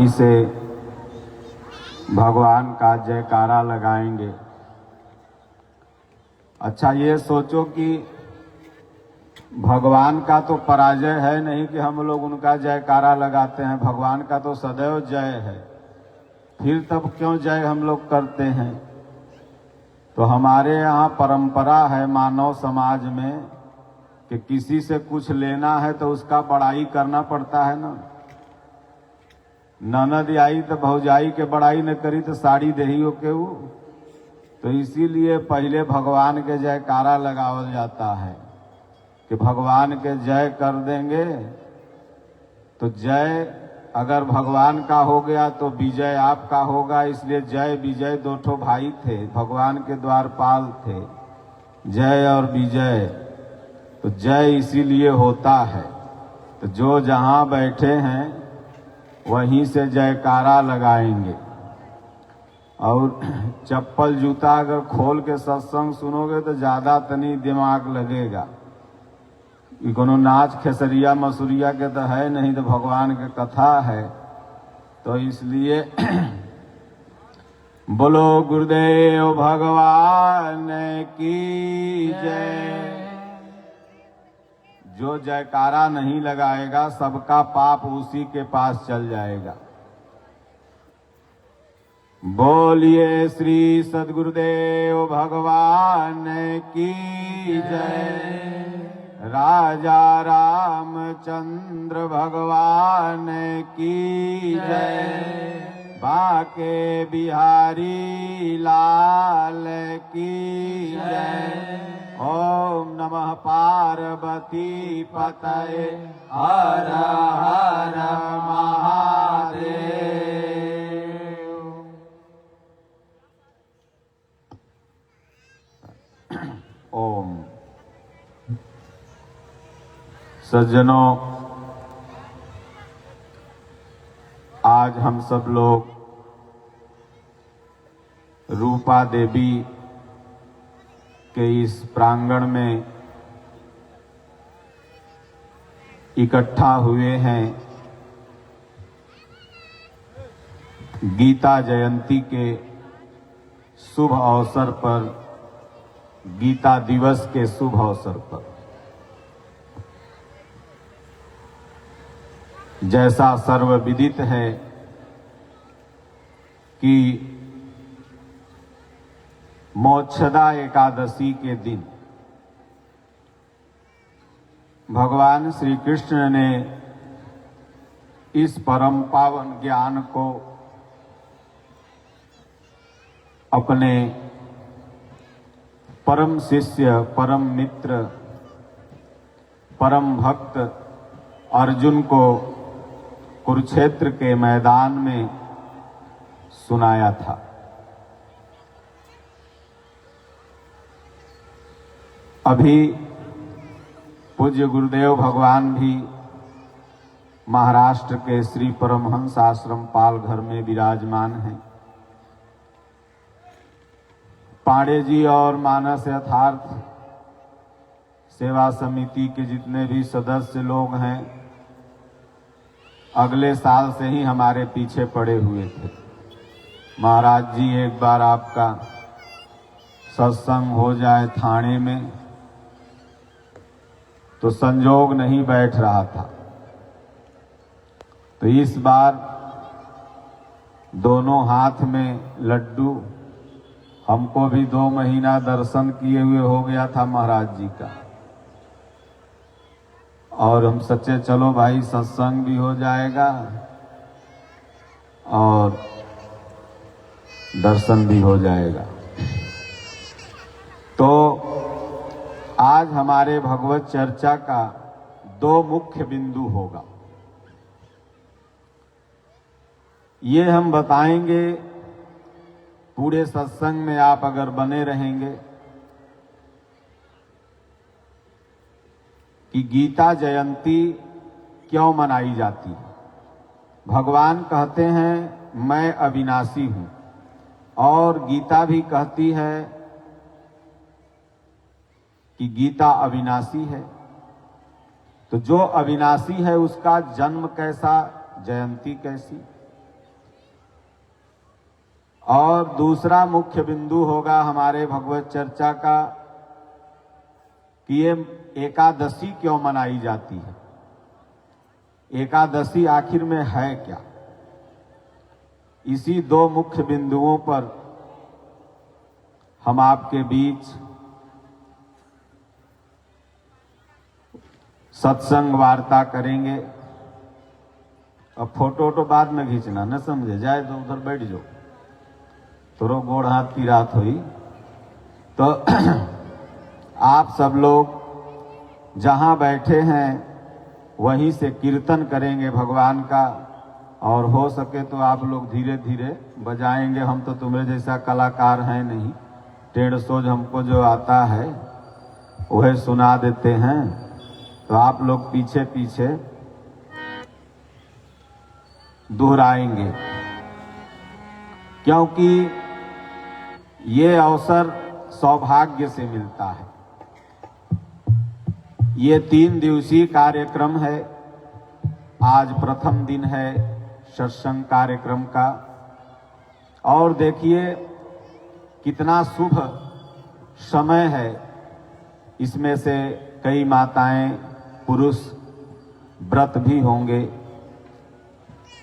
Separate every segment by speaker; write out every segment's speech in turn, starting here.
Speaker 1: वाणी से भगवान का जयकारा लगाएंगे। अच्छा, ये सोचो कि भगवान का तो पराजय है नहीं कि हम लोग उनका जयकारा लगाते हैं, भगवान का तो सदैव जय है। फिर तब क्यों जय हम लोग करते हैं? तो हमारे यहाँ परंपरा है मानव समाज में कि किसी से कुछ लेना है तो उसका बड़ाई करना पड़ता है ना। ननद आई तो भौजाई के बड़ाई न करी तो साड़ी देही हो के वो। तो इसीलिए पहले भगवान के जयकारा लगावल जाता है कि भगवान के जय कर देंगे तो जय अगर भगवान का हो गया तो विजय आपका होगा। इसलिए जय विजय दो ठो भाई थे, भगवान के द्वारपाल थे, जय और विजय। तो जय इसीलिए होता है। तो जो जहां बैठे हैं वहीं से जयकारा लगाएंगे। और चप्पल जूता अगर खोल के सत्संग सुनोगे तो ज्यादा तनी दिमाग लगेगा। कोनो नाच खेसरिया मसूरिया के तो है नहीं, तो भगवान के कथा है। तो इसलिए बोलो गुरुदेव भगवान की जय। जो जयकारा नहीं लगाएगा सबका पाप उसी के पास चल जाएगा। बोलिए श्री सद्गुरुदेव भगवान की जय। राजा रामचंद्र भगवान की जय। बाके बिहारी लाल की जय। ओम नमः पार्वती पतये हर हर महादेव। ओम। सज्जनों, आज हम सब लोग रूपा देवी के इस प्रांगण में इकट्ठा हुए हैं गीता जयंती के शुभ अवसर पर, गीता दिवस के शुभ अवसर पर। जैसा सर्वविदित है कि मोक्षदा एकादशी के दिन भगवान श्री कृष्ण ने इस परम पावन ज्ञान को अपने परम शिष्य, परम मित्र, परम भक्त अर्जुन को कुरुक्षेत्र के मैदान में सुनाया था। अभी पूज्य गुरुदेव भगवान भी महाराष्ट्र के श्री परमहंस आश्रम पालघर में विराजमान हैं। पांडे जी और मानस यथार्थ सेवा समिति के जितने भी सदस्य लोग हैं अगले साल से ही हमारे पीछे पड़े हुए थे। महाराज जी, एक बार आपका सत्संग हो जाए थाने में, तो संजोग नहीं बैठ रहा था। तो इस बार दोनों हाथ में लड्डू, हमको भी 2 महीना दर्शन किए हुए हो गया था महाराज जी का। और हम सच्चे चलो भाई सत्संग भी हो जाएगा और दर्शन भी हो जाएगा। तो आज हमारे भगवत चर्चा का 2 मुख्य बिंदु होगा। ये हम बताएंगे, पूरे सत्संग में आप अगर बने रहेंगे, कि गीता जयंती क्यों मनाई जाती है। भगवान कहते हैं मैं अविनाशी हूं, और गीता भी कहती है कि गीता अविनाशी है। तो जो अविनाशी है उसका जन्म कैसा, जयंती कैसी। और दूसरा मुख्य बिंदु होगा हमारे भगवत चर्चा का कि ये एकादशी क्यों मनाई जाती है, एकादशी आखिर में है क्या। इसी दो मुख्य बिंदुओं पर हम आपके बीच सत्संग वार्ता करेंगे। अब फोटो तो बाद में खींचना न समझे, जाए तो उधर बैठ जाओ, तोरो गोड़ हाथ की रात हुई तो आप सब लोग जहां बैठे हैं वहीं से कीर्तन करेंगे भगवान का, और हो सके तो आप लोग धीरे धीरे बजाएंगे। हम तो तुम्हारे जैसा कलाकार हैं नहीं, टेढ़ सोच हमको जो आता है वह सुना देते हैं, तो आप लोग पीछे पीछे दोहराएंगे, क्योंकि ये अवसर सौभाग्य से मिलता है। ये 3 दिवसीय कार्यक्रम है। आज प्रथम दिन है सत्संग कार्यक्रम का, और देखिए कितना शुभ समय है। इसमें से कई माताएं पुरुष व्रत भी होंगे।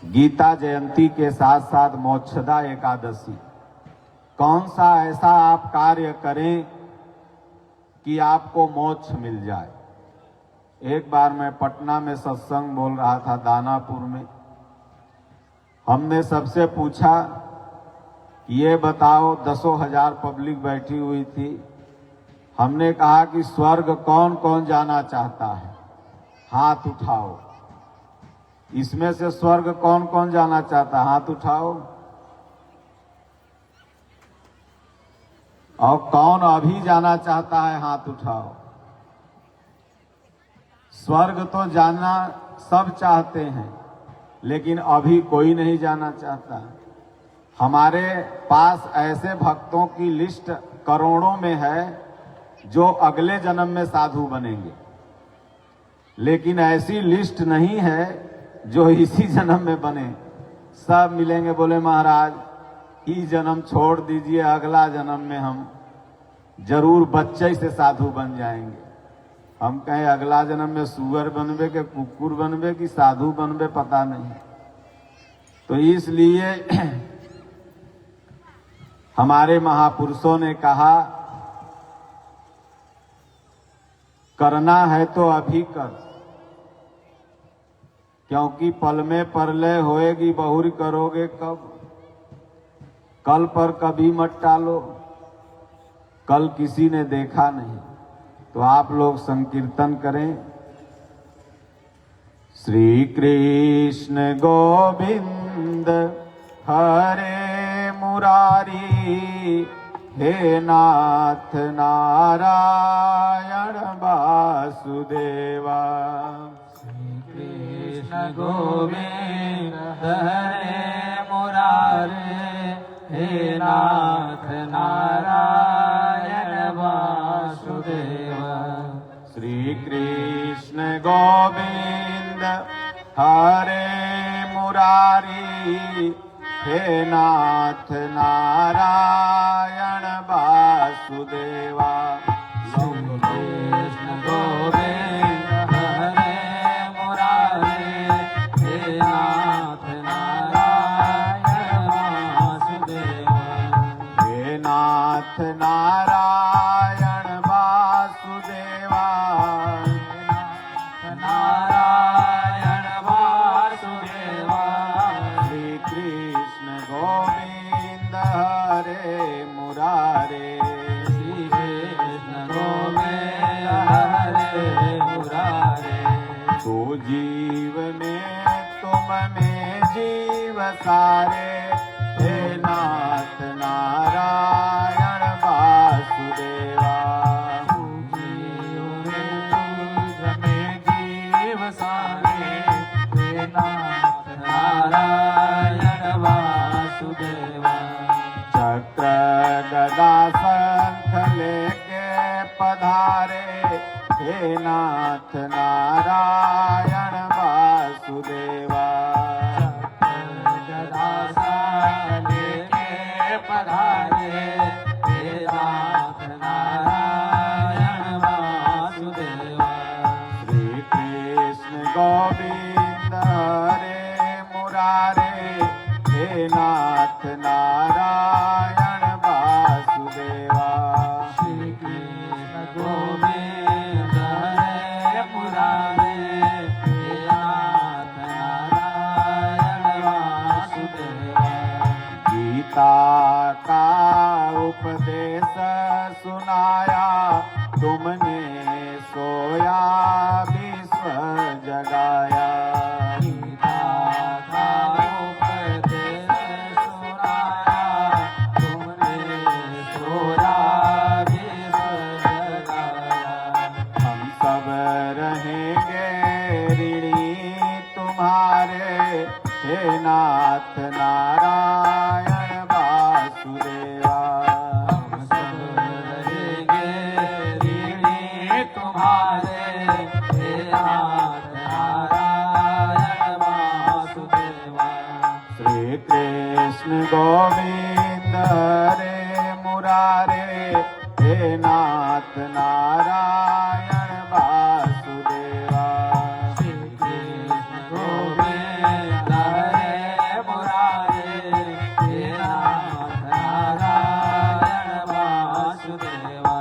Speaker 1: गीता जयंती के साथ साथ मोक्षदा एकादशी। कौन सा ऐसा आप कार्य करें कि आपको मोक्ष मिल जाए। एक बार मैं पटना में सत्संग बोल रहा था, दानापुर में। हमने सबसे पूछा ये बताओ, 10,000 पब्लिक बैठी हुई थी। हमने कहा कि स्वर्ग कौन कौन जाना चाहता है, हाथ उठाओ। इसमें से स्वर्ग कौन कौन जाना चाहता है, हाथ उठाओ। और कौन अभी जाना चाहता है, हाथ उठाओ। स्वर्ग तो जाना सब चाहते हैं, लेकिन अभी कोई नहीं जाना चाहता। हमारे पास ऐसे भक्तों की लिस्ट करोड़ों में है जो अगले जन्म में साधु बनेंगे, लेकिन ऐसी लिस्ट नहीं है जो इसी जन्म में बने। सब मिलेंगे, बोले महाराज इस जन्म छोड़ दीजिए, अगला जन्म में हम जरूर बच्चे से साधु बन जाएंगे। हम कहें अगला जन्म में सुअर बनबे के कुकुर बनबे कि साधु बनबे पता नहीं। तो इसलिए हमारे महापुरुषों ने कहा करना है तो अभी कर, क्योंकि पल में परलय होएगी, बहुरी करोगे कब। कल पर कभी मत टालो, कल किसी ने देखा नहीं। तो आप लोग संकीर्तन करें। श्री कृष्ण गोविंद हरे मुरारी, हे नाथ नारायण वासुदेवा।
Speaker 2: श्री कृष्ण गोविंद हरे मुरारे, हे नाथ नारायण वासुदेवा।
Speaker 1: श्री कृष्ण गोविंद हरे मुरारी, हे नाथ नारायण वासुदेवा।
Speaker 2: श्री कृष्ण गोविंद हरे मुरारे, हे नाथ नारायण वासुदेवा।
Speaker 1: हे नाथ नारायण वासुदेवा।
Speaker 2: नारायण वासुदेवा।
Speaker 1: श्री कृष्ण गोविंद हरे मुरारे,
Speaker 2: श्री कृष्ण गोविंद हरे मुरारे।
Speaker 1: तो जीव में तुम में जीव सारे, हे नाथ नारायण वासुदेवा।
Speaker 2: जीव में जीव सारे, हे नाथ नारायण वासुदेवा।
Speaker 1: चक्र गदा शंख लेके पधारे, हे नाथ नारायण वासुदेवा।
Speaker 2: गदा लेके पधारे हे नाथ नारायण वासुदेवा
Speaker 1: श्री कृष्ण गोविंद हरे मुरारे हे नाथ नारायण वासुदेवा
Speaker 2: श्री कृष्ण गोविंद हरे मुरारे हे नाथ नारायण वासुदेवा
Speaker 1: गीता का उपदेश सुनाया तुमने सोया विश्व जगाया
Speaker 2: गीता का उपदेश सुनाया तुमने सोया विश्व जगाया
Speaker 1: हम सब रहेंगे ऋणी तुम्हारे हे नाथ नारायण वासुदेवा
Speaker 2: हम सब रहेंगे ऋणी तुम्हारे हे नाथ नारायण वासुदेवा
Speaker 1: श्री कृष्ण गोविंद हरे मुरारे हे नाथ नारायण वासुदेवा
Speaker 2: श्री कृष्ण गोविंद हरे मुरारे हे नाथ नारायण वासुदेवा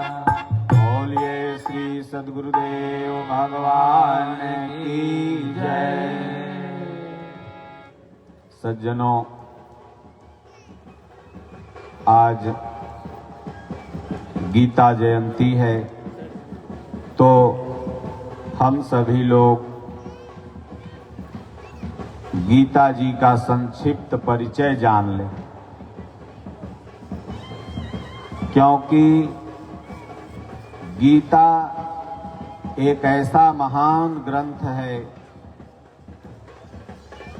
Speaker 1: बोलिए श्री सद्गुरुदेव भगवान की जय। सज्जनों, आज गीता जयंती है, तो हम सभी लोग गीता जी का संक्षिप्त परिचय जान लें, क्योंकि गीता एक ऐसा महान ग्रंथ है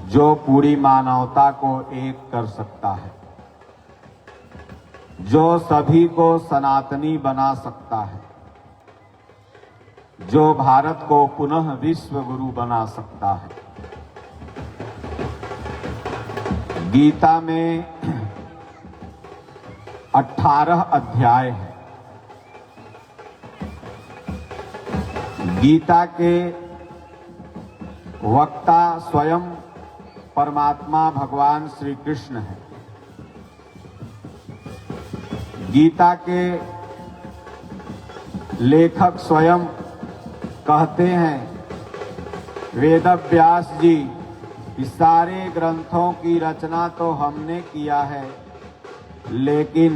Speaker 1: जो पूरी मानवता को एक कर सकता है, जो सभी को सनातनी बना सकता है, जो भारत को पुनः विश्व गुरु बना सकता है। गीता में 18 अध्याय हैं। गीता के वक्ता स्वयं परमात्मा भगवान श्री कृष्ण हैं। गीता के लेखक स्वयं कहते हैं, वेदव्यास जी, कि सारे ग्रंथों की रचना तो हमने किया है, लेकिन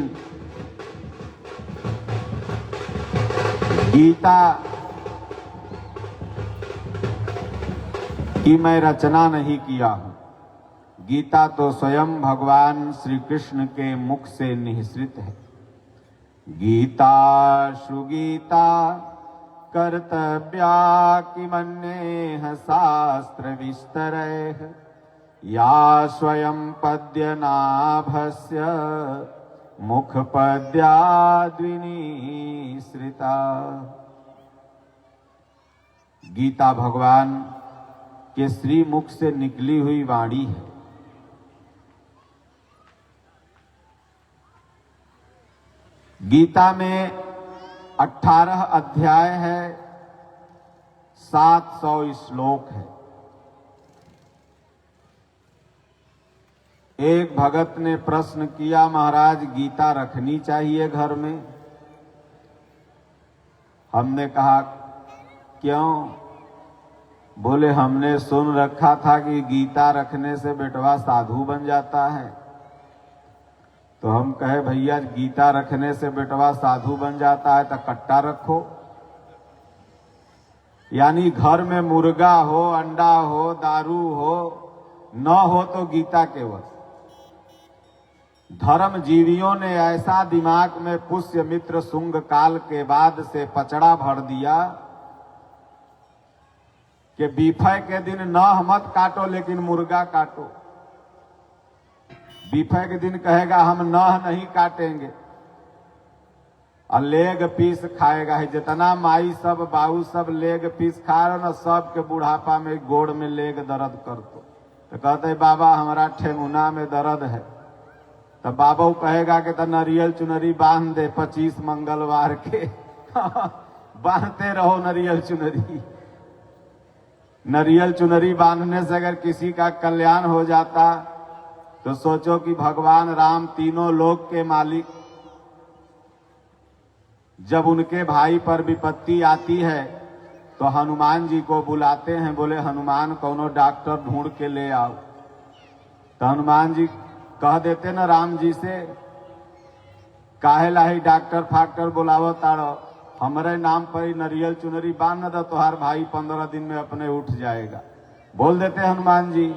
Speaker 1: गीता की मैं रचना नहीं किया हूं। गीता तो स्वयं भगवान श्री कृष्ण के मुख से निःसृत है। गीता सुगीता कर्तव्या किमन्येह शास्त्र विस्तरैः या स्वयं पद्यनाभस्य मुखपद्याद्विनिसृता। गीता भगवान के श्री मुख से निकली हुई वाणी है। गीता में 18 अध्याय है, 700 श्लोक है। एक भगत ने प्रश्न किया, महाराज गीता रखनी चाहिए घर में? हमने कहा क्यों? बोले हमने सुन रखा था कि गीता रखने से बेटवा साधु बन जाता है। तो हम कहे भैया गीता रखने से बेटवा साधु बन जाता है तो कट्टा रखो, यानी घर में मुर्गा हो, अंडा हो, दारू हो, न हो तो गीता केवल। धर्म जीवियों ने ऐसा दिमाग में पुष्य मित्र शुंग काल के बाद से पचड़ा भर दिया कि बीफे के दिन नह मत काटो लेकिन मुर्गा काटो। बीफे के दिन कहेगा हम नह नहीं काटेंगे और लेग पीस खाएगा। है जितना माई सब बाबू सब लेग पीस खा रहे ना, सब के बुढ़ापा में गोड़ में लेग दर्द करतो। तो कहते बाबा हमारा ठेंगुना में दर्द है, तो बाबू कहेगा कि तो नारियल चुनरी बांध दे 25 मंगलवार के बांधते रहो नारियल चुनरी। नारियल चुनरी बांधने से अगर किसी का कल्याण हो जाता तो सोचो कि भगवान राम तीनों लोक के मालिक, जब उनके भाई पर विपत्ति आती है तो हनुमान जी को बुलाते हैं, बोले हनुमान कोनो डॉक्टर ढूंढ के ले आओ। तो हनुमान जी कह देते ना राम जी से, काहे लाही डॉक्टर फाक्टर बुलावो ताड़ो, हमारे नाम पर ही नारियल चुनरी बांध दो, तुम्हार भाई 15 दिन में अपने उठ जाएगा। बोल देते हनुमान जी।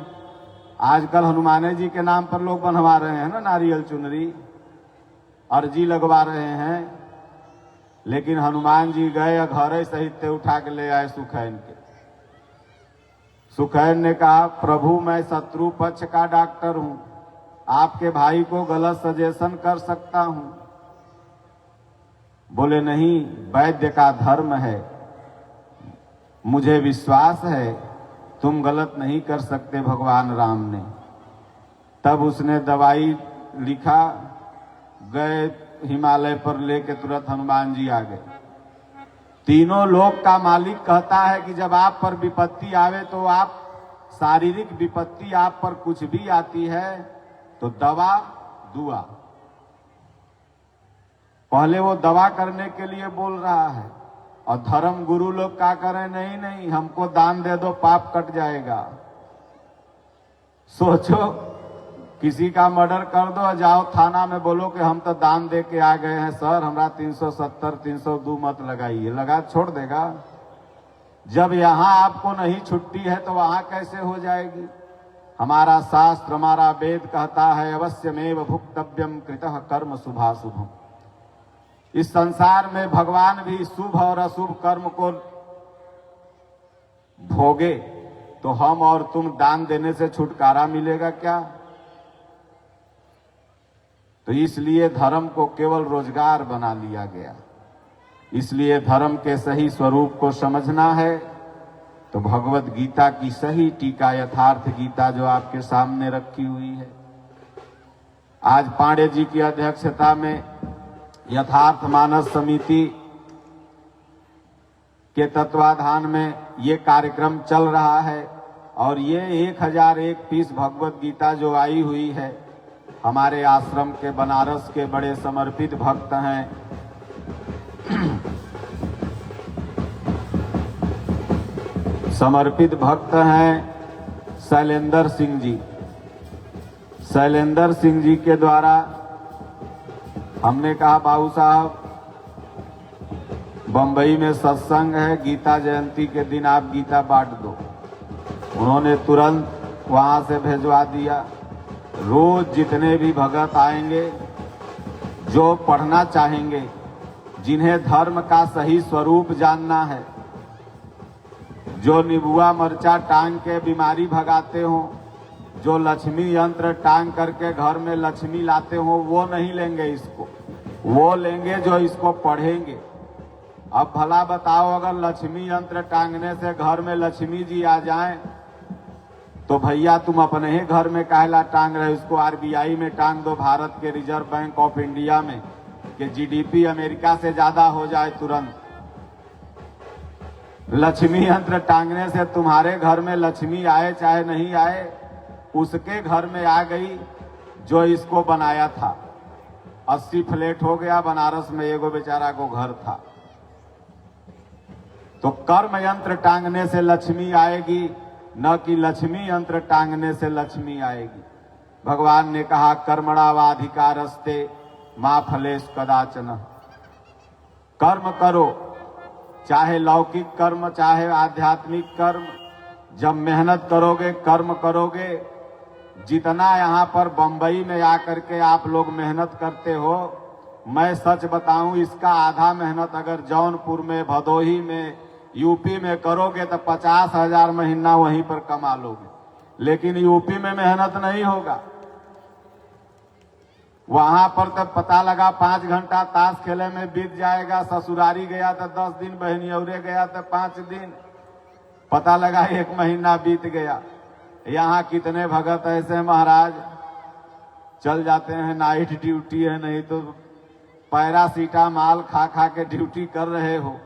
Speaker 1: आजकल हनुमान जी के नाम पर लोग बनवा रहे हैं ना नारियल चुनरी, अर्जी लगवा रहे हैं। लेकिन हनुमान जी गए घर सहित उठा के ले आए सुखैन के। सुखैन ने कहा प्रभु मैं शत्रु पक्ष का डॉक्टर हूं, आपके भाई को गलत सजेशन कर सकता हूं। बोले नहीं, वैद्य का धर्म है, मुझे विश्वास है तुम गलत नहीं कर सकते भगवान राम ने। तब उसने दवाई लिखा, गए हिमालय पर लेके तुरंत हनुमान जी आ गए। तीनों लोक का मालिक कहता है कि जब आप पर विपत्ति आवे तो आप, शारीरिक विपत्ति आप पर कुछ भी आती है तो दवा दुआ, पहले वो दवा करने के लिए बोल रहा है। और धर्म गुरु लोग क्या करें, नहीं नहीं हमको दान दे दो पाप कट जाएगा। सोचो किसी का मर्डर कर दो, जाओ थाना में बोलो कि हम तो दान दे के आ गए हैं सर, हमरा 370 302 मत लगाइए, लगा छोड़ देगा। जब यहां आपको नहीं छुट्टी है तो वहां कैसे हो जाएगी। हमारा शास्त्र, हमारा वेद कहता है अवश्यमेव भुक्तव्यम कृतः कर्म शुभाशुभम। इस संसार में भगवान भी शुभ और अशुभ कर्म को भोगे तो हम और तुम दान देने से छुटकारा मिलेगा क्या। तो इसलिए धर्म को केवल रोजगार बना लिया गया। इसलिए धर्म के सही स्वरूप को समझना है तो भगवत गीता की सही टीका, यथार्थ गीता जो आपके सामने रखी हुई है। आज पांडे जी की अध्यक्षता में यथार्थ मानस समिति के तत्वाधान में ये कार्यक्रम चल रहा है। और ये 1001 पीस भगवत गीता जो आई हुई है, हमारे आश्रम के बनारस के बड़े समर्पित भक्त हैं, समर्पित भक्त हैं शैलेंद्र सिंह जी। शैलेंद्र सिंह जी के द्वारा हमने कहा बाबू साहब बंबई में सत्संग है, गीता जयंती के दिन आप गीता बांट दो। उन्होंने तुरंत वहां से भेजवा दिया। रोज जितने भी भगत आएंगे, जो पढ़ना चाहेंगे, जिन्हें धर्म का सही स्वरूप जानना है, जो निबुआ मरचा टांग के बीमारी भगाते हो, जो लक्ष्मी यंत्र टांग करके घर में लक्ष्मी लाते हो, वो नहीं लेंगे इसको, वो लेंगे जो इसको पढ़ेंगे। अब भला बताओ, अगर लक्ष्मी यंत्र टांगने से घर में लक्ष्मी जी आ जाएं तो भैया तुम अपने ही घर में काहेला टांग रहे, उसको आरबीआई में टांग दो, भारत के रिजर्व बैंक ऑफ इंडिया में, कि जीडीपी अमेरिका से ज्यादा हो जाए तुरंत। लक्ष्मी यंत्र टांगने से तुम्हारे घर में लक्ष्मी आए चाहे नहीं आए, उसके घर में आ गई जो इसको बनाया था। 80 फ्लैट हो गया बनारस में, एगो बेचारा को घर था। तो कर्म यंत्र टांगने से लक्ष्मी आएगी, न कि लक्ष्मी यंत्र टांगने से लक्ष्मी आएगी। भगवान ने कहा कर्मणावाधिकारस्ते मां फलेश कदाचन। कर्म करो, चाहे लौकिक कर्म चाहे आध्यात्मिक कर्म। जब मेहनत करोगे, कर्म करोगे, जितना यहाँ पर बंबई में आकर के आप लोग मेहनत करते हो, मैं सच बताऊं इसका आधा मेहनत अगर जौनपुर में, भदोही में, यूपी में करोगे तो 50,000 महीना वहीं पर कमा लोगे। लेकिन यूपी में मेहनत नहीं होगा, वहां पर तो पता लगा 5 घंटा ताश खेले में बीत जाएगा। ससुरारी गया तो 10 दिन, बहनियौरे गया तो 5 दिन, पता लगा 1 महीना बीत गया। यहाँ कितने भगत ऐसे महाराज चल जाते हैं, नाइट ड्यूटी है, नहीं तो पैरासीटामॉल खा खा के ड्यूटी कर रहे हो।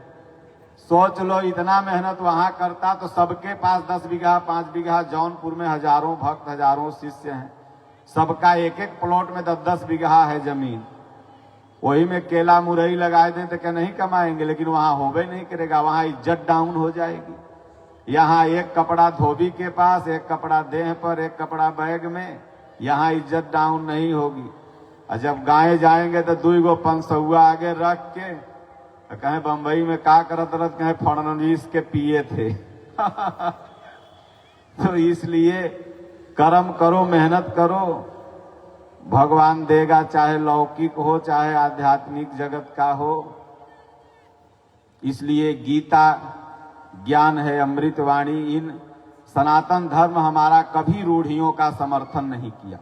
Speaker 1: सोच लो इतना मेहनत वहां करता तो सबके पास 10 बीघा 5 बीघा, जौनपुर में हजारों भक्त हजारों शिष्य हैं, सबका एक एक प्लॉट में 10-10 बीघा है जमीन, वही में केला मुरई लगाए दें तो क्या नहीं कमाएंगे? लेकिन वहां होबे नहीं करेगा, वहां इज्जत डाउन हो जाएगी। यहाँ एक कपड़ा धोबी के पास, एक कपड़ा देह पर, एक कपड़ा बैग में, यहाँ इज्जत डाउन नहीं होगी। और जब गाय जाएंगे तो 2 गो 500 आगे रख के कहें बम्बई में का करत रत, कहें फड़नवीस के पिए थे। तो इसलिए कर्म करो, मेहनत करो, भगवान देगा, चाहे लौकिक हो चाहे आध्यात्मिक जगत का हो। इसलिए गीता ज्ञान है, अमृतवाणी। इन सनातन धर्म हमारा कभी रूढ़ियों का समर्थन नहीं किया।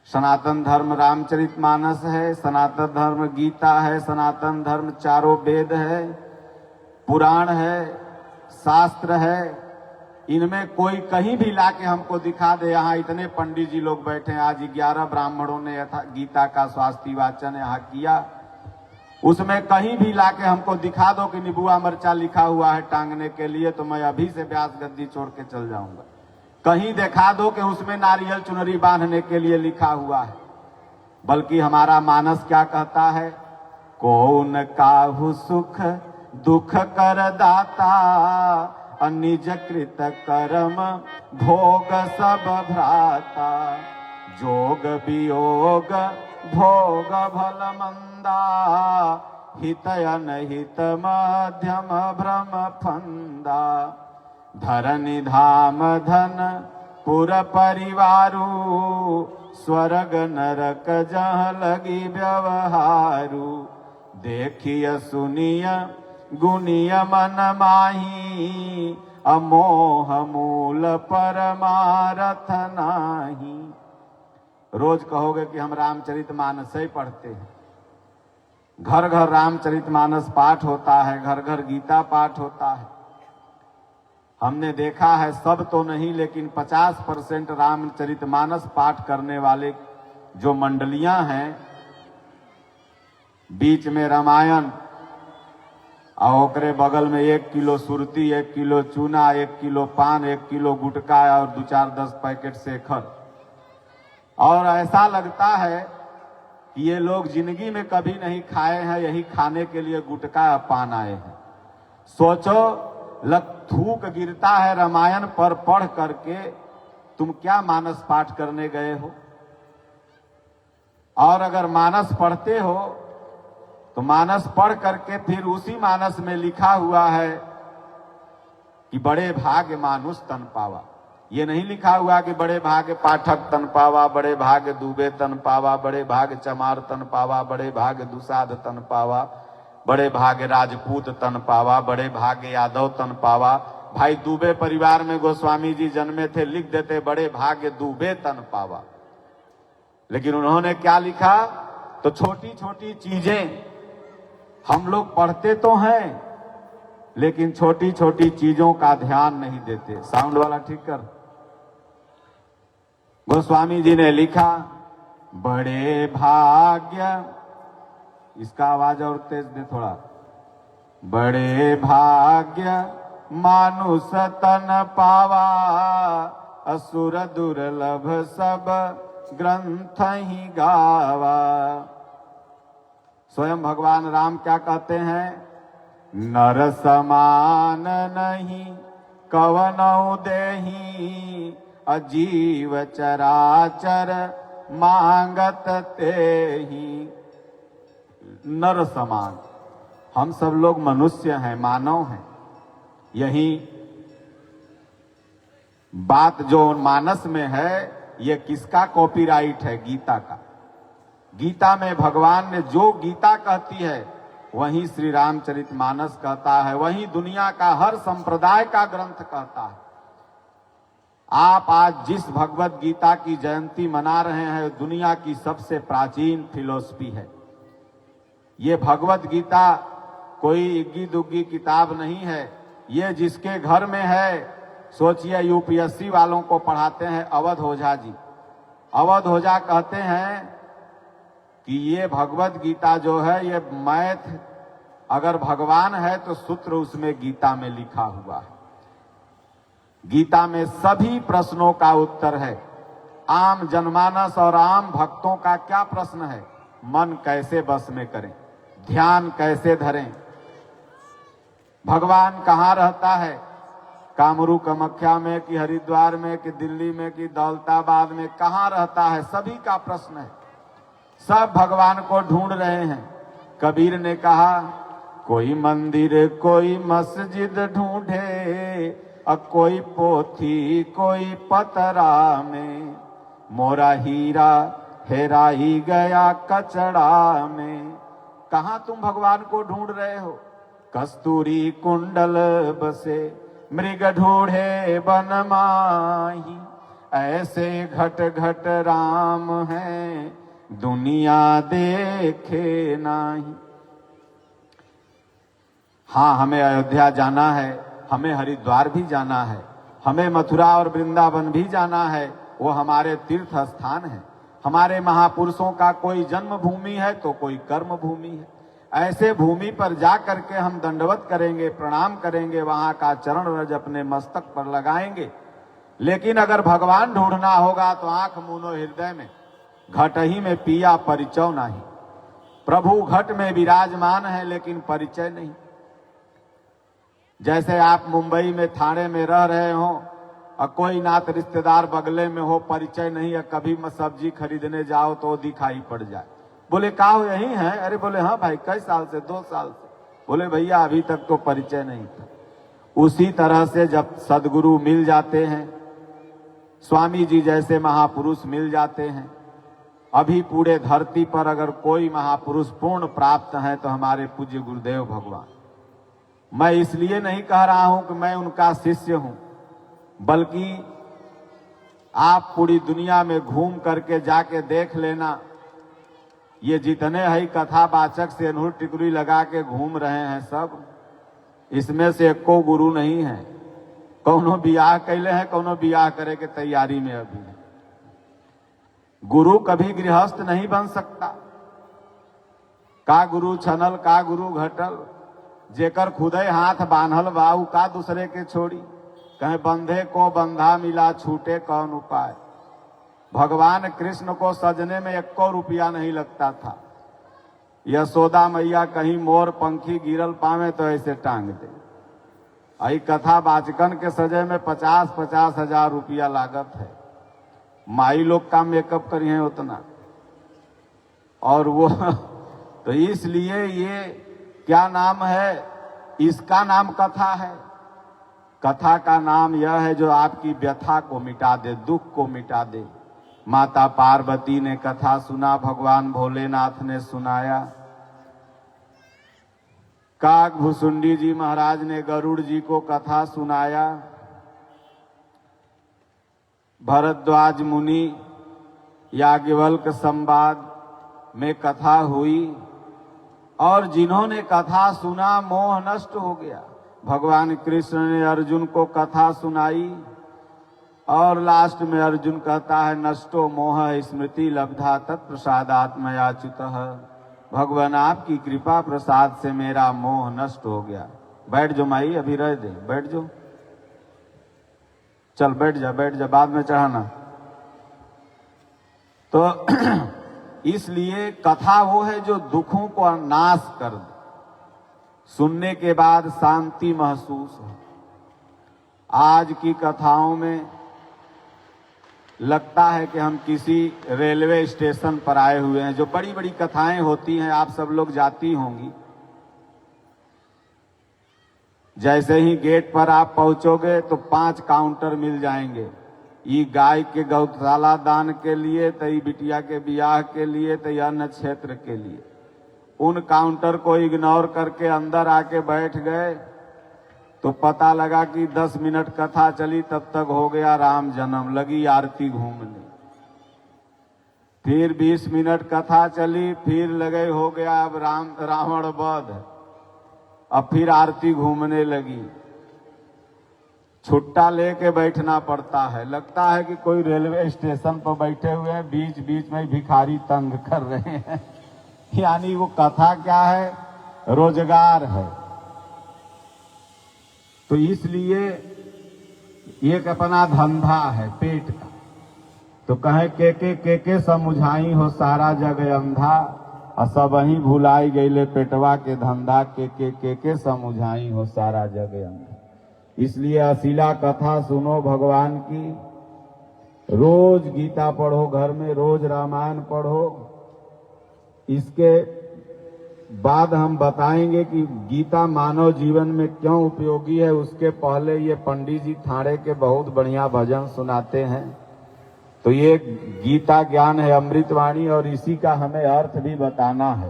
Speaker 1: सनातन धर्म रामचरितमानस है, सनातन धर्म गीता है, सनातन धर्म चारों वेद है, पुराण है, शास्त्र है। इनमें कोई कहीं भी लाके हमको दिखा दे, यहाँ इतने पंडित जी लोग बैठे हैं, आज 11 ब्राह्मणों ने गीता का स्वास्थ्य वाचन यहाँ किया, उसमें कहीं भी लाके हमको दिखा दो कि निबुआ मरचा लिखा हुआ है टांगने के लिए, तो मैं अभी से व्यास गद्दी छोड़ के चल जाऊंगा। कहीं दिखा दो कि उसमें नारियल चुनरी बांधने के लिए लिखा हुआ है। बल्कि हमारा मानस क्या कहता है, कौन काहू सुख दुख कर दाता, निज कृत कर्म भोग सब भ्राता, जोग वियोग भोग भल मंदा, हित अनहित मध्यम भ्रम फंदा, धरनि धाम धन पुर परिवारू, स्वर्ग नरक जहाँ लगी व्यवहारू, देखिय सुनिय गुनिय मन माही, अमोह मूल परमारथ नाही। रोज कहोगे कि हम रामचरितमानस ही पढ़ते हैं, घर घर रामचरितमानस पाठ होता है, घर घर गीता पाठ होता है। हमने देखा है, सब तो नहीं लेकिन 50% रामचरितमानस पाठ करने वाले जो मंडलियां हैं, बीच में रामायण और ओकरे बगल में 1 किलो सुरती, 1 किलो चूना, 1 किलो पान, 1 किलो गुटखा और 2-4-10 पैकेट शेखर। और ऐसा लगता है कि ये लोग जिंदगी में कभी नहीं खाए हैं, यही खाने के लिए गुटखा और पान आए हैं। सोचो, थूक गिरता है रामायण पर पढ़ करके, तुम क्या मानस पाठ करने गए हो? और अगर मानस पढ़ते हो तो मानस पढ़ करके फिर उसी मानस में लिखा हुआ है कि बड़े भाग्य मानुष तन पावा। ये नहीं लिखा हुआ कि बड़े भाग्य पाठक तन पावा, बड़े भाग्य दुबे तन पावा, बड़े भाग्य चमार तन पावा, बड़े भाग्य दुसाध तन पावा, बड़े भाग्य राजपूत तन पावा, बड़े भाग्य यादव तन पावा। भाई दुबे परिवार में गोस्वामी जी जन्मे थे, लिख देते बड़े भाग्य दुबे तन पावा। लेकिन उन्होंने क्या लिखा, तो छोटी छोटी चीजें हम लोग पढ़ते तो हैं लेकिन छोटी छोटी चीजों का ध्यान नहीं देते। साउंड वाला ठीक कर। गोस्वामी जी ने लिखा, बड़े भाग्य, इसका आवाज और तेज दे थोड़ा, बड़े भाग्य मानुष तन पावा, असुर दुर्लभ सब ग्रंथ ही गावा। स्वयं भगवान राम क्या कहते हैं, नर समान नहीं कवनौ देही, अजीव चराचर मांगत तेहि। नर समान, हम सब लोग मनुष्य हैं, मानव हैं। यही बात जो मानस में है, ये किसका कॉपीराइट है? गीता का। गीता में भगवान ने जो गीता कहती है वही श्री रामचरितमानस कहता है, वही दुनिया का हर संप्रदाय का ग्रंथ कहता है। आप आज जिस भगवत गीता की जयंती मना रहे हैं, दुनिया की सबसे प्राचीन फिलॉसफी है। ये भगवत गीता कोई इग्गी दुग्गी किताब नहीं है। ये जिसके घर में है, सोचिए यूपीएससी वालों को पढ़ाते हैं अवध ओझा जी, अवधोजा कहते हैं कि ये भगवत गीता जो है ये मैथ, अगर भगवान है तो सूत्र उसमें गीता में लिखा हुआ है। गीता में सभी प्रश्नों का उत्तर है। आम जनमानस और आम भक्तों का क्या प्रश्न है? मन कैसे बस में करें, ध्यान कैसे धरें, भगवान कहाँ रहता है, कामरू कामाख्या में कि हरिद्वार में कि दिल्ली में कि दौलताबाद में, कहाँ रहता है, सभी का प्रश्न है। सब भगवान को ढूंढ रहे हैं। कबीर ने कहा, कोई मंदिर कोई मस्जिद ढूंढे, कोई पोथी कोई पतरा में, मोरा हीरा हेरा ही गया कचड़ा में। कहाँ तुम भगवान को ढूंढ रहे हो? कस्तूरी कुंडल बसे मृग ढूढ़े बन माही, ऐसे घट घट राम है दुनिया देखे नाही। हाँ, हमें अयोध्या जाना है, हमें हरिद्वार भी जाना है, हमें मथुरा और वृंदावन भी जाना है। वो हमारे तीर्थ स्थान है। हमारे महापुरुषों का कोई जन्म भूमि है तो कोई कर्म भूमि है। ऐसे भूमि पर जा करके हम दंडवत करेंगे, प्रणाम करेंगे, वहां का चरण रज अपने मस्तक पर लगाएंगे। लेकिन अगर भगवान ढूंढना होगा तो आंख मूनो हृदय में, घट ही में पिया परिचय नहीं। प्रभु घट में विराजमान है लेकिन परिचय नहीं। जैसे आप मुंबई में थाने में रह रहे हो और कोई नात रिश्तेदार बगले में हो, परिचय नहीं है, कभी सब्जी खरीदने जाओ तो दिखाई पड़ जाए। बोले का हो यही है? अरे बोले हाँ भाई, कई साल से, 2 साल से। बोले भैया अभी तक तो परिचय नहीं था। उसी तरह से जब सदगुरु मिल जाते हैं, स्वामी जी जैसे महापुरुष मिल जाते हैं, अभी पूरे धरती पर अगर कोई महापुरुष पूर्ण प्राप्त है तो हमारे पूज्य गुरुदेव भगवान। मैं इसलिए नहीं कह रहा हूं कि मैं उनका शिष्य हूं, बल्कि आप पूरी दुनिया में घूम करके जाके देख लेना, ये जितने है कथावाचक से अनहुर टिकुरी लगा के घूम रहे हैं सब, इसमें से एको गुरु नहीं है। कौनो बियाह कैले हैं, कौनो बियाह करे के तैयारी में अभी है। गुरु कभी गृहस्थ नहीं बन सकता। का गुरु छनल, का गुरु घटल, जेकर खुदे हाथ बांधल बाऊ का दूसरे के छोड़ी। कहे बंधे को बंधा मिला, छूटे कौन उपाय। भगवान कृष्ण को सजने में 1 रुपया नहीं लगता था। यशोदा मैया कहीं मोर पंखी गिरल पावे तो ऐसे टांग दे। आई कथा वाचकन के सजे में 50-50 हजार रुपया लागत है। माई लोग का मेकअप करिए उतना। और वो तो इसलिए ये क्या नाम है, इसका नाम कथा है। कथा का नाम यह है जो आपकी व्यथा को मिटा दे, दुख को मिटा दे। माता पार्वती ने कथा सुना, भगवान भोलेनाथ ने सुनाया। काग भुसुंडी जी महाराज ने गरुड़ जी को कथा सुनाया। भरद्वाज मुनि याज्ञवल्क संवाद में कथा हुई और जिन्होंने कथा सुना मोह नष्ट हो गया। भगवान कृष्ण ने अर्जुन को कथा सुनाई और लास्ट में अर्जुन कहता है, नष्टो मोह स्मृति लब्धा तत्प्रसादात्मयाच्युतः। भगवान आपकी कृपा प्रसाद से मेरा मोह नष्ट हो गया। बैठ जाओ माई, अभी रह दे, बैठ जाओ, चल बैठ जा, बैठ जा, बाद में चढ़ाना। तो इसलिए कथा वो है जो दुखों को नाश कर दे, सुनने के बाद शांति महसूस हो। आज की कथाओं में लगता है कि हम किसी रेलवे स्टेशन पर आए हुए हैं। जो बड़ी बड़ी कथाएं होती हैं, आप सब लोग जाती होंगी। जैसे ही गेट पर आप पहुंचोगे तो 5 काउंटर मिल जाएंगे। ये गाय के गौशाला दान के लिए, तो ये बिटिया के ब्याह के लिए, तो ये अन्न क्षेत्र के लिए। उन काउंटर को इग्नोर करके अंदर आके बैठ गए तो पता लगा कि 10 मिनट कथा चली, तब तक हो गया राम जन्म, लगी आरती घूमने। फिर 20 मिनट कथा चली, फिर लगे हो गया अब रावण वध, अब फिर आरती घूमने लगी। छुट्टा लेके बैठना पड़ता है। लगता है कि कोई रेलवे स्टेशन पर बैठे हुए हैं, बीच बीच में भिखारी तंग कर रहे हैं। यानी वो कथा क्या है, रोजगार है। तो इसलिए एक अपना धंधा है पेट का। तो कहे के समुझाई हो सारा जग अंधा, और सब ही भुलाई गईले पेटवा के धंधा, के समुझाई हो सारा जग अंधा। इसलिए असीला कथा सुनो भगवान की, रोज गीता पढ़ो घर में, रोज रामायण पढ़ो। इसके बाद हम बताएंगे कि गीता मानव जीवन में क्यों उपयोगी है। उसके पहले ये पंडित जी थाड़े के बहुत बढ़िया भजन सुनाते हैं। तो ये गीता ज्ञान है, अमृतवाणी, और इसी का हमें अर्थ भी बताना है।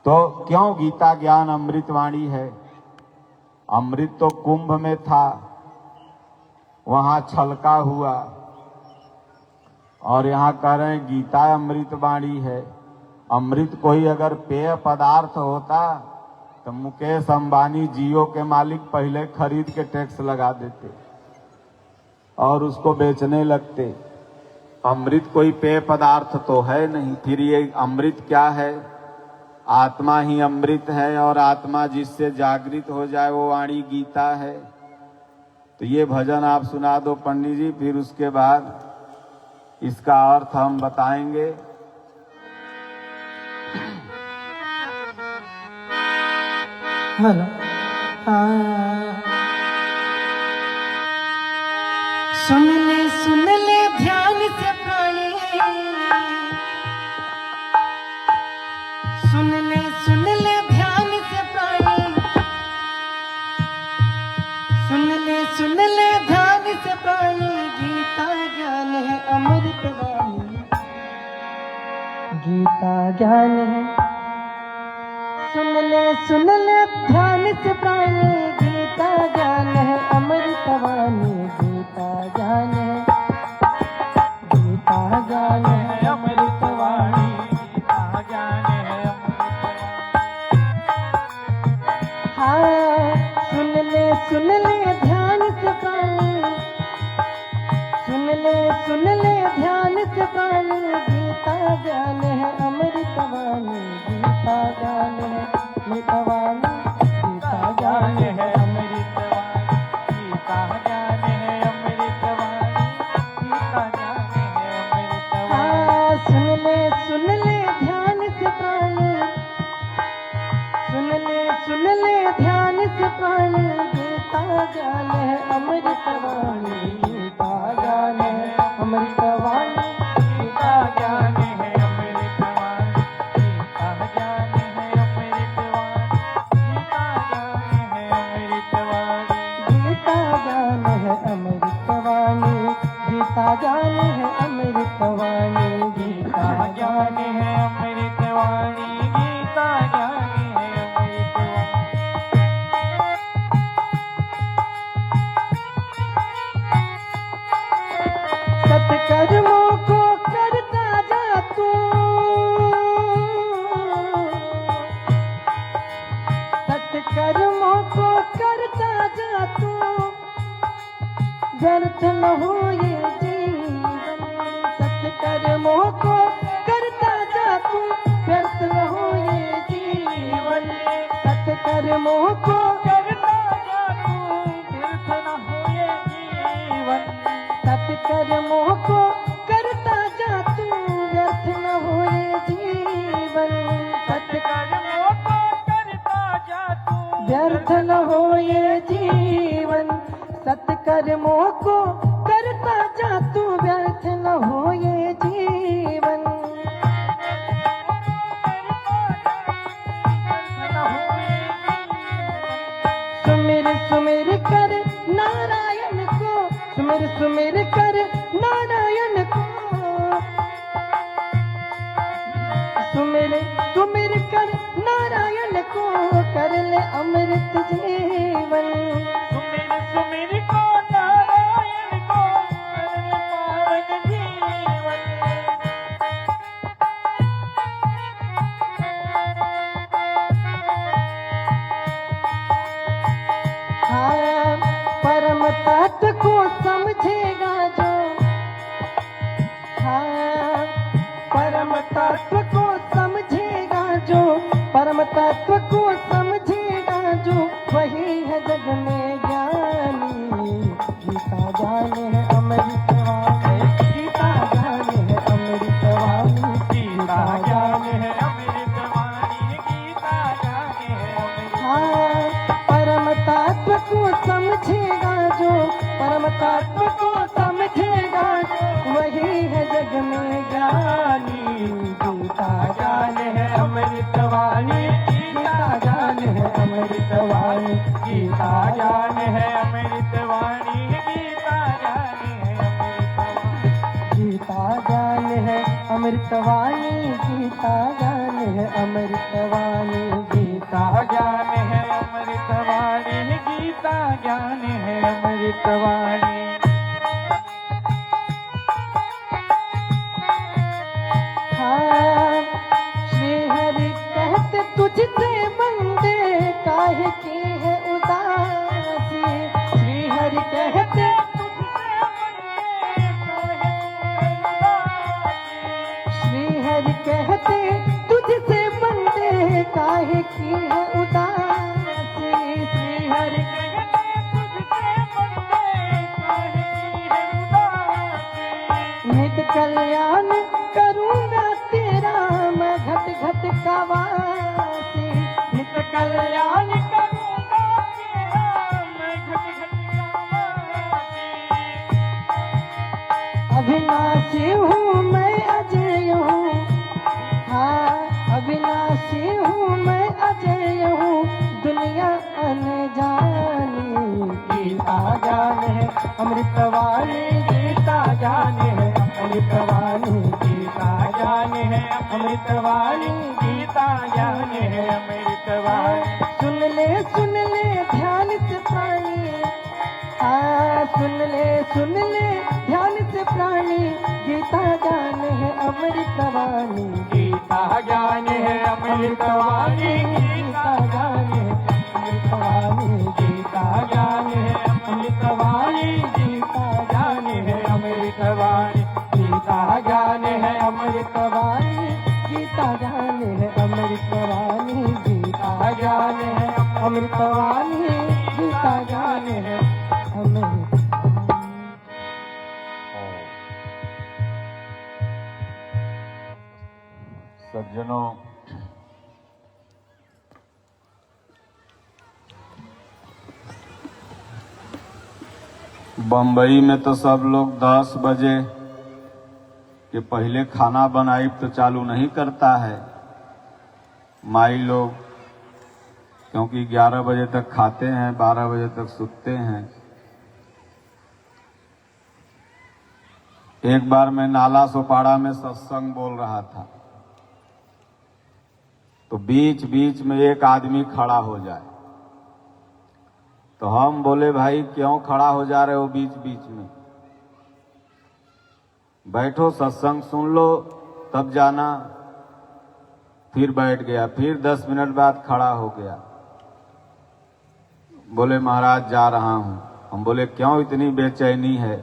Speaker 1: तो क्यों गीता ज्ञान अमृतवाणी है? अमृत तो कुंभ में था, वहां छलका हुआ, और यहां कह रहे हैं गीता अमृतवाणी है। अमृत कोई अगर पेय पदार्थ होता तो मुकेश अंबानी जियो के मालिक पहले खरीद के टैक्स लगा देते और उसको बेचने लगते। अमृत कोई पेय पदार्थ तो है नहीं। फिर ये अमृत क्या है? आत्मा ही अमृत है, और आत्मा जिससे जागृत हो जाए वो वाणी गीता है। तो ये भजन आप सुना दो पंडित जी, फिर उसके बाद इसका अर्थ हम बताएंगे।
Speaker 3: हेलो। सुन ले ध्यान से प्राणी, सुन ले ध्यान से प्राणी, सुन ले ध्यान से प्राणी। गीता ज्ञान है अमृत वाणी, गीता ज्ञान है। सुन ले ध्यान से प्राणी, गीता ज्ञान है अमृत वाणी। गीता ज्ञान है, गीता ज्ञान है अमृत वाणी, गीता ज्ञान है अमृत। हाँ, सुन ले ध्यान से प्राणी, सुन ले ध्यान से प्राणी। गीता ज्ञान है अमृत वाणी, गीता ज्ञान है अमृत वाणी, गीता ज्ञान है अमृत वाणी, गीता ज्ञान है अमृत वाणी, गीता ज्ञान है अमृत वाणी। हाँ, सुन ले ध्यान से प्राणी, सुन ले ध्यान से प्राणी। गीता ज्ञान है अमृत वाणी, गीता ज्ञान है अमृत वाणी, गीता ज्ञान है अमृत वाणी, गीता ज्ञान है अमृत वाणी, गीता ज्ञान है अमृत वाणी, गीता ज्ञान है अमृत वाणी, गीता ज्ञान है अमृत वाणी, गीता ज्ञान है अमृत वाणी। सत्कर्मों को करता जा तू, सत्कर्मों को करता जा तू। व्यर्थ न हो ये जीवन, सत्कर्मों को करता जा तू। व्यर्थ न हो ये जीवन, सत्कर्मों को करता जा तू। व्यर्थ न हो ये जीवन, सत्कर्मों को करता जा तू। व्यर्थ न हो ये जीवन, सत्कर्मों को करता जा तू। व्यर्थ न हो ये जीवन, सत्कर्मों को करता जा तू। व्यर्थ न हो ये जीवन, सुमिर कर नारायण को, सुमिर कर नारायण को। सुमिर कर नारायण को, कर ले अमृत जीवन। सुमिर को नारायण को, कर ले पावन जीवन। हाँ, परम परम तत्व को समझेगा जो वही है जग में ज्ञानी। गीता जाने है अमृत वाणी, गीता जाने है अमृत वाणी,
Speaker 2: गीता जाने है अमृत वाणी, गीता जाने है अमृत।
Speaker 3: हाँ, परम तत्व को समझेगा जो, परम तत्व को समझेगा वही है जग में ज्ञानी। गीता
Speaker 2: जाने है अमृत वाणी,
Speaker 3: गीता जाने है अमृत वाणी,
Speaker 2: गीता जाने है अमृत वाणी, गीता जाने है अमृत वाणी।
Speaker 3: गीता जाने है अमृत वाणी, गीता जाने है अमृत वाणी,
Speaker 2: गीता ज्ञान है अमृत वाणी, गीता ज्ञान है अमृत वाणी।
Speaker 3: हाँ, श्री हरि कहते तुझसे बंदे काहे की है उदासी। श्री हरि कहते श्री हरि कहते तुझसे बंदे काहे की है उदासी। श्री हरि नित कल्याण करूंगा तेरा मैं घट घट का वासी।
Speaker 2: नित कल्याण करूंगा तेरा मैं घट घट का वासी।
Speaker 3: अविनाशी हूँ मैं अजय हूँ, हाँ अविनाशी हूँ मैं अजय हूँ, दुनिया अनजानी। गीता जाने है अमृत वाणी, गीता जाने है अमृत वाणी,
Speaker 2: गीता जाने है अमृत वाणी, गीता जाने है अमृत वाणी।
Speaker 3: सुन ले ध्यान से प्राणी, सुन ले ध्यान से प्राणी, गीता जान है अमृत वाणी।
Speaker 2: गीता जाने है अमृत वाणी,
Speaker 3: गीता जान है अमृत वाणी,
Speaker 2: गीता जाने है अमृत वाणी, गीता जाने है अमृत वाणी। गीता जाने है अमृत वाणी,
Speaker 3: गीता जान है अमृत वाणी,
Speaker 2: गीता जाने है
Speaker 3: अमृत वाणी, गीता जान है अमृत।
Speaker 1: सज्जनों, बम्बई में तो सब लोग 10 बजे के पहले खाना बनाई तो चालू नहीं करता है माई लोग, क्योंकि 11 बजे तक खाते हैं, 12 बजे तक सूते हैं। एक बार मैं नाला सोपाड़ा में सत्संग बोल रहा था, तो बीच बीच में एक आदमी खड़ा हो जाए, तो हम बोले भाई क्यों खड़ा हो जा रहे हो बीच बीच में, बैठो सत्संग सुन लो तब जाना। फिर बैठ गया, फिर 10 मिनट बाद खड़ा हो गया, बोले महाराज जा रहा हूं। हम बोले क्यों इतनी बेचैनी है?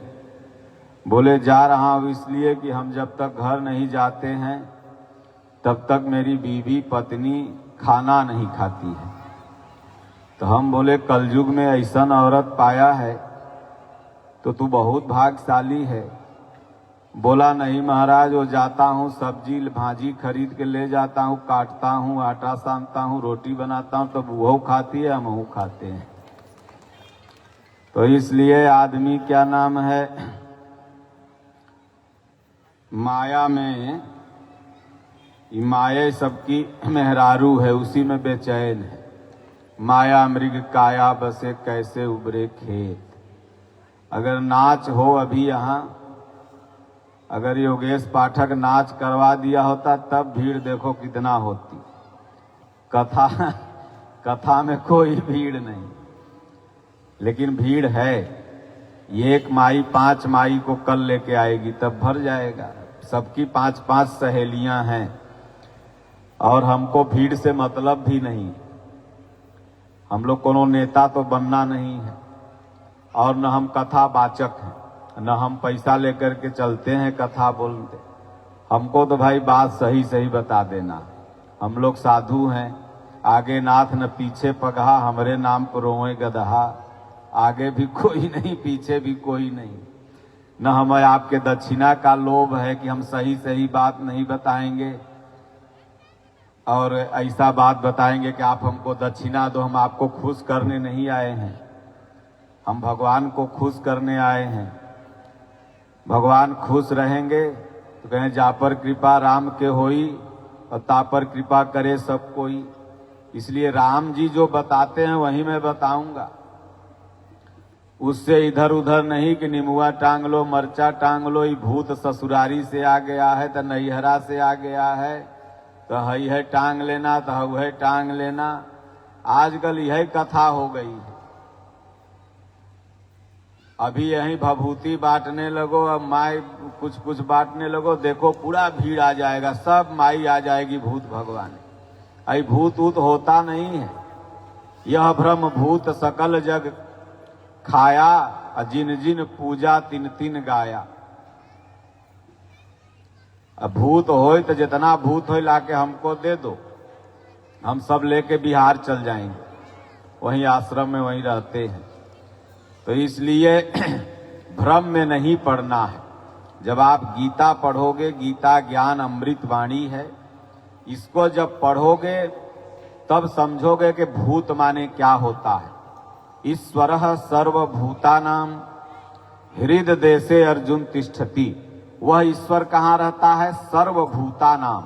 Speaker 1: बोले जा रहा हूं इसलिए कि हम जब तक घर नहीं जाते हैं तब तक मेरी बीवी पत्नी खाना नहीं खाती है। तो हम बोले कलयुग में ऐसा औरत पाया है तो तू बहुत भाग्यशाली है। बोला नहीं महाराज, वो जाता हूँ सब्जी भाजी खरीद के ले जाता हूँ, काटता हूँ, आटा सानता हूँ, रोटी बनाता हूँ, तब वो खाती है, हम वो खाते हैं। तो इसलिए आदमी क्या नाम है, माया में, माया सबकी मेहरारू है, उसी में बेचैन है। माया मृग काया बसे कैसे उबरे खेत। अगर नाच हो अभी यहाँ, अगर योगेश पाठक नाच करवा दिया होता तब भीड़ देखो कितना होती। कथा में कोई भीड़ नहीं, लेकिन भीड़ है। ये एक माई 5 माई को कल लेके आएगी तब भर जाएगा। सबकी 5-5 सहेलियां हैं और हमको भीड़ से मतलब भी नहीं। हम लोग कोनो नेता तो बनना नहीं है और न हम कथा वाचक हैं, न हम पैसा लेकर के चलते हैं कथा बोलते। हमको तो भाई बात सही सही बता देना। हम लोग साधु हैं, आगे नाथ न पीछे पगहा, हमरे नाम को रोए गदहा। आगे भी कोई नहीं, पीछे भी कोई नहीं। न हमें आपके दक्षिणा का लोभ है कि हम सही सही बात नहीं बताएंगे और ऐसा बात बताएंगे कि आप हमको दक्षिणा दो। हम आपको खुश करने नहीं आए हैं, हम भगवान को खुश करने आए हैं। भगवान खुश रहेंगे तो कहें जा पर कृपा राम के होई और ता पर कृपा करे सब कोई। इसलिए राम जी जो बताते हैं वही मैं बताऊंगा, उससे इधर उधर नहीं कि निमुआ टांग लो, मरचा टांग लो, ये भूत ससुरारी से आ गया है तो नैहरा से आ गया है तो हई है टांग लेना, तो हऊ है टांग लेना। आजकल यही कथा हो गई है। अभी यही भभूति बांटने लगो, अब माई कुछ कुछ बांटने लगो, देखो पूरा भीड़ आ जाएगा, सब माई आ जाएगी भूत भगवान। आई भूत ऊत होता नहीं है। यह भ्रम भूत सकल जग खाया, जिन जिन पूजा तिन तिन गाया। अब भूत होए तो जितना भूत हो लाके हमको दे दो, हम सब लेके बिहार चल जाएंगे, वहीं आश्रम में वहीं रहते हैं। तो इसलिए भ्रम में नहीं पड़ना है। जब आप गीता पढ़ोगे, गीता ज्ञान अमृत वाणी है, इसको जब पढ़ोगे तब समझोगे कि भूत माने क्या होता है। ईश्वरः सर्वभूतानां हृदय देशे अर्जुन तिष्ठति। वह ईश्वर कहाँ रहता है? सर्वभूतानां।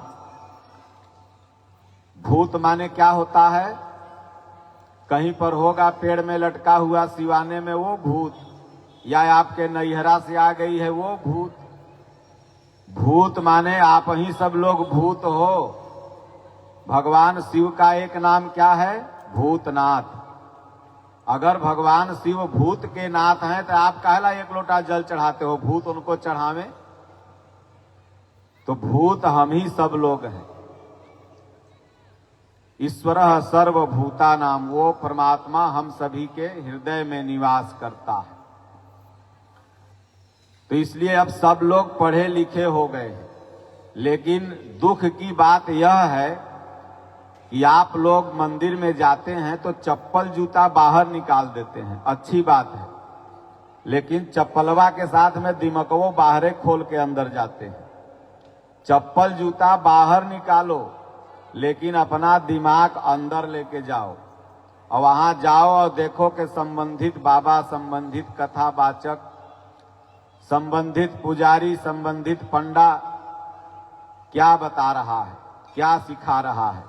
Speaker 1: भूत माने क्या होता है? कहीं पर होगा पेड़ में लटका हुआ सिवाने में वो भूत, या आपके नैहरा से आ गई है वो भूत। भूत माने आप ही सब लोग भूत हो। भगवान शिव का एक नाम क्या है? भूतनाथ। अगर भगवान शिव भूत के नाथ हैं तो आप काहेला एक लोटा जल चढ़ाते हो? भूत उनको चढ़ावे? तो भूत हम ही सब लोग हैं। ईश्वरः सर्वभूतानां, वो परमात्मा हम सभी के हृदय में निवास करता है। तो इसलिए अब सब लोग पढ़े लिखे हो गए हैं, लेकिन दुख की बात यह है कि आप लोग मंदिर में जाते हैं तो चप्पल जूता बाहर निकाल देते हैं, अच्छी बात है, लेकिन चप्पलवा के साथ में दिमकवो बाहरे खोल के अंदर जाते हैं। चप्पल जूता बाहर निकालो, लेकिन अपना दिमाग अंदर लेके जाओ और वहां जाओ और देखो कि संबंधित बाबा, संबंधित कथावाचक, संबंधित पुजारी, संबंधित पंडा क्या बता रहा है, क्या सिखा रहा है।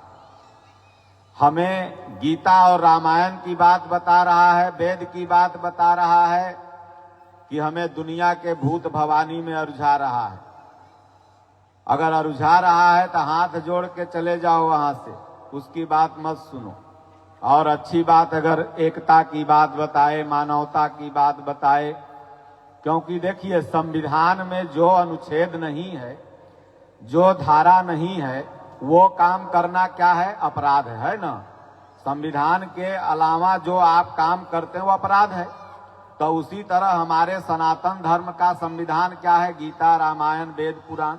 Speaker 1: हमें गीता और रामायण की बात बता रहा है, वेद की बात बता रहा है कि हमें दुनिया के भूत भवानी में अरुझा रहा है। अगर अरुझा रहा है तो हाथ जोड़ के चले जाओ वहां से, उसकी बात मत सुनो। और अच्छी बात अगर एकता की बात बताए, मानवता की बात बताए, क्योंकि देखिए संविधान में जो अनुच्छेद नहीं है, जो धारा नहीं है, वो काम करना क्या है? अपराध है ना। संविधान के अलावा जो आप काम करते हैं वो अपराध है। तो उसी तरह हमारे सनातन धर्म का संविधान क्या है? गीता, रामायण, वेद, पुराण।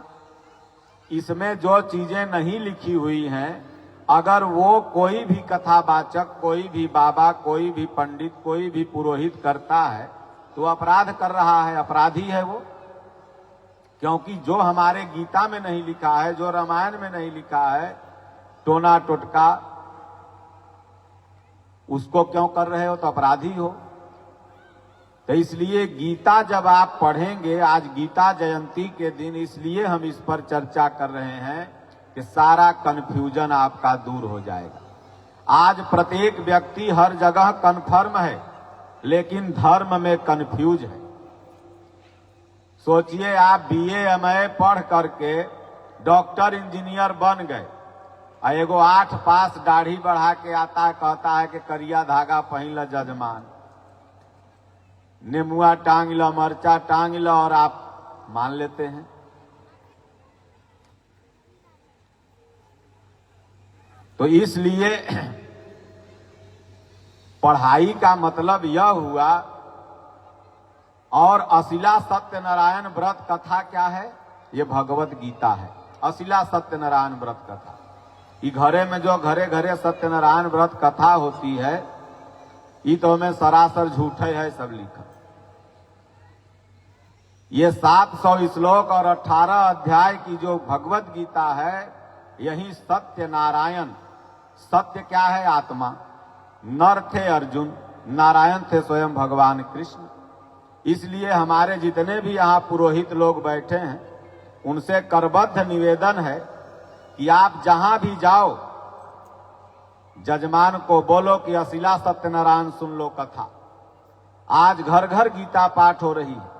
Speaker 1: इसमें जो चीजें नहीं लिखी हुई हैं, अगर वो कोई भी कथावाचक, कोई भी बाबा, कोई भी पंडित, कोई भी पुरोहित करता है तो अपराध कर रहा है, अपराधी है वो। क्योंकि जो हमारे गीता में नहीं लिखा है, जो रामायण में नहीं लिखा है, टोना टोटका, उसको क्यों कर रहे हो? तो अपराधी हो। तो इसलिए गीता जब आप पढ़ेंगे, आज गीता जयंती के दिन, इसलिए हम इस पर चर्चा कर रहे हैं कि सारा कन्फ्यूजन आपका दूर हो जाएगा। आज प्रत्येक व्यक्ति हर जगह कन्फर्म है, लेकिन धर्म में कन्फ्यूज है। सोचिए आप बीए एमए पढ़ करके डॉक्टर इंजीनियर बन गए, एगो 8 पास दाढ़ी बढ़ा के आता है, कहता है कि करिया धागा पहिन ल जजमान, नेमुआ टांग लो, मरचा टांग लो, और आप मान लेते हैं। तो इसलिए पढ़ाई का मतलब यह हुआ। और अशिला सत्यनारायण व्रत कथा क्या है? ये भगवत गीता है, अशिला सत्यनारायण व्रत कथा। कि घरे में जो घरे घरे सत्यनारायण व्रत कथा होती है, ये तो हमें सरासर झूठे है सब लिखा। ये 700 श्लोक और 18 अध्याय की जो भगवत गीता है, यही सत्य नारायण। सत्य क्या है? आत्मा। नर थे अर्जुन, नारायण थे स्वयं भगवान कृष्ण। इसलिए हमारे जितने भी यहाँ पुरोहित लोग बैठे हैं, उनसे करबद्ध निवेदन है कि आप जहां भी जाओ, जजमान को बोलो कि अशिला सत्यनारायण सुन लो कथा। आज घर घर गीता पाठ हो रही है।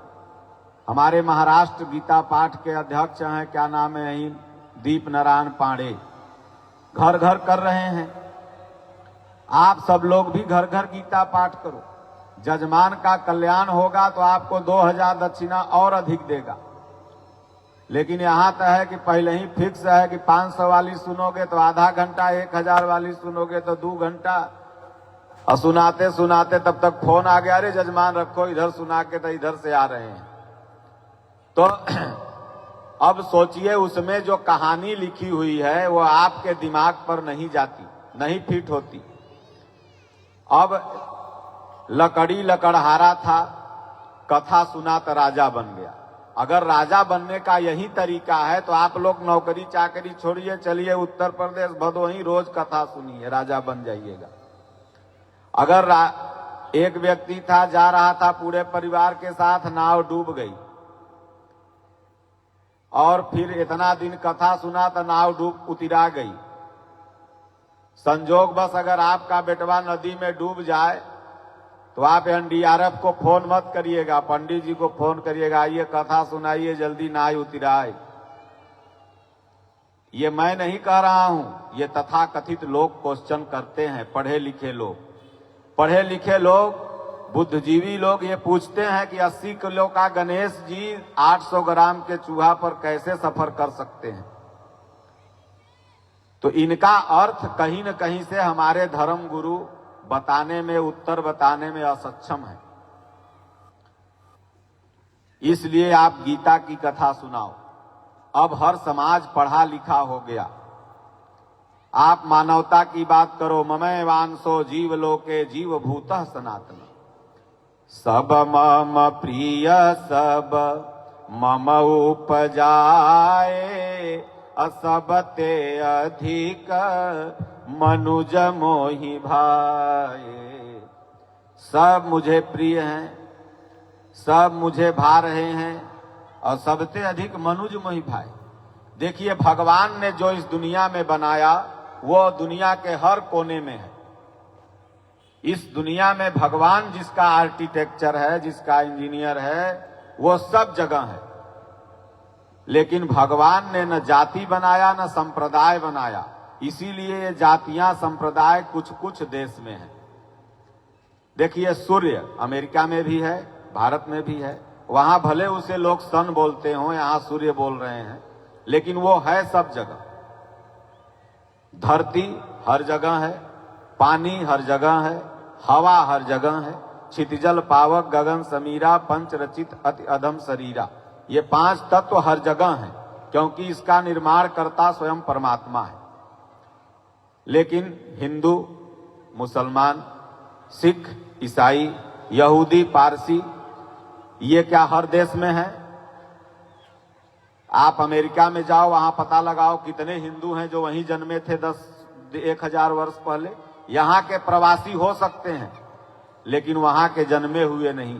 Speaker 1: हमारे महाराष्ट्र गीता पाठ के अध्यक्ष हैं, क्या नाम है, यही दीप नारायण पांडे, घर घर कर रहे हैं। आप सब लोग भी घर घर गीता पाठ करो। जजमान का कल्याण होगा तो आपको 2000 दक्षिणा और अधिक देगा। लेकिन यहाँ तो है कि पहले ही फिक्स है कि 500 वाली सुनोगे तो आधा घंटा, 1000 वाली सुनोगे तो 2 घंटा। और सुनाते सुनाते तब तक फोन आ गया, अरे जजमान रखो इधर सुना के, तो इधर से आ रहे हैं। तो अब सोचिए, उसमें जो कहानी लिखी हुई है वो आपके दिमाग पर नहीं जाती, नहीं फिट होती। अब लकड़ी लकड़हारा था, कथा सुना तो राजा बन गया। अगर राजा बनने का यही तरीका है तो आप लोग नौकरी चाकरी छोड़िए, चलिए उत्तर प्रदेश भदोही, रोज कथा सुनिए, राजा बन जाइएगा। अगर एक व्यक्ति था, जा रहा था पूरे परिवार के साथ, नाव डूब गई और फिर इतना दिन कथा सुना तो नाव डूब उतरा गई। संजोग बस अगर आपका बेटवा नदी में डूब जाए तो आप एनडीआरएफ को फोन मत करिएगा, पंडित जी को फोन करिएगा, आइए कथा सुनाइए, जल्दी नाव उतराए। ये मैं नहीं कह रहा हूं, ये तथाकथित लोग क्वेश्चन करते हैं। पढ़े लिखे लोग, पढ़े लिखे लोग, बुद्धिजीवी लोग ये पूछते हैं कि 80 किलो का गणेश जी 800 ग्राम के चूहा पर कैसे सफर कर सकते हैं। तो इनका अर्थ कहीं न कहीं से हमारे धर्म गुरु बताने में, उत्तर बताने में असक्षम है। इसलिए आप गीता की कथा सुनाओ। अब हर समाज पढ़ा लिखा हो गया। आप मानवता की बात करो, ममैव वांसो जीव लोके जीव भूतः सनातन, सब मम प्रिय सब मम उपजाए, असब ते अधिक मनुज मोहि भाए। सब मुझे प्रिय हैं, सब मुझे भा रहे हैं, और सबसे अधिक मनुज मोहि भाए। देखिए, भगवान ने जो इस दुनिया में बनाया वो दुनिया के हर कोने में है। इस दुनिया में भगवान जिसका आर्किटेक्चर है, जिसका इंजीनियर है, वो सब जगह है। लेकिन भगवान ने न जाति बनाया न संप्रदाय बनाया। इसीलिए ये जातियां संप्रदाय कुछ कुछ देश में है। देखिए, सूर्य अमेरिका में भी है, भारत में भी है। वहां भले उसे लोग सन बोलते हों, यहां सूर्य बोल रहे हैं, लेकिन वो है सब जगह। धरती हर जगह है, पानी हर जगह है, हवा हर जगह है, क्षितिजल पावक गगन समीरा पंच रचित अति अधम शरीरा। ये 5 तत्व हर जगह हैं, क्योंकि इसका निर्माण करता स्वयं परमात्मा है। लेकिन हिंदू, मुसलमान, सिख, ईसाई, यहूदी, पारसी, ये क्या हर देश में है? आप अमेरिका में जाओ, वहां पता लगाओ कितने हिंदू हैं जो वहीं जन्मे थे 1000 वर्ष पहले। यहाँ के प्रवासी हो सकते हैं, लेकिन वहां के जन्मे हुए नहीं,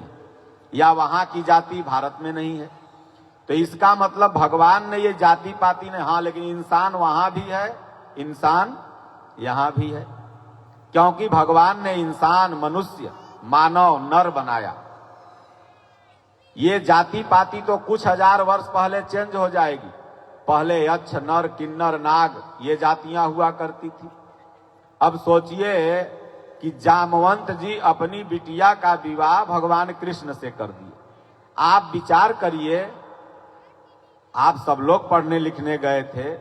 Speaker 1: या वहां की जाति भारत में नहीं है। तो इसका मतलब भगवान ने ये जाति पाति ने, हाँ, लेकिन इंसान वहां भी है, इंसान यहां भी है, क्योंकि भगवान ने इंसान, मनुष्य, मानव, नर बनाया। ये जाति पाति तो कुछ 1000 वर्ष पहले चेंज हो जाएगी। पहले यक्ष, नर, किन्नर, नाग, ये जातियां हुआ करती थी। अब सोचिए कि जामवंत जी अपनी बिटिया का विवाह भगवान कृष्ण से कर दिए। आप विचार करिए, आप सब लोग पढ़ने लिखने गए थे,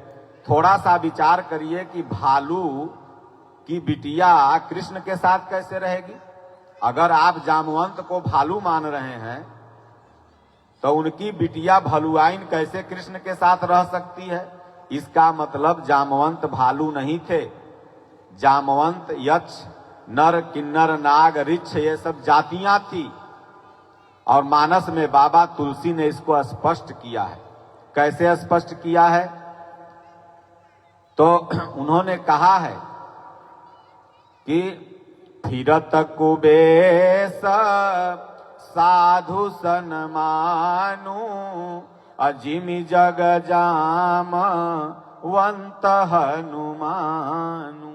Speaker 1: थोड़ा सा विचार करिए कि भालू की बिटिया कृष्ण के साथ कैसे रहेगी। अगर आप जामवंत को भालू मान रहे हैं तो उनकी बिटिया भलुआइन कैसे कृष्ण के साथ रह सकती है? इसका मतलब जामवंत भालू नहीं थे। जामवंत, यक्ष, नर, किन्नर, नाग, ऋक्ष ये सब जातियां थी। और मानस में बाबा तुलसी ने इसको स्पष्ट किया है। कैसे स्पष्ट किया है? तो उन्होंने कहा है कि फिरत कुबेश साधु सन मानु, अजिमि जग जाम वंत हनुमानु।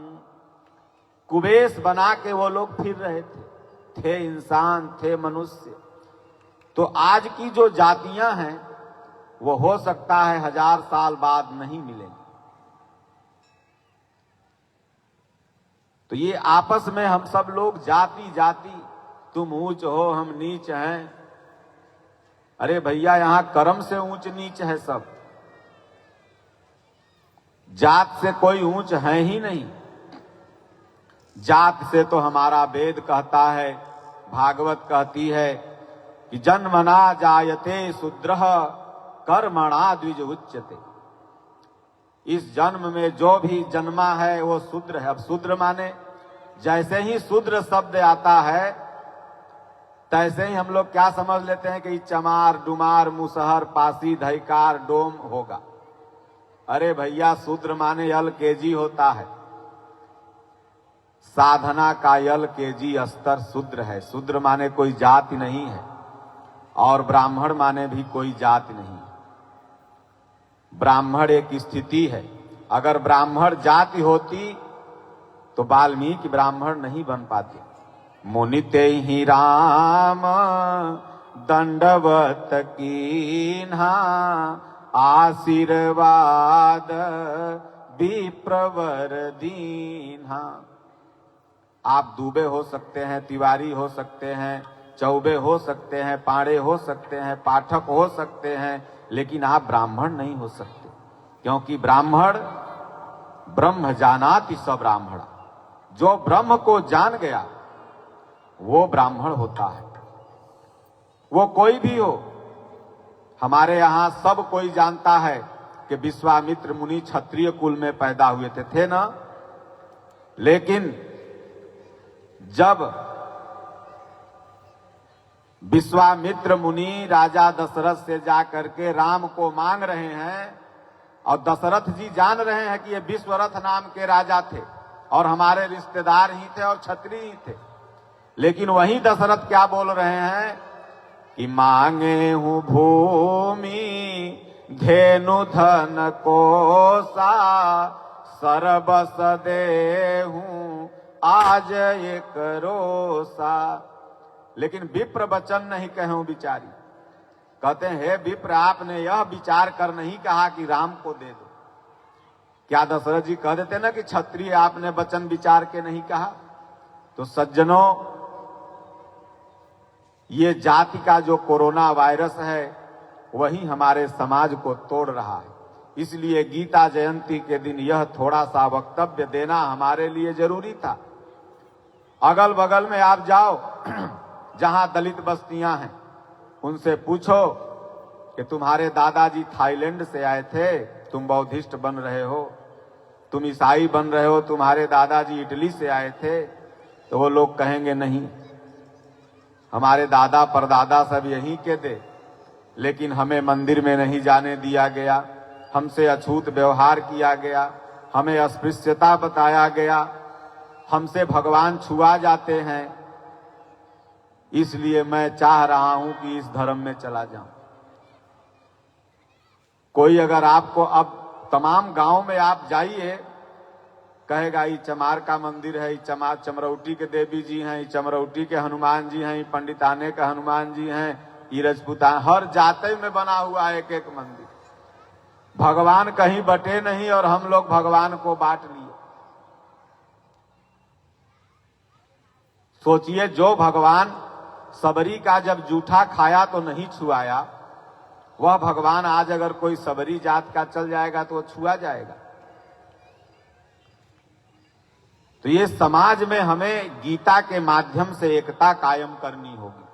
Speaker 1: कुबेश बना के वो लोग फिर रहे थे इंसान, थे मनुष्य। तो आज की जो जातियां हैं वो हो सकता है 1000 साल बाद नहीं मिलेंगी। तो ये आपस में हम सब लोग जाति जाति, तुम ऊंच हो हम नीच हैं। अरे भैया, यहां कर्म से ऊंच नीच है सब। जात से कोई ऊंच है ही नहीं। जात से तो हमारा वेद कहता है, भागवत कहती है कि जन्मना जायते शूद्रः कर्मणा द्विज उच्यते। इस जन्म में जो भी जन्मा है वो शूद्र है। अब शूद्र माने, जैसे ही शूद्र शब्द आता है तैसे ही हम लोग क्या समझ लेते हैं कि चमार, डुमार, मुसहर, पासी, धैकार, डोम होगा। अरे भैया, शूद्र माने LKG होता है। साधना का LKG स्तर शूद्र है। शूद्र माने कोई जाति नहीं है, और ब्राह्मण माने भी कोई जाति नहीं। ब्राह्मण एक स्थिति है। अगर ब्राह्मण जाति होती तो वाल्मीकि ब्राह्मण नहीं बन पाते। मुनिते ही राम दंडवत कीन्हा, आशीर्वाद विप्रवर दीन्हा। आप दूबे हो सकते हैं, तिवारी हो सकते हैं, चौबे हो सकते हैं, पाड़े हो सकते हैं, पाठक हो सकते हैं, लेकिन आप ब्राह्मण नहीं हो सकते। क्योंकि ब्राह्मण ब्रह्म जानाति स ब्राह्मण। जो ब्रह्म को जान गया वो ब्राह्मण होता है। वो कोई भी हो। हमारे यहां सब कोई जानता है कि विश्वामित्र मुनि क्षत्रिय कुल में पैदा हुए थे ना? लेकिन जब विश्वामित्र मुनि राजा दशरथ से जाकर के राम को मांग रहे हैं, और दशरथ जी जान रहे हैं कि ये विश्वरथ नाम के राजा थे और हमारे रिश्तेदार ही थे और क्षत्रिय ही थे, लेकिन वहीं दशरथ क्या बोल रहे हैं कि मांगे हूं भूमि धेनु धन कोसा, सरबस देहूं आज एक रोसा। लेकिन विप्र वचन नहीं कहूं बिचारी। कहते हैं, हे विप्र, आपने यह विचार कर नहीं कहा कि राम को दे दो। क्या दशरथ जी कह देते ना कि क्षत्रिय आपने वचन विचार के नहीं कहा? तो सज्जनों, ये जाति का जो कोरोना वायरस है वही हमारे समाज को तोड़ रहा है। इसलिए गीता जयंती के दिन यह थोड़ा सा वक्तव्य देना हमारे लिए जरूरी था। अगल बगल में आप जाओ, जहां दलित बस्तियां हैं, उनसे पूछो कि तुम्हारे दादाजी थाईलैंड से आए थे, तुम बौद्धिस्ट बन रहे हो, तुम ईसाई बन रहे हो, तुम्हारे दादाजी इटली से आए थे, तो वो लोग कहेंगे नहीं, हमारे दादा परदादा सब यहीं के थे, लेकिन हमें मंदिर में नहीं जाने दिया गया, हमसे अछूत व्यवहार किया गया, हमें अस्पृश्यता बताया गया, हमसे भगवान छुआ जाते हैं, इसलिए मैं चाह रहा हूं कि इस धर्म में चला जाऊं। कोई अगर आपको, अब तमाम गांव में आप जाइए, कहेगा ये चमार का मंदिर है, ये चमार चमरौटी के देवी जी हैं, ये चमरौटी के हनुमान जी हैं, ये पंडिताने का हनुमान जी हैं, ये रजपूतान, हर जाते में बना हुआ है एक एक मंदिर। भगवान कहीं बटे नहीं और हम लोग भगवान को बांट लिए। सोचिए, जो भगवान सबरी का जब जूठा खाया तो नहीं छुआया, वह भगवान आज अगर कोई सबरी जात का चल जाएगा तो वह छुआ जाएगा। तो ये समाज में हमें गीता के माध्यम से एकता कायम करनी होगी।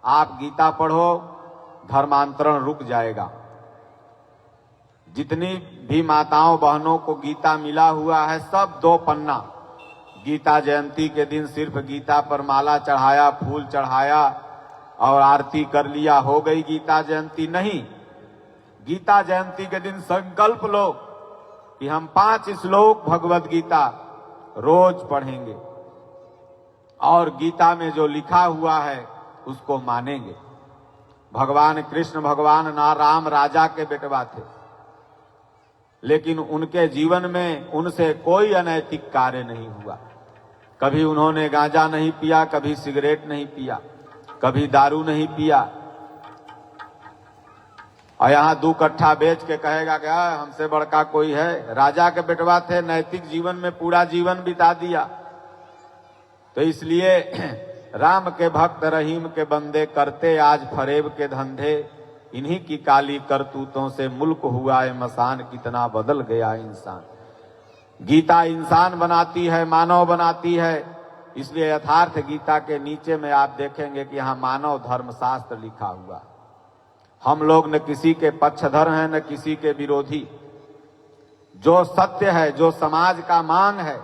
Speaker 1: आप गीता पढ़ो, धर्मांतरण रुक जाएगा। जितनी भी माताओं बहनों को गीता मिला हुआ है सब 2 पन्ना। गीता जयंती के दिन सिर्फ गीता पर माला चढ़ाया, फूल चढ़ाया और आरती कर लिया, हो गई गीता जयंती। नहीं, गीता जयंती के दिन संकल्प लो कि हम 5 श्लोक भगवत गीता रोज पढ़ेंगे और गीता में जो लिखा हुआ है उसको मानेंगे। भगवान कृष्ण भगवान ना राम राजा के बेटवा थे, लेकिन उनके जीवन में उनसे कोई अनैतिक कार्य नहीं हुआ। कभी उन्होंने गांजा नहीं पिया, कभी सिगरेट नहीं पिया, कभी दारू नहीं पिया। और यहां 2 कट्ठा बेच के कहेगा कि हमसे बड़का कोई है। राजा के बेटवा थे, नैतिक जीवन में पूरा जीवन बिता दिया। तो इसलिए राम के भक्त रहीम के बंदे करते आज फरेब के धंधे, इन्हीं की काली करतूतों से मुल्क हुआ है मसान, कितना बदल गया इंसान। गीता इंसान बनाती है, मानव बनाती है। इसलिए यथार्थ गीता के नीचे में आप देखेंगे कि यहाँ मानव धर्मशास्त्र लिखा हुआ। हम लोग न किसी के पक्षधर हैं न किसी के विरोधी। जो सत्य है, जो समाज का मांग है,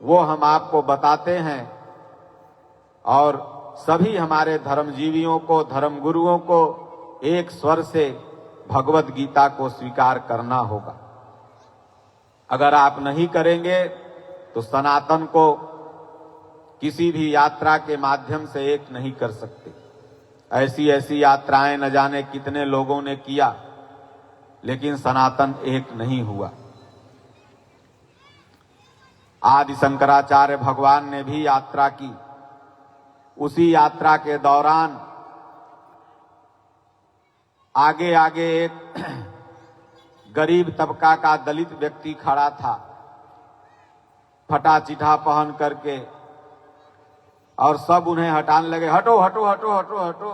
Speaker 1: वो हम आपको बताते हैं। और सभी हमारे धर्मजीवियों को, धर्मगुरुओं को एक स्वर से भगवत गीता को स्वीकार करना होगा। अगर आप नहीं करेंगे तो सनातन को किसी भी यात्रा के माध्यम से एक नहीं कर सकते। ऐसी ऐसी यात्राएं न जाने कितने लोगों ने किया, लेकिन सनातन एक नहीं हुआ। आदि शंकराचार्य भगवान ने भी यात्रा की। उसी यात्रा के दौरान आगे आगे एक गरीब तबका का दलित व्यक्ति खड़ा था, फटा चिठा पहन करके, और सब उन्हें हटाने लगे, हटो हटो हटो हटो हटो।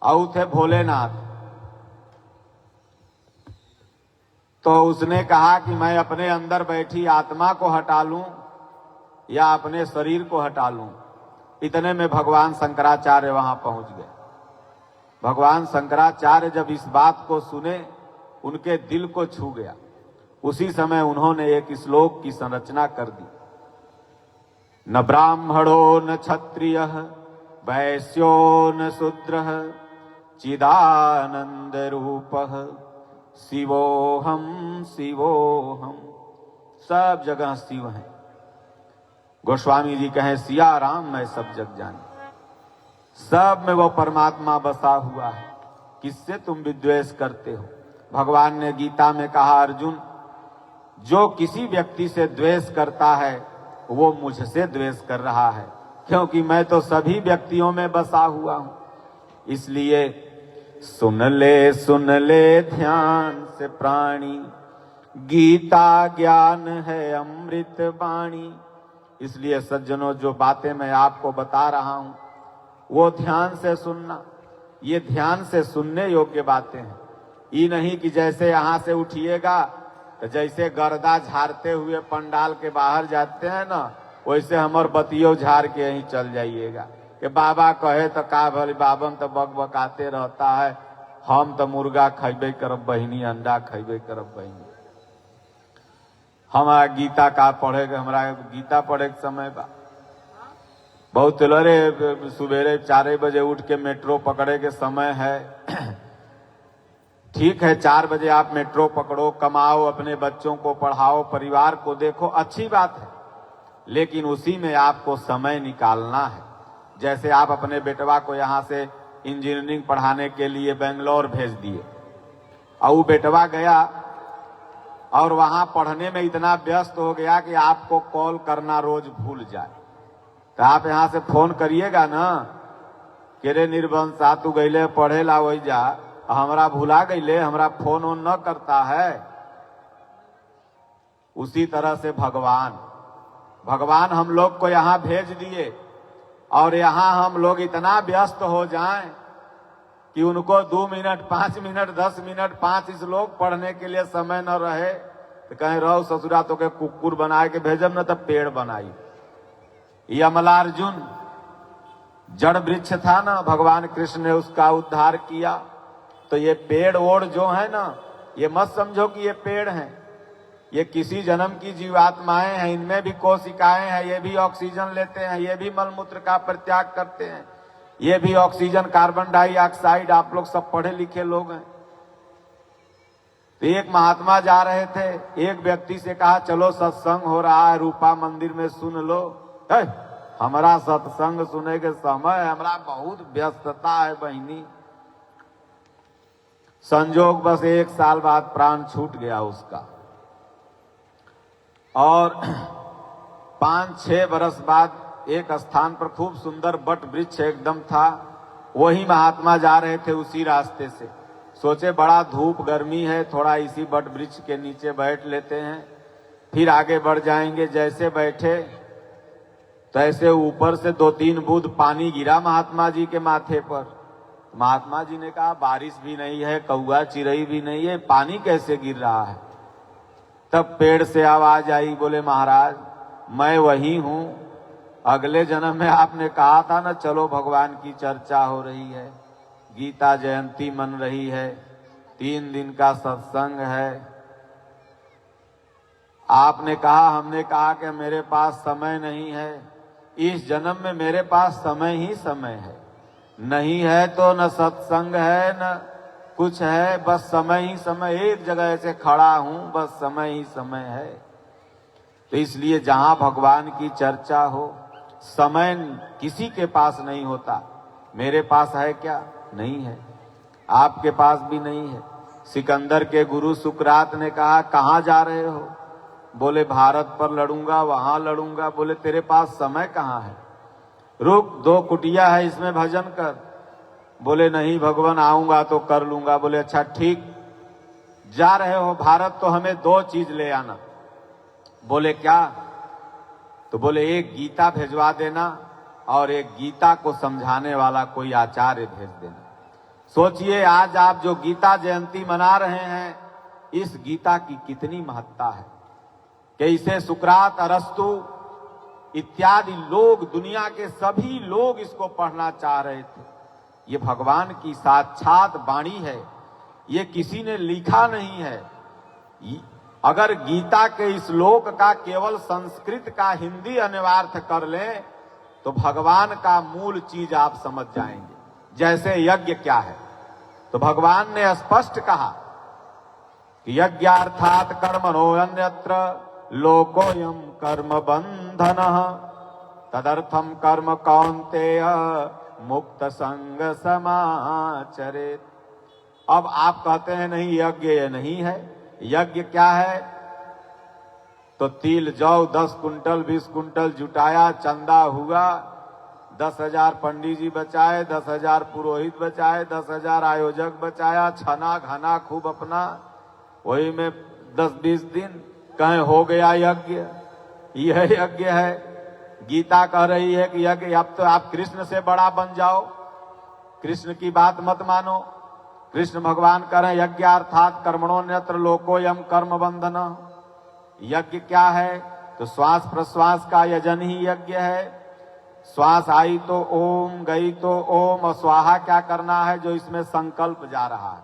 Speaker 1: और थे भोलेनाथ। तो उसने कहा कि मैं अपने अंदर बैठी आत्मा को हटा लूं या अपने शरीर को हटा लूं। इतने में भगवान शंकराचार्य वहां पहुंच गए। भगवान शंकराचार्य जब इस बात को सुने, उनके दिल को छू गया। उसी समय उन्होंने एक श्लोक की संरचना कर दी। न ब्राह्मणो न क्षत्रियः वैश्यो न शूद्रः चिदानंद रूपः शिवोहम शिवोहम। सब जगह शिव हैं। गोस्वामी जी कहें सिया राम मैं सब जग जानी। सब में वो परमात्मा बसा हुआ है। किससे तुम विद्वेष करते हो? भगवान ने गीता में कहा, अर्जुन, जो किसी व्यक्ति से द्वेष करता है वो मुझसे द्वेष कर रहा है, क्योंकि मैं तो सभी व्यक्तियों में बसा हुआ हूं। इसलिए सुन ले ध्यान से प्राणी, गीता ज्ञान है अमृत वाणी। इसलिए सज्जनों, जो बातें मैं आपको बता रहा हूं वो ध्यान से सुनना। ये ध्यान से सुनने योग्य बातें हैं। ये नहीं कि जैसे यहां से उठिएगा तो जैसे गर्दा झाड़ते हुए पंडाल के बाहर जाते हैं ना, वैसे हमर बतियो झाड़ के यहीं चल जाइएगा कि बाबा कहे तो का भले, बाबन तो बकबकाते रहता है, हम तो मुर्गा खैबे करब बहिनी, अंडा खैबे करब बहिनी। हमारा गीता का पढ़ेगा, हमारा गीता पढ़े के समय बा बहुत लरे। सुबेरे 4 बजे उठ के मेट्रो पकड़े के समय है। ठीक है, 4 बजे आप मेट्रो पकड़ो, कमाओ, अपने बच्चों को पढ़ाओ, परिवार को देखो, अच्छी बात है। लेकिन उसी में आपको समय निकालना है। जैसे आप अपने बेटवा को यहाँ से इंजीनियरिंग पढ़ाने के लिए बेंगलोर भेज दिए, और वो बेटवा गया और वहां पढ़ने में इतना व्यस्त हो गया कि आपको कॉल करना रोज भूल जाए। तो आप यहाँ से फोन करिएगा ना कि रे निर्बंसा, तू गईले पढ़े ला वही जा, हमरा भुला गईले, हमरा फोन ऑन न करता है। उसी तरह से भगवान हम लोग को यहाँ भेज दिए, और यहाँ हम लोग इतना व्यस्त हो जाएं कि उनको 2 मिनट, 5 मिनट, 10 मिनट, 5 श्लोक पढ़ने के लिए समय न रहे तो कहीं रहो ससुरा तो के कुकुर बना के भेजब न तो पेड़ बनाई। ये अमलार्जुन जड़ वृक्ष था ना, भगवान कृष्ण ने उसका उद्धार किया। तो ये पेड़ ओड़ जो है ना, ये मत समझो कि ये पेड़ हैं, ये किसी जन्म की जीवात्माएं हैं, इनमें भी कोशिकाएं हैं, ये भी ऑक्सीजन लेते हैं, ये भी मलमूत्र का परित्याग करते हैं, ये भी ऑक्सीजन कार्बन डाइऑक्साइड, आप लोग सब पढ़े लिखे लोग हैं। तो एक महात्मा जा रहे थे, एक व्यक्ति से कहा चलो सत्संग हो रहा है रूपा मंदिर में, सुन लो। हमारा सत्संग सुने के समय, हमारा बहुत व्यस्तता है बहिनी। संजोग बस 1 साल बाद प्राण छूट गया उसका, और 5-6 बरस बाद एक स्थान पर खूब सुंदर बट वृक्ष एकदम था, वही महात्मा जा रहे थे उसी रास्ते से। सोचे बड़ा धूप गर्मी है, थोड़ा इसी बट वृक्ष के नीचे बैठ लेते हैं, फिर आगे बढ़ जाएंगे। जैसे बैठे तो ऐसे ऊपर से 2-3 बूंद पानी गिरा महात्मा जी के माथे पर। महात्मा जी ने कहा बारिश भी नहीं है, कौआ चिरई भी नहीं है, पानी कैसे गिर रहा है? तब पेड़ से आवाज आई, बोले महाराज मैं वही हूं, अगले जन्म में आपने कहा था ना चलो भगवान की चर्चा हो रही है, गीता जयंती मन रही है, 3 दिन का सत्संग है, आपने कहा, हमने कहा कि मेरे पास समय नहीं है, इस जन्म में मेरे पास समय ही समय है, नहीं है तो न सत्संग है न कुछ है, बस समय ही समय, एक जगह ऐसे खड़ा हूं, बस समय ही समय है। तो इसलिए जहां भगवान की चर्चा हो, समय किसी के पास नहीं होता। मेरे पास है क्या? नहीं है, आपके पास भी नहीं है। सिकंदर के गुरु सुकरात ने कहा कहां जा रहे हो? बोले भारत पर लड़ूंगा, वहां लड़ूंगा। बोले तेरे पास समय कहां है? रुक, 2 कुटिया है, इसमें भजन कर। बोले नहीं भगवान, आऊंगा तो कर लूंगा। बोले अच्छा ठीक, जा रहे हो भारत तो हमें 2 चीज ले आना। बोले क्या? तो बोले एक गीता भेजवा देना और एक गीता को समझाने वाला कोई आचार्य भेज देना। सोचिए आज आप जो गीता जयंती मना रहे हैं, इस गीता की कितनी महत्ता है कि इसे सुकरात, अरस्तु इत्यादि लोग, दुनिया के सभी लोग इसको पढ़ना चाह रहे थे। ये भगवान की साक्षात वाणी है, ये किसी ने लिखा नहीं है। अगर गीता के इस श्लोक का केवल संस्कृत का हिंदी अनुवाद कर लें तो भगवान का मूल चीज आप समझ जाएंगे। जैसे यज्ञ क्या है, तो भगवान ने स्पष्ट कहा कि यज्ञार्थात कर्मणो अन्यत्र लोकोयम कर्म बंधनः तदर्थम कर्म कौन्तेय मुक्त संग समाचरेत। अब आप कहते हैं नहीं यज्ञ ये नहीं है। यज्ञ क्या है? तो तिल जौ 10 कुंटल 20 कुंटल जुटाया, चंदा हुआ, 10,000 पंडित जी बचाए, 10,000 पुरोहित बचाए, 10,000 आयोजक बचाया, छना घना खूब अपना, वही में 10-20 दिन कहें हो गया यज्ञ। यह यज्ञ है। गीता कह रही है कि यज्ञ, अब तो आप कृष्ण से बड़ा बन जाओ, कृष्ण की बात मत मानो। कृष्ण भगवान कह रहे हैं यज्ञार्थात कर्मणोन्यत्र लोकोयम कर्म बंधन। यज्ञ क्या है? तो श्वास प्रश्वास का यजन ही यज्ञ है। श्वास आई तो ओम, गई तो ओम, और स्वाहा क्या करना है? जो इसमें संकल्प जा रहा है।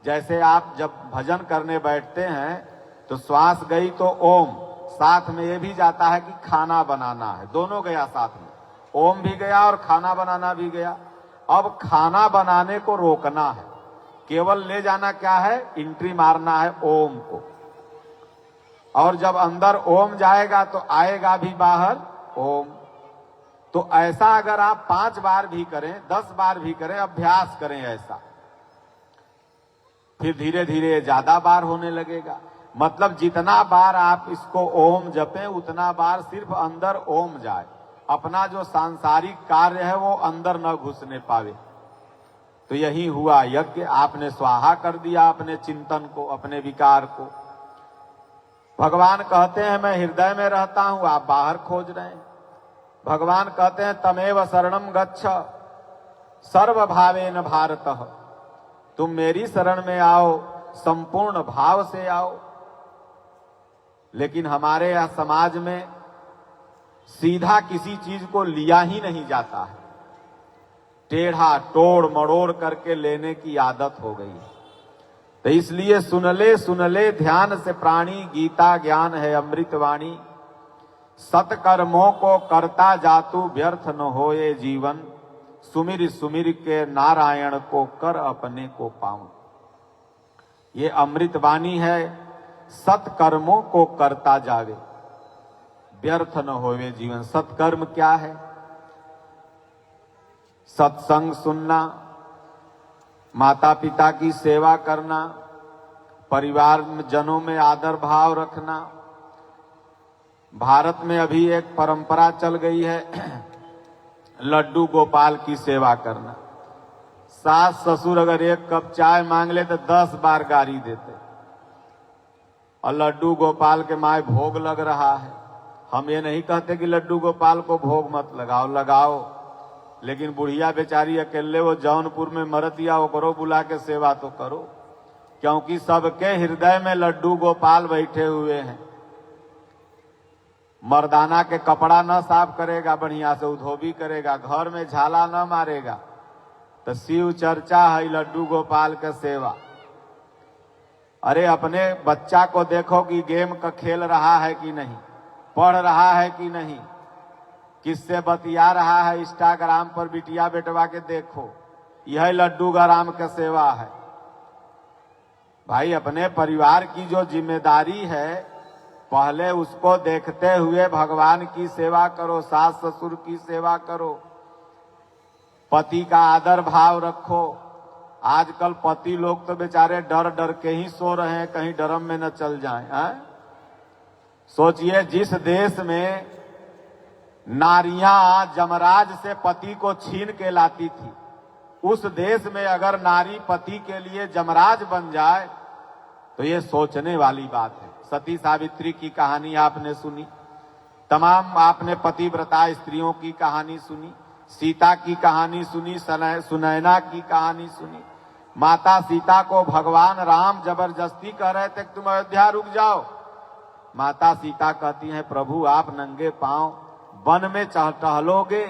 Speaker 1: जैसे आप जब भजन करने बैठते हैं तो श्वास गई तो ओम, साथ में ये भी जाता है कि खाना बनाना है, दोनों गया साथ में, ओम भी गया और खाना बनाना भी गया। अब खाना बनाने को रोकना है, केवल ले जाना क्या है? एंट्री मारना है ओम को, और जब अंदर ओम जाएगा तो आएगा भी बाहर ओम। तो ऐसा अगर आप 5 बार भी करें, 10 बार भी करें, अभ्यास करें ऐसा, फिर धीरे धीरे ज्यादा बार होने लगेगा। मतलब जितना बार आप इसको ओम जपें उतना बार सिर्फ अंदर ओम जाए, अपना जो सांसारिक कार्य है वो अंदर न घुसने पावे। तो यही हुआ यज्ञ। आपने स्वाहा कर दिया अपने चिंतन को, अपने विकार को। भगवान कहते हैं मैं हृदय में रहता हूं, आप बाहर खोज रहे हैं। भगवान कहते हैं तमेव शरणम गच्छ सर्वभावेन भारतः, तुम मेरी शरण में आओ, संपूर्ण भाव से आओ। लेकिन हमारे यह समाज में सीधा किसी चीज को लिया ही नहीं जाता है। टेढ़ा तोड़ मड़ोड़ करके लेने की आदत हो गई। तो इसलिए सुन ले ध्यान से प्राणी, गीता ज्ञान है अमृतवाणी। सत्कर्मों को करता जातु व्यर्थ न होए जीवन, सुमिर सुमिर के नारायण को कर अपने को पाऊं। ये अमृतवाणी है, सत्कर्मों को करता जावे व्यर्थ न होवे जीवन। सत्कर्म क्या है? सत्संग सुनना, माता पिता की सेवा करना, परिवार जनों में आदर भाव रखना। भारत में अभी एक परंपरा चल गई है लड्डू गोपाल की सेवा करना। सास ससुर अगर एक कप चाय मांग ले तो 10 बार गारी देते, और लड्डू गोपाल के माए भोग लग रहा है। हम ये नहीं कहते कि लड्डू गोपाल को भोग मत लगाओ, लगाओ, लेकिन बुढ़िया बेचारी अकेले वो जौनपुर में मरतिया, वो करो बुला के सेवा तो करो, क्योंकि सबके हृदय में लड्डू गोपाल बैठे हुए हैं। मर्दाना के कपड़ा न साफ करेगा, बढ़िया से उधोबी करेगा, घर में झाला न मारेगा, तो शिव चर्चा है लड्डू गोपाल का सेवा। अरे अपने बच्चा को देखो कि गेम का खेल रहा है कि नहीं, पढ़ रहा है कि नहीं, किससे बतिया रहा है इंस्टाग्राम पर बिटिया बेटवा के देखो। यह लड्डू गराम का सेवा है। भाई अपने परिवार की जो जिम्मेदारी है, पहले उसको देखते हुए भगवान की सेवा करो, सास ससुर की सेवा करो, पति का आदर भाव रखो। आजकल पति लोग तो बेचारे डर डर के ही सो रहे हैं, कहीं डरम में न चल जाएं। सोचिए, जिस देश में नारियां जमराज से पति को छीन के लाती थी, उस देश में अगर नारी पति के लिए जमराज बन जाए तो ये सोचने वाली बात है। सती सावित्री की कहानी आपने सुनी, तमाम आपने पतिव्रता स्त्रियों की कहानी सुनी, सीता की कहानी सुनी, सुनैना की कहानी सुनी। माता सीता को भगवान राम जबरदस्ती कह रहे थे कि तुम अयोध्या रुक जाओ। माता सीता कहती हैं, प्रभु आप नंगे पांव वन में टहलोगे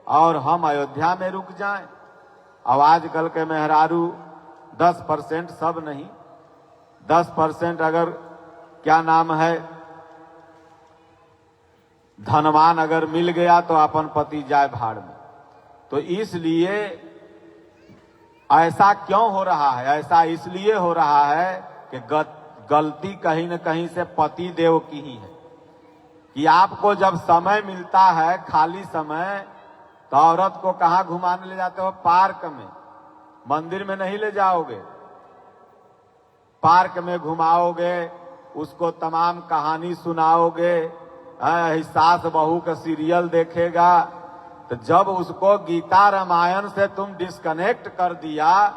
Speaker 1: और हम अयोध्या में रुक जाएं। अब आजकल के मेहरारू 10% सब नहीं, 10% अगर क्या नाम है धनवान अगर मिल गया तो अपन पति जाए भाड़ में। तो इसलिए ऐसा क्यों हो रहा है? ऐसा इसलिए हो रहा है कि गलती कहीं न कहीं से पति देव की ही है कि आपको जब समय मिलता है, खाली समय, तो औरत को कहाँ घुमाने ले जाते हो? पार्क में। मंदिर में नहीं ले जाओगे, पार्क में घुमाओगे, उसको तमाम कहानी सुनाओगे, सास बहू का सीरियल देखेगा। तो जब उसको गीता रामायण से तुम डिस्कनेक्ट कर दिया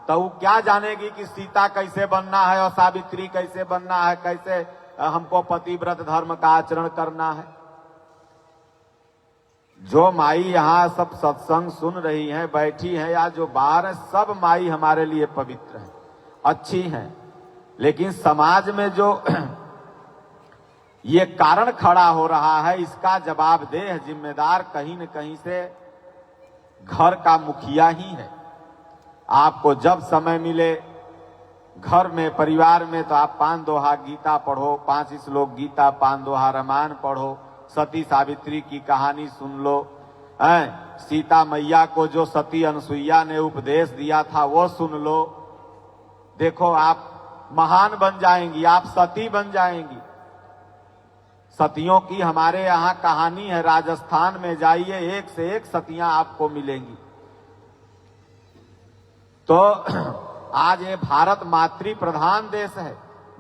Speaker 1: तो वो क्या जानेगी कि सीता कैसे बनना है और सावित्री कैसे बनना है, कैसे हमको पतिव्रत धर्म का आचरण करना है। जो माई यहाँ सब सत्संग सुन रही हैं, बैठी हैं, या जो बाहर है, सब माई हमारे लिए पवित्र है, अच्छी हैं। लेकिन समाज में जो ये कारण खड़ा हो रहा है, इसका जवाबदेह जिम्मेदार कहीं न कहीं से घर का मुखिया ही है। आपको जब समय मिले घर में, परिवार में, तो आप 5 दोहा गीता पढ़ो, 5 श्लोक गीता, 5 दोहा रामायण पढ़ो, सती सावित्री की कहानी सुन लो, सीता मैया को जो सती अनसुईया ने उपदेश दिया था वो सुन लो। देखो आप महान बन जाएंगी, आप सती बन जाएंगी। सतियों की हमारे यहाँ कहानी है, राजस्थान में जाइए, एक से एक सतियां आपको मिलेंगी। तो आज ये भारत मातृ प्रधान देश है,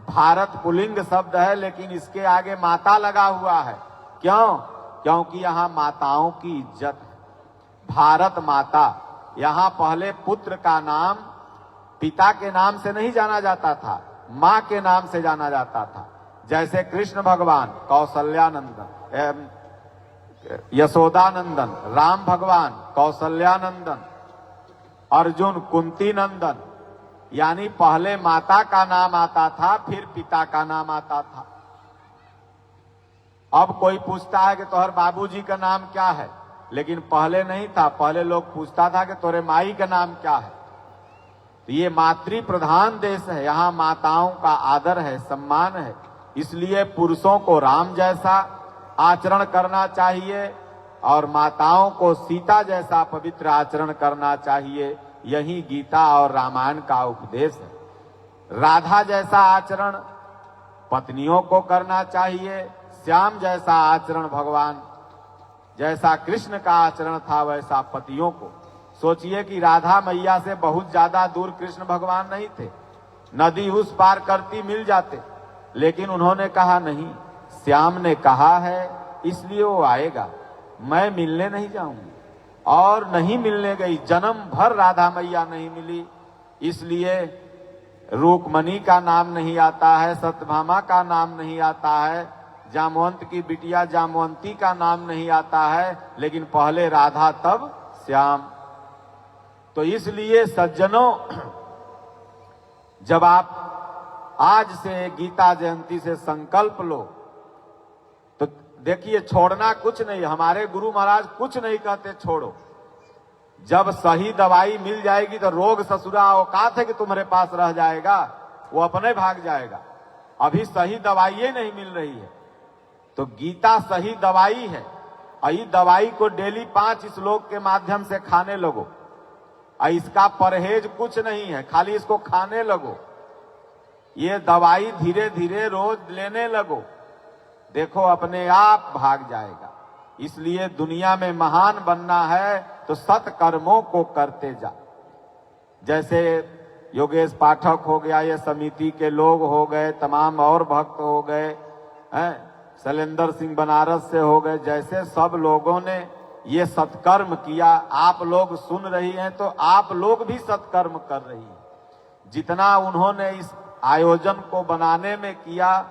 Speaker 1: भारत पुल्लिंग शब्द है, लेकिन इसके आगे माता लगा हुआ है। क्यों? क्योंकि यहाँ माताओं की इज्जत है। भारत माता, यहाँ पहले पुत्र का नाम पिता के नाम से नहीं जाना जाता था, माँ के नाम से जाना जाता था। जैसे कृष्ण भगवान कौशल्यानंदन, यशोदानंदन, राम भगवान कौशल्यानंदन, अर्जुन कुंती नंदन, यानी पहले माता का नाम आता था, फिर पिता का नाम आता था। अब कोई पूछता है कि तोहर बाबूजी का नाम क्या है, लेकिन पहले नहीं था। पहले लोग पूछता था कि तोरे माई का नाम क्या है। तो ये मातृ प्रधान देश है, यहाँ माताओं का आदर है, सम्मान है। इसलिए पुरुषों को राम जैसा आचरण करना चाहिए और माताओं को सीता जैसा पवित्र आचरण करना चाहिए। यही गीता और रामायण का उपदेश है। राधा जैसा आचरण पत्नियों को करना चाहिए। श्याम जैसा आचरण भगवान जैसा कृष्ण का आचरण था वैसा पतियों को। सोचिए कि राधा मैया से बहुत ज्यादा दूर कृष्ण भगवान नहीं थे। नदी उस पार करती मिल जाते, लेकिन उन्होंने कहा नहीं, श्याम ने कहा है इसलिए वो आएगा, मैं मिलने नहीं जाऊंगी। और नहीं मिलने गई, जन्म भर राधा मैया नहीं मिली। इसलिए रूकमणि का नाम नहीं आता है, सत्यभामा का नाम नहीं आता है, जामवंत की बिटिया जामवंती का नाम नहीं आता है, लेकिन पहले राधा तब श्याम। तो इसलिए सज्जनों, जब आप आज से गीता जयंती से संकल्प लो तो देखिए छोड़ना कुछ नहीं। हमारे गुरु महाराज कुछ नहीं कहते छोड़ो। जब सही दवाई मिल जाएगी तो रोग ससुरा औकात है कि तुम्हारे पास रह जाएगा, वो अपने भाग जाएगा। अभी सही दवाई ही नहीं मिल रही है। तो गीता सही दवाई है और इस दवाई को डेली 5 श्लोक के माध्यम से खाने लगो। इसका परहेज कुछ नहीं है, खाली इसको खाने लगो। ये दवाई धीरे धीरे रोज लेने लगो, देखो अपने आप भाग जाएगा। इसलिए दुनिया में महान बनना है तो सत्कर्मों को करते जा। जैसे योगेश पाठक हो गया, ये समिति के लोग हो गए, तमाम और भक्त हो गए, शैलेंद्र सिंह बनारस से हो गए, जैसे सब लोगों ने ये सत्कर्म किया। आप लोग सुन रही हैं तो आप लोग भी सत्कर्म कर रही हैं। जितना उन्होंने इस आयोजन को बनाने में किया,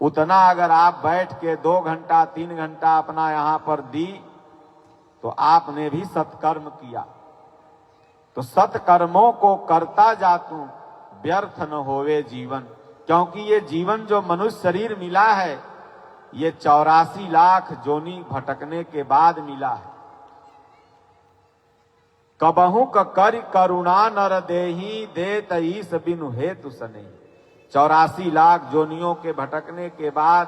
Speaker 1: उतना अगर आप बैठ के 2 घंटा 3 घंटा अपना यहाँ पर दी तो आपने भी सत्कर्म किया। तो सत्कर्मों को करता जा तू, व्यर्थ न होवे जीवन। क्योंकि ये जीवन जो मनुष्य शरीर मिला है, ये 84 लाख जोनी भटकने के बाद मिला है। कबहू कर करुणा नर देही देत ईस बिनु हेतु सने। 84 लाख जोनियों के भटकने के बाद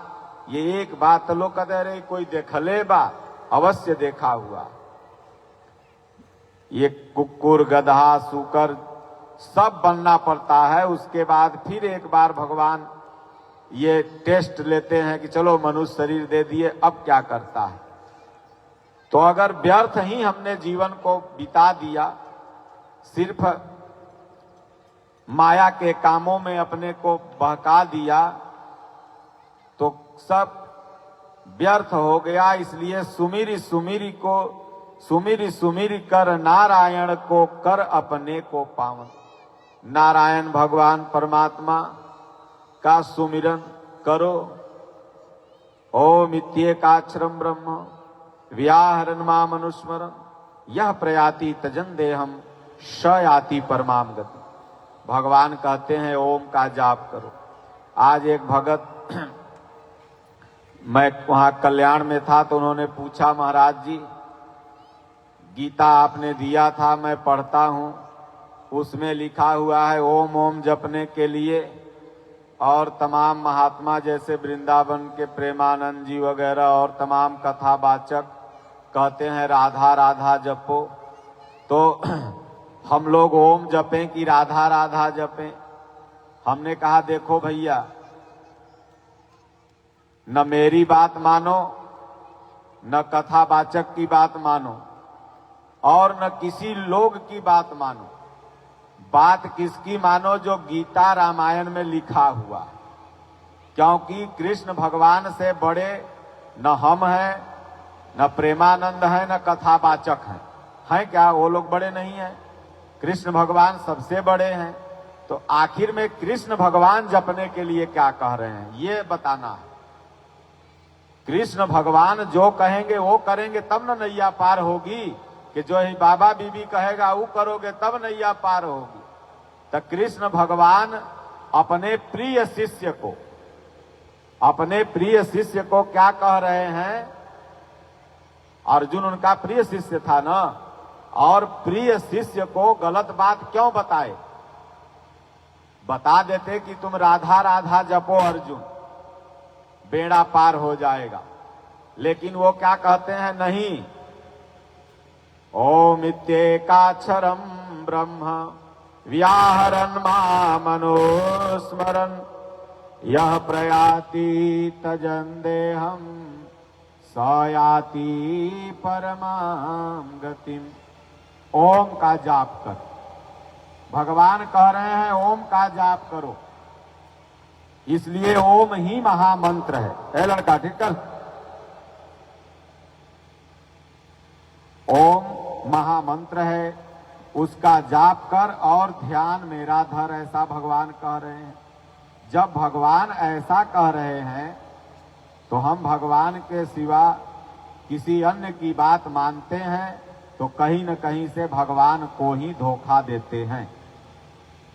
Speaker 1: ये एक बात तो लोग कहते रहे कोई देखले बा, अवश्य देखा हुआ। ये कुकुर गधा सूकर सब बनना पड़ता है। उसके बाद फिर एक बार भगवान ये टेस्ट लेते हैं कि चलो मनुष्य शरीर दे दिए, अब क्या करता है। तो अगर व्यर्थ ही हमने जीवन को बिता दिया, सिर्फ माया के कामों में अपने को बहका दिया, तो सब व्यर्थ हो गया। इसलिए सुमिरी सुमिरी कर नारायण को कर अपने को पावन। नारायण भगवान परमात्मा का सुमिरन करो। ओम इत्येकाक्षरम ब्रह्म व्याहरन माम अनुस्मरन यह प्रयाति तजन देहम स याति परमाम गति। भगवान कहते हैं ओम का जाप करो। आज एक भगत, मैं वहां कल्याण में था तो उन्होंने पूछा, महाराज जी गीता आपने दिया था, मैं पढ़ता हूं, उसमें लिखा हुआ है ओम ओम जपने के लिए, और तमाम महात्मा जैसे वृंदावन के प्रेमानंद जी वगैरह और तमाम कथावाचक कहते हैं राधा राधा जपो, तो हम लोग ओम जपें कि राधा राधा जपें। हमने कहा देखो भैया, न मेरी बात मानो, न कथावाचक की बात मानो, और न किसी लोग की बात मानो। बात किसकी मानो? जो गीता रामायण में लिखा हुआ। क्योंकि कृष्ण भगवान से बड़े न हम हैं, न प्रेमानंद हैं, न कथावाचक हैं क्या? वो लोग बड़े नहीं हैं। कृष्ण भगवान सबसे बड़े हैं। तो आखिर में कृष्ण भगवान जपने के लिए क्या कह रहे हैं, ये बताना है। कृष्ण भगवान जो कहेंगे वो करेंगे तब न नैया पार होगी, कि जो ही बाबा बीबी कहेगा वो करोगे तब नैया पार होगी। तो कृष्ण भगवान अपने प्रिय शिष्य को क्या कह रहे हैं अर्जुन उनका प्रिय शिष्य था ना, और प्रिय शिष्य को गलत बात क्यों बताए? बता देते कि तुम राधा राधा जपो अर्जुन, बेड़ा पार हो जाएगा। लेकिन वो क्या कहते हैं, नहीं, ओम इत्येकाक्षरम ब्रह्म व्याहरन् मामनुस्मरन् यह प्रयाति तजन् देहं स याति परमां गतिम। ओम का जाप कर, भगवान कह रहे हैं ओम का जाप करो, इसलिए ओम ही महामंत्र है। ए लड़का ठीक कर, ओम महामंत्र है, उसका जाप कर और ध्यान मेरा धर, ऐसा भगवान कह रहे हैं। जब भगवान ऐसा कह रहे हैं तो हम भगवान के सिवा किसी अन्य की बात मानते हैं तो कहीं न कहीं से भगवान को ही धोखा देते हैं।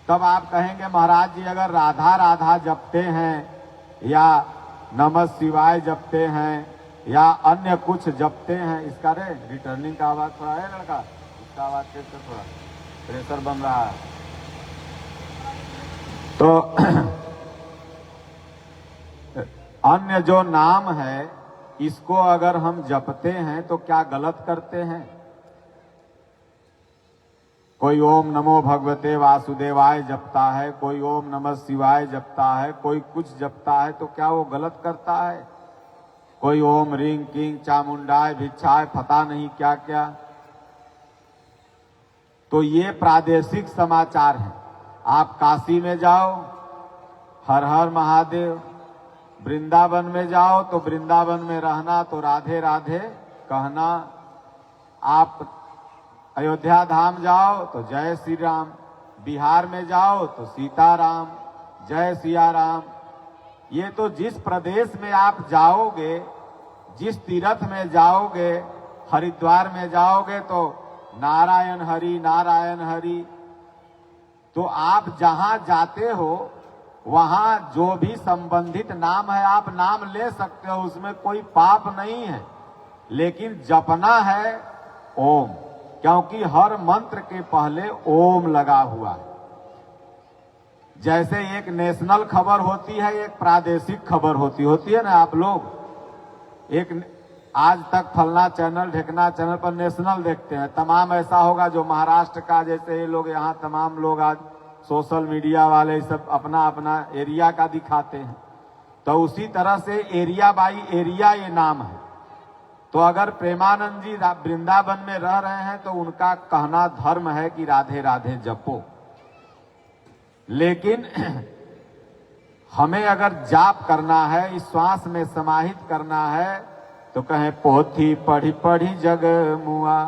Speaker 1: तब आप कहेंगे महाराज जी अगर राधा राधा जपते हैं या नमः शिवाय जपते हैं या अन्य कुछ जपते हैं, इसका रे रिटर्निंग का आवाज थोड़ा है लड़का, इसका आवाज कैसे थोड़ा प्रेशर बन रहा है। तो अन्य जो नाम है इसको अगर हम जपते हैं तो क्या गलत करते हैं? कोई ओम नमो भगवते वासुदेवाय जपता है, कोई ओम नमः शिवाय जपता है, कोई कुछ जपता है, तो क्या वो गलत करता है? कोई ओम रींग किंग चामुंडाय भिक्षाय पता नहीं क्या क्या। तो ये प्रादेशिक समाचार है। आप काशी में जाओ हर हर महादेव, वृंदावन में जाओ तो वृंदावन में रहना तो राधे राधे कहना, आप अयोध्या धाम जाओ तो जय श्री राम, बिहार में जाओ तो सीताराम, जय सिया राम। ये तो जिस प्रदेश में आप जाओगे, जिस तीर्थ में जाओगे, हरिद्वार में जाओगे तो नारायण हरि नारायण हरि। तो आप जहां जाते हो वहां जो भी संबंधित नाम है आप नाम ले सकते हो, उसमें कोई पाप नहीं है। लेकिन जपना है ओम, क्योंकि हर मंत्र के पहले ओम लगा हुआ है। जैसे एक नेशनल खबर होती है, एक प्रादेशिक खबर होती है ना। आप लोग एक आज तक फलना चैनल ढेकना चैनल पर नेशनल देखते हैं, तमाम ऐसा होगा जो महाराष्ट्र का, जैसे ये लोग यहाँ तमाम लोग आज सोशल मीडिया वाले सब अपना अपना एरिया का दिखाते हैं, तो उसी तरह से एरिया बाई एरिया ये नाम है। तो अगर प्रेमानंद जी वृंदावन में रह रहे हैं तो उनका कहना धर्म है कि राधे राधे जपो। लेकिन हमें अगर जाप करना है, इस श्वास में समाहित करना है, तो कहें पोथी पढ़ी पढ़ी जग मुआ,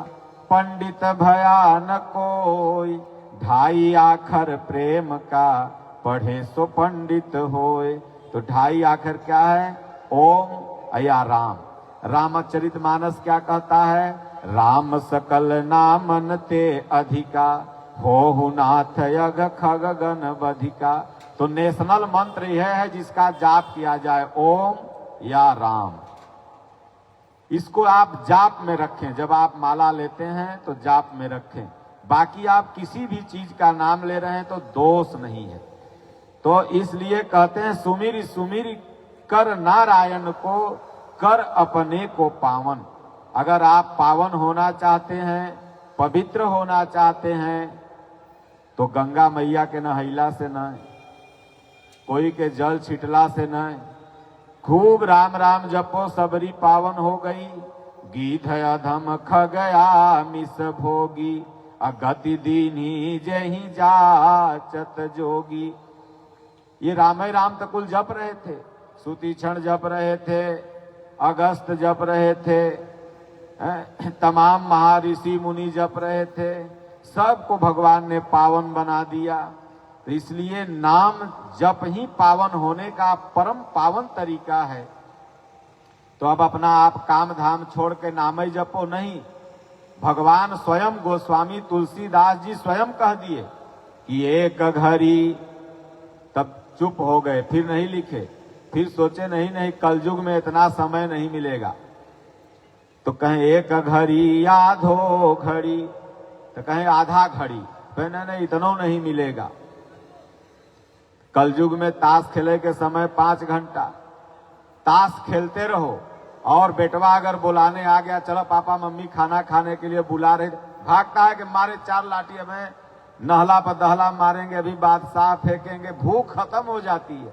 Speaker 1: पंडित भया न कोई, ढाई आखर प्रेम का पढ़े सो पंडित होए। तो ढाई आखर क्या है? ओम या राम। रामचरितमानस क्या कहता है? राम सकल नामन ते अधिका, हो नाथ यग खग गण बधिका। तो नेशनल मंत्र यह है जिसका जाप किया जाए, ओम या राम। इसको आप जाप में रखें, जब आप माला लेते हैं तो जाप में रखें। बाकी आप किसी भी चीज का नाम ले रहे हैं तो दोष नहीं है। तो इसलिए कहते हैं सुमिर सुमिर कर नारायण को, कर अपने को पावन। अगर आप पावन होना चाहते हैं, पवित्र होना चाहते हैं, तो गंगा मैया के नहैला से न, कोई के जल छिटला से न, खूब राम राम जपो सबरी पावन हो गई। गीध अधम ख गया मिस भोगी, अगति दीनी जही जाचत जोगी। ये राम ही राम तकुल जप रहे थे, सुतीक्षण जप रहे थे, अगस्त जप रहे थे, तमाम महर्षि मुनि जप रहे थे, सबको भगवान ने पावन बना दिया। तो इसलिए नाम जप ही पावन होने का परम पावन तरीका है। तो अब अपना आप काम धाम छोड़ के नाम ही जपो नहीं। भगवान स्वयं गोस्वामी तुलसीदास जी स्वयं कह दिए कि एक घड़ी, तब चुप हो गए, फिर नहीं लिखे। फिर सोचे नहीं कलयुग में इतना समय नहीं मिलेगा। तो कहें एक घड़ी आधो घड़ी, तो कहें आधा घड़ी, नहीं नहीं इतना नहीं मिलेगा। कलयुग में ताश खेले के समय 5 घंटा ताश खेलते रहो, और बेटवा अगर बुलाने आ गया, चलो पापा मम्मी खाना खाने के लिए बुला रहे, भागता है कि मारे 4 लाठी हमें नहला पर दहला मारेंगे, अभी बादशाह फेंकेंगे, भूख खत्म हो जाती है।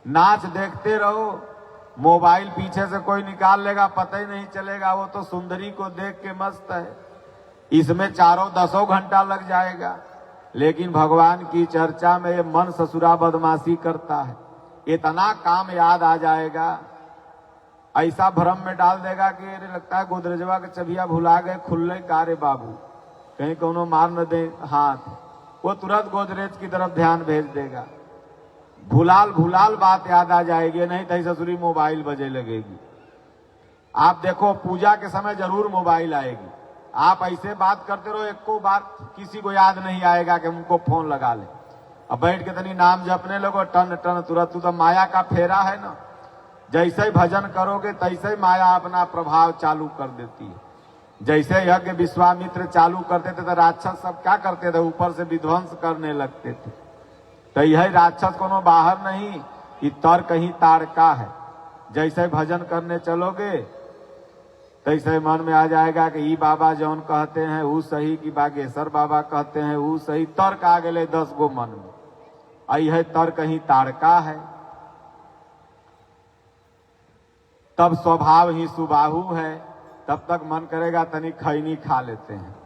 Speaker 1: नाच देखते रहो, मोबाइल पीछे से कोई निकाल लेगा पता ही नहीं चलेगा, वो तो सुंदरी को देख के मस्त है, इसमें 4-10 घंटा लग जाएगा। लेकिन भगवान की चर्चा में ये मन ससुरा बदमाशी करता है, इतना काम याद आ जाएगा, ऐसा भ्रम में डाल देगा कि अरे लगता है गोदरेजवा के चबिया भुला गए, खुल्ले कारे बाबू, कहीं कोनो मार न दे हाथ, वो तुरंत गोदरेज की तरफ ध्यान भेज देगा। भुलाल बात याद आ जाएगी, नहीं तो ससुरी मोबाइल बजे लगेगी। आप देखो पूजा के समय जरूर मोबाइल आएगी, आप ऐसे बात करते रहो, एक को बात किसी को याद नहीं आएगा कि उनको फोन लगा ले। अब बैठ के तनी नाम जपने लगो, टन टन तुरंत, तो माया का फेरा है ना, जैसे ही भजन करोगे तैसे ही माया अपना प्रभाव चालू कर देती है। जैसे यज्ञ विश्वामित्र चालू करते थे तो राक्षस सब क्या करते थे, ऊपर से विध्वंस करने लगते थे। तो यह राक्षस कोनो बाहर नहीं, ये तर्क ही तारका है। जैसे भजन करने चलोगे तैसे मन में आ जाएगा कि ई बाबा जौन कहते हैं वो सही, कि बागेश्वर बाबा कहते हैं वो सही, तर्क आ गए 10 गो मन में। यह तर्क ही तारका है। तब स्वभाव ही सुबाहु है, तब तक मन करेगा तनी खैनी खा लेते हैं।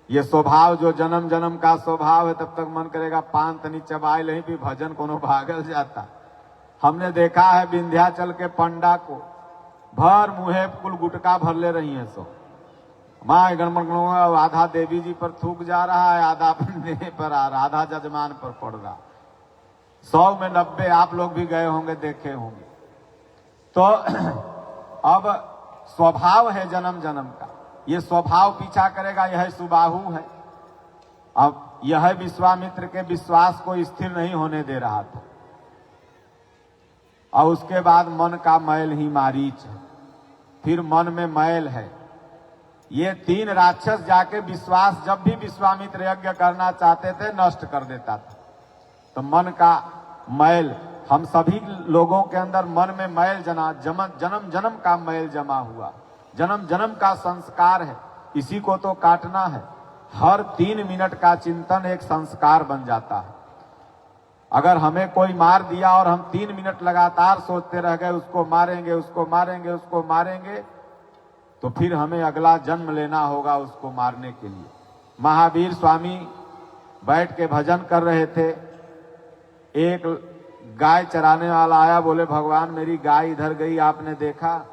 Speaker 1: ये स्वभाव जो जन्म जन्म का स्वभाव है, तब तक मन करेगा पान तनी चबाए नहीं, भी भजन कोनो भागल जाता। हमने देखा है विंध्याचल के पंडा को भर मुहे कुल गुटका भर ले रही है, सो माँ गणमण आधा देवी जी पर थूक जा रहा है, आधा अपने देह पर आ रहा, आधा जजमान पर पड़ रहा। 100 में 90 आप लोग भी गए होंगे, देखे होंगे। तो अब स्वभाव है जन्म जन्म का, ये स्वभाव पीछा करेगा, यह सुबाहु है। अब यह विश्वामित्र के विश्वास को स्थिर नहीं होने दे रहा था, और उसके बाद मन का मैल ही मारीच है, फिर मन में मैल है। ये 3 राक्षस जाके विश्वास, जब भी विश्वामित्र यज्ञ करना चाहते थे नष्ट कर देता था। तो मन का मैल, हम सभी लोगों के अंदर मन में मैल जन्म जन्म का मैल जमा हुआ, जन्म जन्म का संस्कार है, इसी को तो काटना है। हर 3 मिनट का चिंतन एक संस्कार बन जाता है। अगर हमें कोई मार दिया और हम 3 मिनट लगातार सोचते रह गए उसको मारेंगे उसको मारेंगे उसको मारेंगे, तो फिर हमें अगला जन्म लेना होगा उसको मारने के लिए। महावीर स्वामी बैठ के भजन कर रहे थे, एक गाय चराने वाला आया, बोले भगवान मेरी गाय इधर गई, आपने देखा?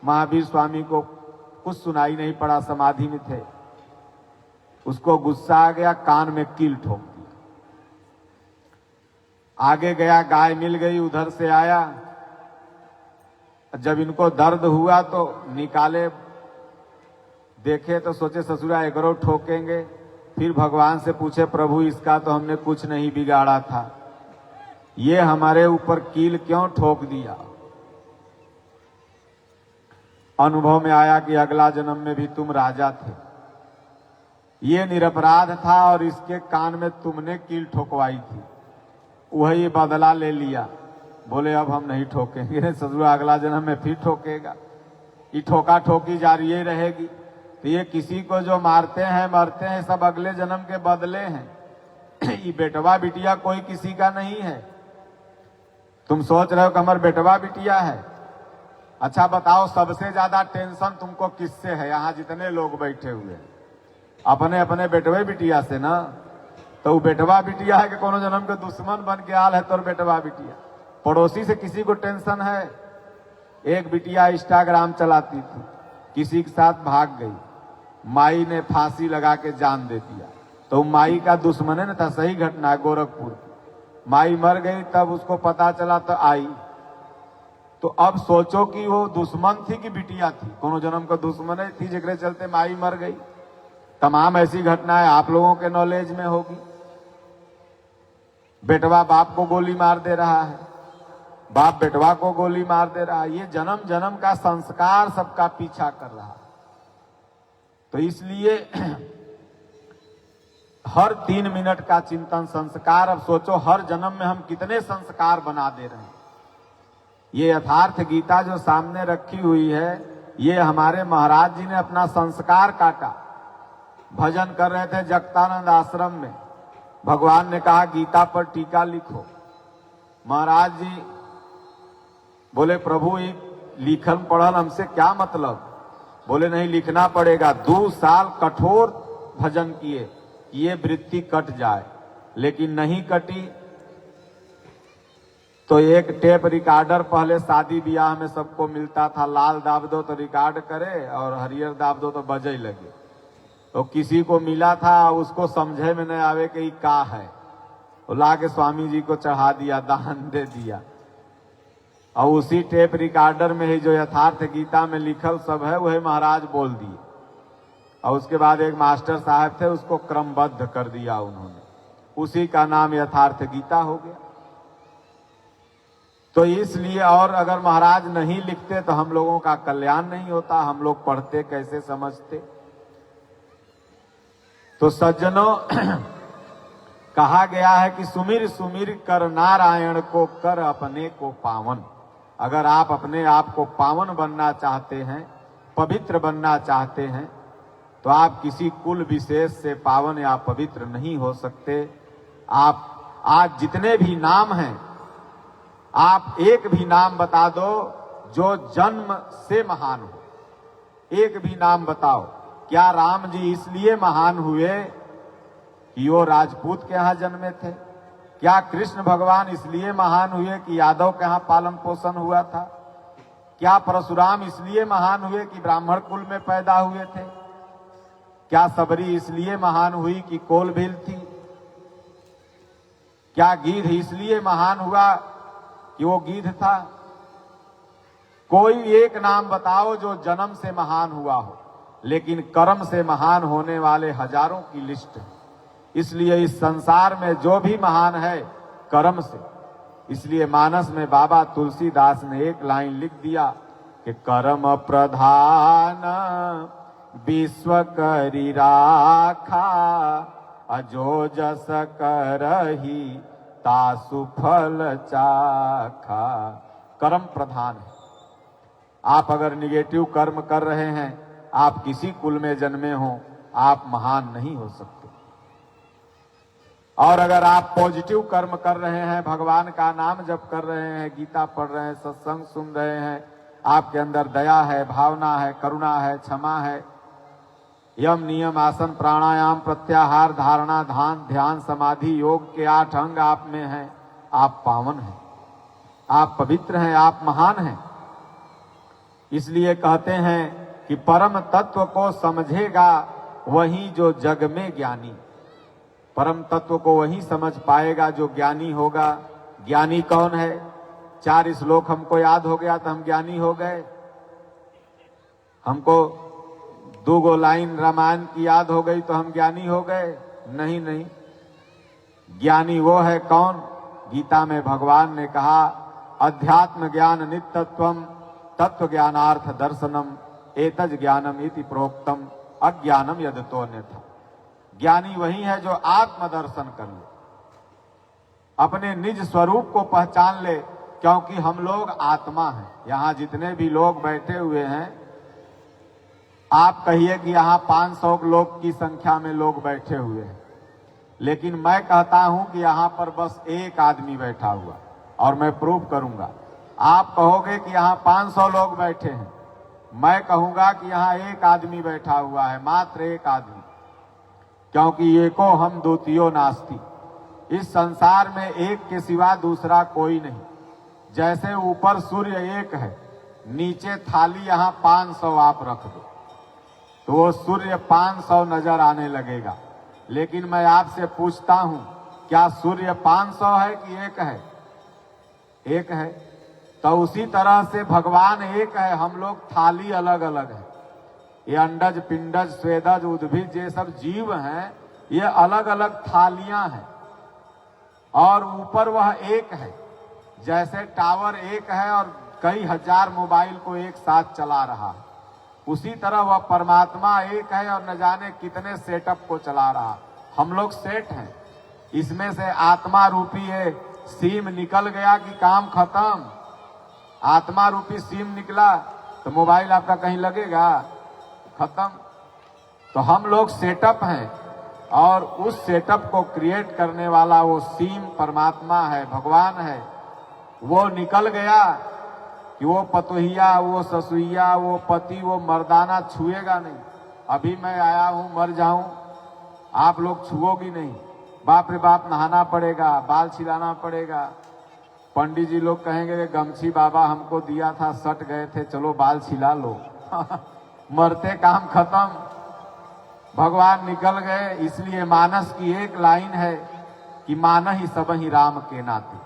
Speaker 1: महावीर स्वामी को कुछ सुनाई नहीं पड़ा, समाधि में थे। उसको गुस्सा आ गया, कान में कील ठोक दिया। आगे गया, गाय मिल गई, उधर से आया। जब इनको दर्द हुआ तो निकाले, देखे तो सोचे ससुरा एगरो ठोकेंगे। फिर भगवान से पूछे प्रभु इसका तो हमने कुछ नहीं बिगाड़ा था, ये हमारे ऊपर कील क्यों ठोक दिया? अनुभव में आया कि अगला जन्म में भी तुम राजा थे, ये निरपराध था और इसके कान में तुमने कील ठोकवाई थी, वही बदला ले लिया। बोले अब हम नहीं ठोकेंगे। ससुरा अगला जन्म में फिर ठोकेगा, ये ठोका ठोकी जारी ही रहेगी। तो ये किसी को जो मारते हैं मरते हैं, सब अगले जन्म के बदले हैं। ये बेटवा बिटिया कोई किसी का नहीं है। तुम सोच रहे हो कि हमारा बेटवा बिटिया है, अच्छा बताओ सबसे ज्यादा टेंशन तुमको किससे है? यहाँ जितने लोग बैठे हुए हैं अपने अपने बेटवे बिटिया से ना। तो वो बेटवा बिटिया है कि कोनो जन्म के दुश्मन बन के आल है तो बेटवा बिटिया? पड़ोसी से किसी को टेंशन है? एक बिटिया इंस्टाग्राम चलाती थी, किसी के साथ भाग गई, माई ने फांसी लगा के जान दे दिया। तो माई का दुश्मन है ना था, सही घटना है गोरखपुर। माई मर गई, तब उसको पता चला तो आई। तो अब सोचो कि वो दुश्मन थी कि बिटिया थी? कोनो जन्म का दुश्मन है थी, जिसके चलते माई मर गई। तमाम ऐसी घटनाएं आप लोगों के नॉलेज में होगी। बेटवा बाप को गोली मार दे रहा है, बाप बेटवा को गोली मार दे रहा है। ये जन्म जन्म का संस्कार सबका पीछा कर रहा है। तो इसलिए हर 3 मिनट का चिंतन संस्कार। अब सोचो हर जन्म में हम कितने संस्कार बना दे रहे हैं। ये यथार्थ गीता जो सामने रखी हुई है, ये हमारे महाराज जी ने अपना संस्कार काटा। भजन कर रहे थे जगतानंद आश्रम में, भगवान ने कहा गीता पर टीका लिखो। महाराज जी बोले प्रभु ये लिखन पढ़ल हमसे क्या मतलब। बोले नहीं लिखना पड़ेगा। 2 साल कठोर भजन किए कि ये वृत्ति कट जाए, लेकिन नहीं कटी। तो एक टेप रिकॉर्डर पहले शादी ब्याह में सबको मिलता था, लाल दाब दो तो रिकॉर्ड करे और हरियर दाब दो तो बजे लगे। तो किसी को मिला था, उसको समझे में नहीं आवे कि का है, वो ला के स्वामी जी को चढ़ा दिया, दान दे दिया। और उसी टेप रिकॉर्डर में ही जो यथार्थ गीता में लिखल सब है वही महाराज बोल दिए। और उसके बाद एक मास्टर साहब थे, उसको क्रमबद्ध कर दिया उन्होंने, उसी का नाम यथार्थ गीता हो गया। तो इसलिए, और अगर महाराज नहीं लिखते तो हम लोगों का कल्याण नहीं होता, हम लोग पढ़ते कैसे समझते। तो सज्जनों कहा गया है कि सुमिर सुमिर कर नारायण को कर अपने को पावन। अगर आप अपने आप को पावन बनना चाहते हैं, पवित्र बनना चाहते हैं, तो आप किसी कुल विशेष से पावन या पवित्र नहीं हो सकते। आप आज जितने भी नाम हैं, आप एक भी नाम बता दो जो जन्म से महान हो। एक भी नाम बताओ। क्या राम जी इसलिए महान हुए कि वो राजपूत के यहां जन्मे थे? क्या कृष्ण भगवान इसलिए महान हुए कि यादव के यहां पालन पोषण हुआ था? क्या परशुराम इसलिए महान हुए कि ब्राह्मण कुल में पैदा हुए थे? क्या सबरी इसलिए महान हुई कि कोल भील थी? क्या गिद्ध इसलिए महान हुआ कि वो गिद्ध था? कोई एक नाम बताओ जो जन्म से महान हुआ हो। लेकिन कर्म से महान होने वाले हजारों की लिस्ट है। इसलिए इस संसार में जो भी महान है कर्म से। इसलिए मानस में बाबा तुलसीदास ने एक लाइन लिख दिया कि कर्म प्रधान विश्व करी राखा, अजो जस करही तासु फल चाखा। कर्म प्रधान है। आप अगर निगेटिव कर्म कर रहे हैं, आप किसी कुल में जन्मे हो, आप महान नहीं हो सकते। और अगर आप पॉजिटिव कर्म कर रहे हैं, भगवान का नाम जप कर रहे हैं, गीता पढ़ रहे हैं, सत्संग सुन रहे हैं, आपके अंदर दया है, भावना है, करुणा है, क्षमा है, यम नियम आसन प्राणायाम प्रत्याहार धारणा ध्यान समाधि योग के 8 अंग आप में हैं, आप पावन हैं, आप पवित्र हैं, आप महान हैं। इसलिए कहते हैं कि परम तत्व को समझेगा वही जो जग में ज्ञानी। परम तत्व को वही समझ पाएगा जो ज्ञानी होगा। ज्ञानी कौन है? 4 श्लोक हमको याद हो गया तो हम ज्ञानी हो गए। हमको 2 लाइन रामायण की याद हो गई तो हम ज्ञानी हो गए? नहीं नहीं। ज्ञानी वो है कौन? गीता में भगवान ने कहा अध्यात्म ज्ञान नित्यत्वम तत्व ज्ञानार्थ दर्शनम एतज ज्ञानम इति प्रोक्तम अज्ञानम यदतो अन्यथा। ज्ञानी वही है जो आत्मदर्शन कर ले, अपने निज स्वरूप को पहचान ले। क्योंकि हम लोग आत्मा हैं। यहाँ जितने भी लोग बैठे हुए हैं, आप कहिए कि यहाँ 500 लोग की संख्या में लोग बैठे हुए हैं, लेकिन मैं कहता हूं कि यहाँ पर बस एक आदमी बैठा हुआ, और मैं प्रूव करूंगा। आप कहोगे कि यहाँ 500 लोग बैठे हैं, मैं कहूंगा कि यहाँ एक आदमी बैठा हुआ है, मात्र एक आदमी। क्योंकि एको हम द्वितीयो नास्ति। इस संसार में एक के सिवा दूसरा कोई नहीं। जैसे ऊपर सूर्य एक है, नीचे थाली यहाँ 500 आप रख दो तो वो सूर्य 500 नजर आने लगेगा। लेकिन मैं आपसे पूछता हूं, क्या सूर्य 500 है कि एक है? एक है। तो उसी तरह से भगवान एक है, हम लोग थाली अलग अलग है। ये अंडज पिंडज स्वेदज उद्भिज ये सब जीव हैं, ये अलग अलग थालियां हैं, और ऊपर वह एक है। जैसे टावर एक है और कई हजार मोबाइल को एक साथ चला रहा है, उसी तरह वह परमात्मा एक है और न जाने कितने सेटअप को चला रहा। हम लोग सेट हैं, इसमें से आत्मा रूपी है सिम निकल गया कि काम खत्म। आत्मा रूपी सिम निकला तो मोबाइल आपका कहीं लगेगा, खत्म। तो हम लोग सेटअप हैं और उस सेटअप को क्रिएट करने वाला वो सिम परमात्मा है, भगवान है। वो निकल गया कि वो पतोहिया, वो ससुइया, वो पति, वो मर्दाना छुएगा नहीं। अभी मैं आया हूं, मर जाऊं, आप लोग छुओगी नहीं। बाप रे बाप, नहाना पड़ेगा, बाल छिलाना पड़ेगा। पंडित जी लोग कहेंगे कि गमछी बाबा हमको दिया था, सट गए थे, चलो बाल छिला लो। मरते काम खत्म, भगवान निकल गए। इसलिए मानस की एक लाइन है कि मान ही सब ही राम के नाते।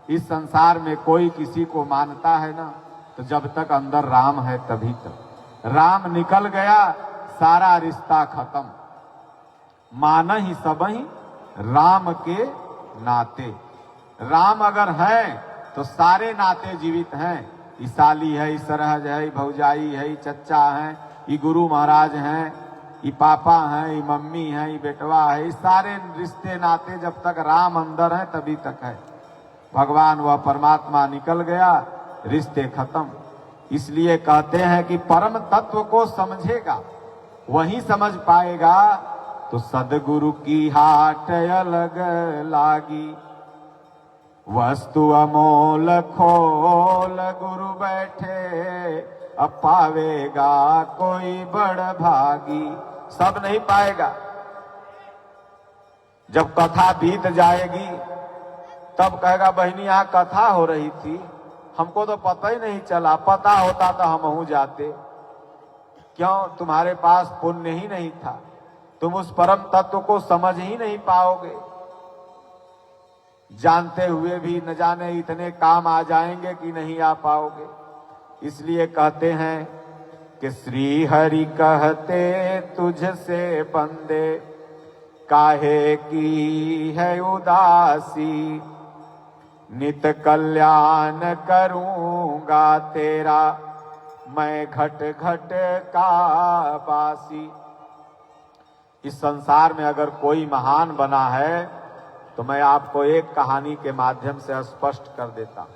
Speaker 1: इस संसार में कोई किसी को मानता है ना, तो जब तक अंदर राम है तभी तक। राम निकल गया, सारा रिश्ता खत्म। मान ही सब ही राम के नाते। राम अगर है तो सारे नाते जीवित हैं। ई साली है, ई सरहज है, ई भौजाई है, ई चच्चा है, ई गुरु महाराज हैं, ई पापा हैं, ई मम्मी है, ई बेटवा है। ई सारे रिश्ते नाते जब तक राम अंदर है तभी तक है। भगवान व परमात्मा निकल गया, रिश्ते खत्म। इसलिए कहते हैं कि परम तत्व को समझेगा वही समझ पाएगा। तो सदगुरु की हाट अलग लागी, वस्तु अमोल खोल गुरु बैठे, अब पावेगा कोई बड़ भागी। सब नहीं पाएगा। जब कथा बीत जाएगी तब कहेगा बहनी यहाँ कथा हो रही थी, हमको तो पता ही नहीं चला, पता होता तो हम जाते। क्यों? तुम्हारे पास पुण्य ही नहीं था, तुम उस परम तत्व को समझ ही नहीं पाओगे। जानते हुए भी न जाने इतने काम आ जाएंगे कि नहीं आ पाओगे। इसलिए कहते हैं कि श्री हरि कहते तुझसे बंदे, काहे की है उदासी, नित कल्याण करूंगा तेरा, मैं घट घट का बासी। इस संसार में अगर कोई महान बना है तो मैं आपको एक कहानी के माध्यम से स्पष्ट कर देता हूं।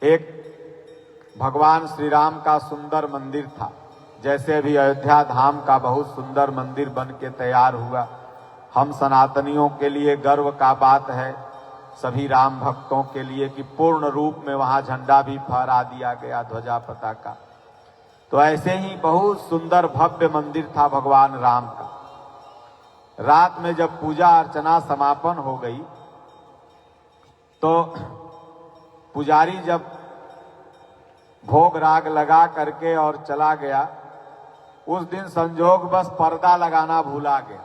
Speaker 1: एक भगवान श्री राम का सुंदर मंदिर था। जैसे अभी अयोध्या धाम का बहुत सुंदर मंदिर बन के तैयार हुआ, हम सनातनियों के लिए गर्व का बात है, सभी राम भक्तों के लिए, कि पूर्ण रूप में वहां झंडा भी फहरा दिया गया, ध्वजा पताका। तो ऐसे ही बहुत सुंदर भव्य मंदिर था भगवान राम का। रात में जब पूजा अर्चना समापन हो गई तो पुजारी जब भोग राग लगा करके और चला गया, उस दिन संजोग बस पर्दा लगाना भूला गया।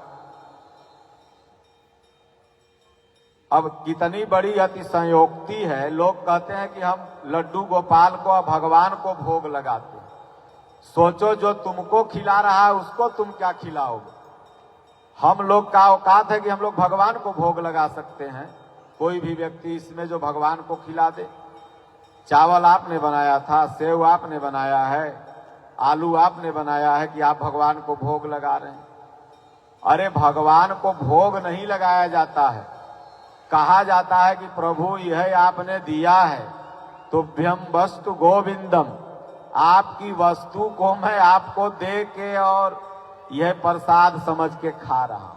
Speaker 1: अब कितनी बड़ी अतिशयोक्ति है। लोग कहते हैं कि हम लड्डू गोपाल को और भगवान को भोग लगाते हैं। सोचो, जो तुमको खिला रहा है उसको तुम क्या खिलाओगे? हम लोग का औकात है कि हम लोग भगवान को भोग लगा सकते हैं। कोई भी व्यक्ति इसमें जो भगवान को खिला दे, चावल आपने बनाया था, सेव आपने बनाया है, आलू आपने बनाया है, कि आप भगवान को भोग लगा रहे हैं। अरे भगवान को भोग नहीं लगाया जाता है, कहा जाता है कि प्रभु यह आपने दिया है, तुभ्यम वस्तु गोविंदम, आपकी वस्तु को मैं आपको दे के और यह प्रसाद समझ के खा रहा हूं।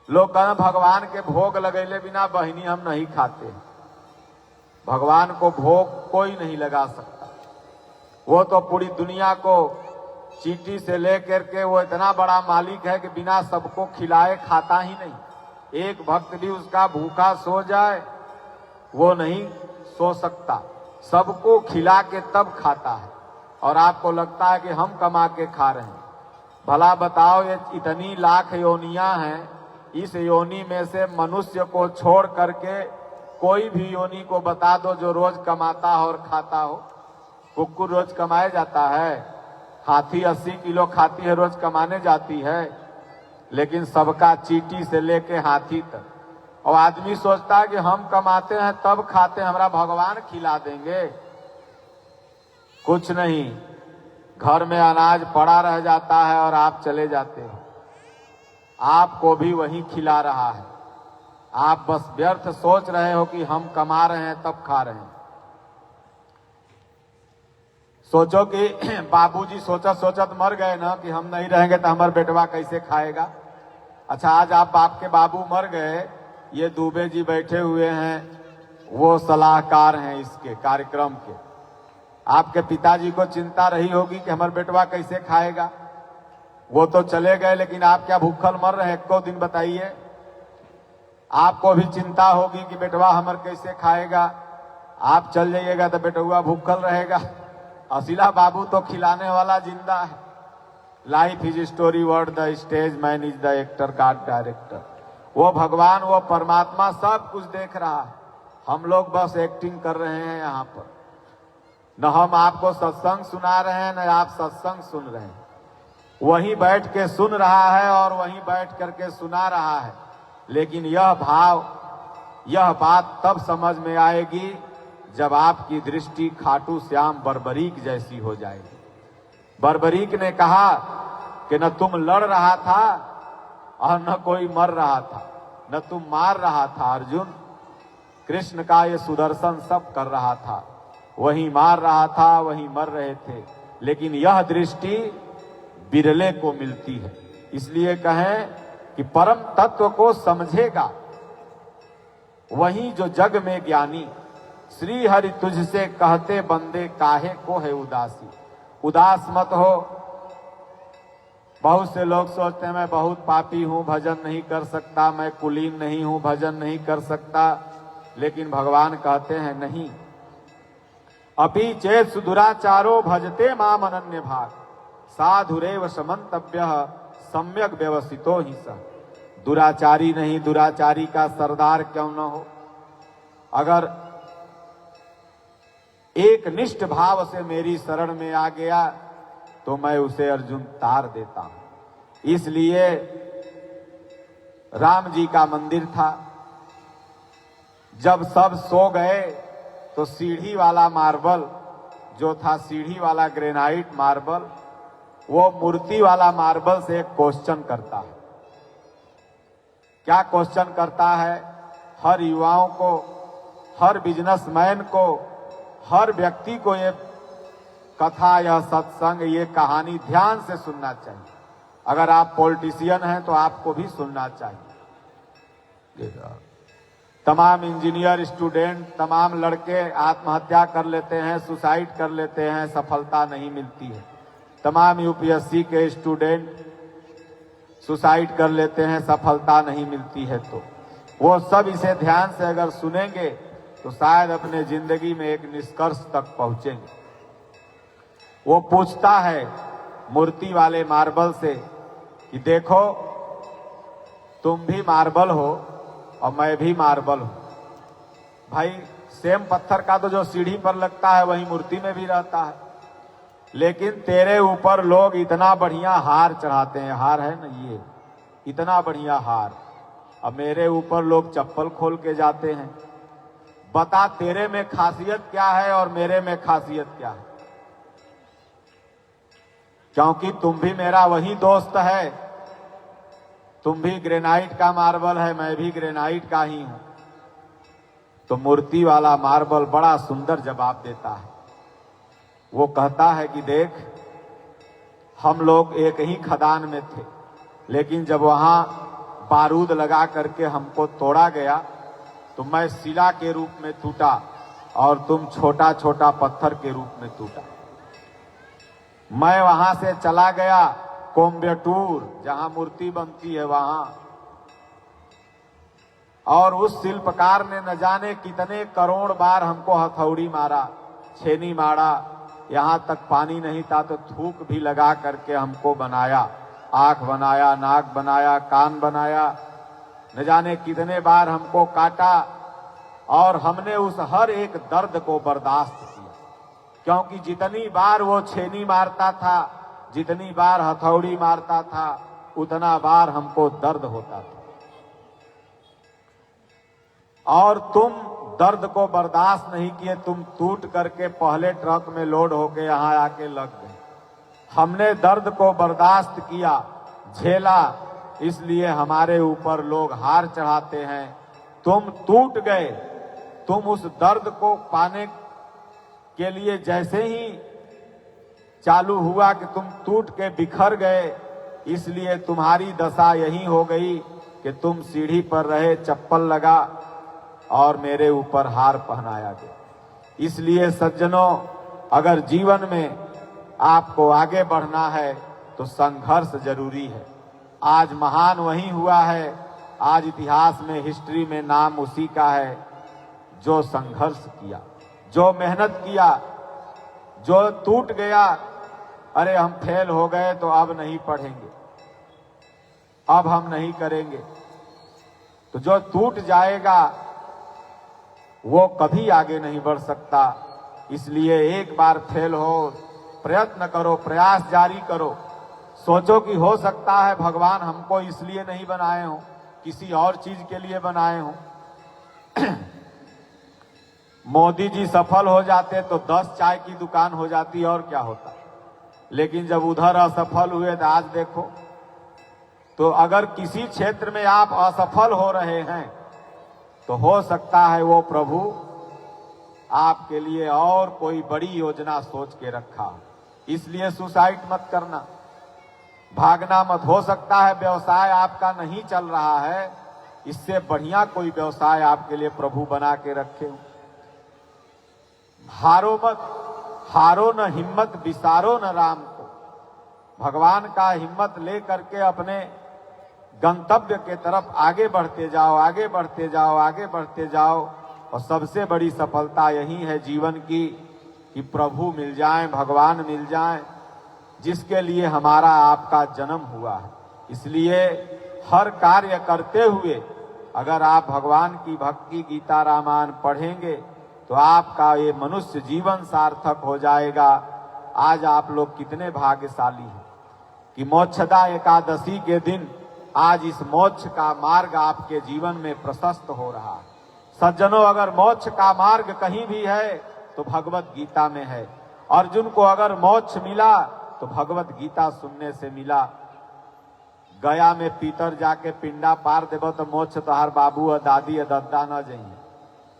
Speaker 1: लोग कहें भगवान के भोग लगैले बिना बहिनी हम नहीं खाते। भगवान को भोग कोई नहीं लगा सकता। वो तो पूरी दुनिया को चींटी से लेकर के वो इतना बड़ा मालिक है कि बिना सबको खिलाए खाता ही नहीं। एक भक्त भी उसका भूखा सो जाए वो नहीं सो सकता, सबको खिला के तब खाता है। और आपको लगता है कि हम कमा के खा रहे हैं। भला बताओ, ये इतनी लाख योनियां हैं, इस योनि में से मनुष्य को छोड़ करके कोई भी योनि को बता दो जो रोज कमाता हो और खाता हो। कुकुर रोज कमाए जाता है, हाथी 80 किलो खाती है, रोज कमाने जाती है, लेकिन सबका चींटी से लेके हाथी तक और आदमी सोचता है कि हम कमाते हैं तब खाते हैं, हमारा भगवान खिला देंगे। कुछ नहीं, घर में अनाज पड़ा रह जाता है और आप चले जाते हो, आपको भी वही खिला रहा है। आप बस व्यर्थ सोच रहे हो कि हम कमा रहे हैं तब खा रहे हैं। सोचो कि बाबूजी सोचत सोचत मर गए ना कि हम नहीं रहेंगे तो हमारा बेटवा कैसे खाएगा। अच्छा, आज आप बाप के बाबू मर गए, ये दुबे जी बैठे हुए हैं, वो सलाहकार हैं इसके कार्यक्रम के। आपके पिताजी को चिंता रही होगी कि हमारा बेटवा कैसे खाएगा। वो तो चले गए, लेकिन आप क्या भूखल मर रहे हैं? एको दिन बताइए। आपको भी चिंता होगी कि बेटवा हमार कैसे खाएगा। आप चल जाइएगा तो बेटुआ भूखल रहेगा। असीला बाबू तो खिलाने वाला जिंदा है। Life is story word, the stage man is the actor, God director. वो भगवान, वो परमात्मा सब कुछ देख रहा है, हम लोग बस एक्टिंग कर रहे हैं यहाँ पर। न हम आपको सत्संग सुना रहे हैं, न आप सत्संग सुन रहे हैं। वहीं बैठ के सुन रहा है और वहीं बैठ करके सुना रहा है। लेकिन यह भाव, यह बात तब समझ में आएगी जब आपकी दृष्टि खाटू श्याम बर्बरीक जैसी हो जाएगी। बर्बरीक ने कहा कि न तुम लड़ रहा था और न कोई मर रहा था, न तुम मार रहा था अर्जुन। कृष्ण का ये सुदर्शन सब कर रहा था, वहीं मार रहा था, वहीं मर रहे थे। लेकिन यह दृष्टि बिरले को मिलती है। इसलिए कहें कि परम तत्व को समझेगा वही जो जग में ज्ञानी। श्री हरि तुझसे कहते बंदे काहे को है उदासी। उदास मत हो। बहुत से लोग सोचते हैं मैं बहुत पापी हूं, भजन नहीं कर सकता, मैं कुलीन नहीं हूं, भजन नहीं कर सकता। लेकिन भगवान कहते हैं नहीं, अपि चेत सुदुराचारो भजते माम अनन्य भाग, साधुरेव समन्तव्य सम्यक व्यवसितो ही सह। दुराचारी नहीं, दुराचारी का सरदार क्यों न हो, अगर एक निष्ठ भाव से मेरी शरण में आ गया तो मैं उसे अर्जुन तार देता हूं। इसलिए राम जी का मंदिर था, जब सब सो गए तो सीढ़ी वाला मार्बल जो था, सीढ़ी वाला ग्रेनाइट मार्बल, वो मूर्ति वाला मार्बल से एक क्वेश्चन करता है। क्या क्वेश्चन करता है? हर युवाओं को, हर बिजनेसमैन को, हर व्यक्ति को ये कथा, यह सत्संग, ये कहानी ध्यान से सुनना चाहिए। अगर आप पॉलिटिशियन हैं तो आपको भी सुनना चाहिए। तमाम इंजीनियर स्टूडेंट, तमाम लड़के आत्महत्या कर लेते हैं, सुसाइड कर लेते हैं, सफलता नहीं मिलती है। तमाम यूपीएससी के स्टूडेंट सुसाइड कर लेते हैं, सफलता नहीं मिलती है। तो वो सब इसे ध्यान से अगर सुनेंगे तो शायद अपने जिंदगी में एक निष्कर्ष तक पहुंचेंगे। वो पूछता है मूर्ति वाले मार्बल से कि देखो, तुम भी मार्बल हो और मैं भी मार्बल हूं। भाई, सेम पत्थर का तो जो सीढ़ी पर लगता है वही मूर्ति में भी रहता है। लेकिन तेरे ऊपर लोग इतना बढ़िया हार चढ़ाते हैं, हार है ना ये, इतना बढ़िया हार, अब मेरे ऊपर लोग चप्पल खोल के जाते हैं। बता तेरे में खासियत क्या है और मेरे में खासियत क्या है? क्योंकि तुम भी मेरा वही दोस्त है, तुम भी ग्रेनाइट का मार्बल है, मैं भी ग्रेनाइट का ही हूं। तो मूर्ति वाला मार्बल बड़ा सुंदर जवाब देता है। वो कहता है कि देख, हम लोग एक ही खदान में थे, लेकिन जब वहां बारूद लगा करके हमको तोड़ा गया तो मैं शिला के रूप में टूटा और तुम छोटा छोटा पत्थर के रूप में टूटा। मैं वहां से चला गया कोयम्बटूर, जहां मूर्ति बनती है वहां, और उस शिल्पकार ने न जाने कितने करोड़ बार हमको हथौड़ी मारा, छेनी मारा, यहां तक पानी नहीं था तो थूक भी लगा करके हमको बनाया, आंख बनाया, नाक बनाया, कान बनाया, न जाने कितने बार हमको काटा। और हमने उस हर एक दर्द को बर्दाश्त किया, क्योंकि जितनी बार वो छेनी मारता था, जितनी बार हथौड़ी मारता था, उतना बार हमको दर्द होता था। और तुम दर्द को बर्दाश्त नहीं किए, तुम टूट करके पहले ट्रक में लोड होके यहाँ आके लग गए। हमने दर्द को बर्दाश्त किया, झेला, इसलिए हमारे ऊपर लोग हार चढ़ाते हैं। तुम टूट गए, तुम उस दर्द को पाने के लिए जैसे ही चालू हुआ कि तुम टूट के बिखर गए, इसलिए तुम्हारी दशा यही हो गई कि तुम सीढ़ी पर रहे, चप्पल लगा और मेरे ऊपर हार पहनाया गया। इसलिए सज्जनों, अगर जीवन में आपको आगे बढ़ना है तो संघर्ष जरूरी है। आज महान वही हुआ है, आज इतिहास में, हिस्ट्री में नाम उसी का है जो संघर्ष किया, जो मेहनत किया, जो टूट गया। अरे हम फेल हो गए तो अब नहीं पढ़ेंगे, अब हम नहीं करेंगे, तो जो टूट जाएगा वो कभी आगे नहीं बढ़ सकता। इसलिए एक बार फेल हो, प्रयत्न करो, प्रयास जारी करो, सोचो कि हो सकता है भगवान हमको इसलिए नहीं बनाए हो, किसी और चीज के लिए बनाए हो। मोदी जी सफल हो जाते तो 10 चाय की दुकान हो जाती और क्या होता, लेकिन जब उधर असफल हुए तो आज देखो। तो अगर किसी क्षेत्र में आप असफल हो रहे हैं तो हो सकता है वो प्रभु आपके लिए और कोई बड़ी योजना सोच के रखा। इसलिए सुसाइड मत करना, भागना मत। हो सकता है व्यवसाय आपका नहीं चल रहा है, इससे बढ़िया कोई व्यवसाय आपके लिए प्रभु बना के रखे। हारो मत, हारो न हिम्मत, विसारो न राम को। भगवान का हिम्मत ले करके अपने गंतव्य के तरफ आगे बढ़ते जाओ, आगे बढ़ते जाओ, आगे बढ़ते जाओ। और सबसे बड़ी सफलता यही है जीवन की कि प्रभु मिल जाएं, भगवान मिल जाएं, जिसके लिए हमारा आपका जन्म हुआ है। इसलिए हर कार्य करते हुए अगर आप भगवान की भक्ति, गीता, रामायण पढ़ेंगे तो आपका ये मनुष्य जीवन सार्थक हो जाएगा। आज आप लोग कितने भाग्यशाली हैं कि मोक्षदा एकादशी के दिन आज इस मोक्ष का मार्ग आपके जीवन में प्रशस्त हो रहा है। सज्जनों, अगर मोक्ष का मार्ग कहीं भी है तो भगवत गीता में है। अर्जुन को अगर मोक्ष मिला तो भगवत गीता सुनने से मिला। गया में पीतर जाके पिंडा पार देव तो मोक्ष तोहार बाबू और दादी और दद्दा न जाइए।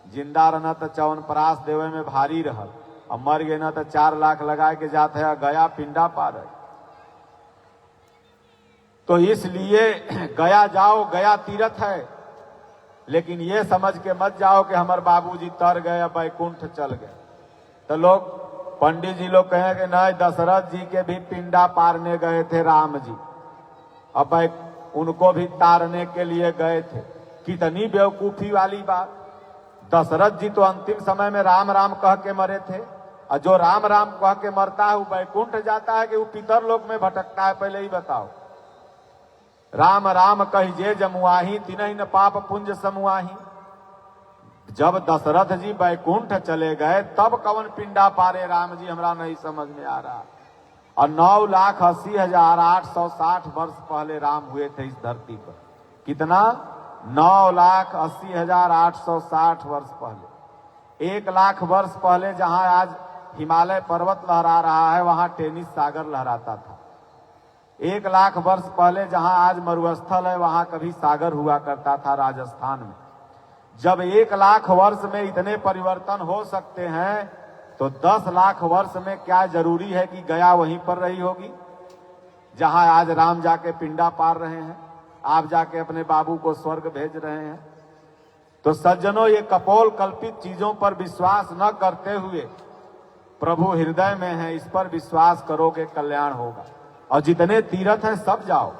Speaker 1: जिंदा रहना तो चौन परास देवे में भारी रहल, और मर गए ना तो 4 लाख लगा के जाते है गया पिंडा पार है। तो इसलिए गया जाओ, गया तीर्थ है, लेकिन ये समझ के मत जाओ कि हमारे बाबूजी तर गए, बैकुंठ चल गए। तो लोग, पंडित जी लोग कहें कि नहीं, दशरथ जी के भी पिंडा पारने गए थे राम जी, अब उनको भी तारने के लिए गए थे। कितनी बेवकूफी वाली बात। दशरथ जी तो अंतिम समय में राम राम कह के मरे थे, और जो राम राम कह के मरता है वो बैकुंठ जाता है कि वो पितर लोक में भटकता है, पहले ही बताओ। राम राम कहिजे जमुआही, तिनहि न पाप पुंज समुआही। जब दशरथ जी बैकुंठ चले गए तब कवन पिंडा पारे राम जी, हमरा नहीं समझ में आ रहा। और 9,80,860 वर्ष पहले राम हुए थे इस धरती पर। कितना? 9,80,860 वर्ष पहले। 1 लाख वर्ष पहले जहां आज हिमालय पर्वत लहरा रहा है वहां टेनिस सागर लहराता था। 1 लाख वर्ष पहले जहां आज मरुस्थल है वहां कभी सागर हुआ करता था राजस्थान में। जब 1 लाख वर्ष में इतने परिवर्तन हो सकते हैं तो 10 लाख वर्ष में क्या जरूरी है कि गया वहीं पर रही होगी जहां आज राम जाके पिंडा पार रहे हैं, आप जाके अपने बाबू को स्वर्ग भेज रहे हैं। तो सज्जनों, ये कपोल कल्पित चीजों पर विश्वास न करते हुए प्रभु हृदय में है, इस पर विश्वास करोगे कल्याण होगा। और जितने तीर्थ हैं सब जाओ।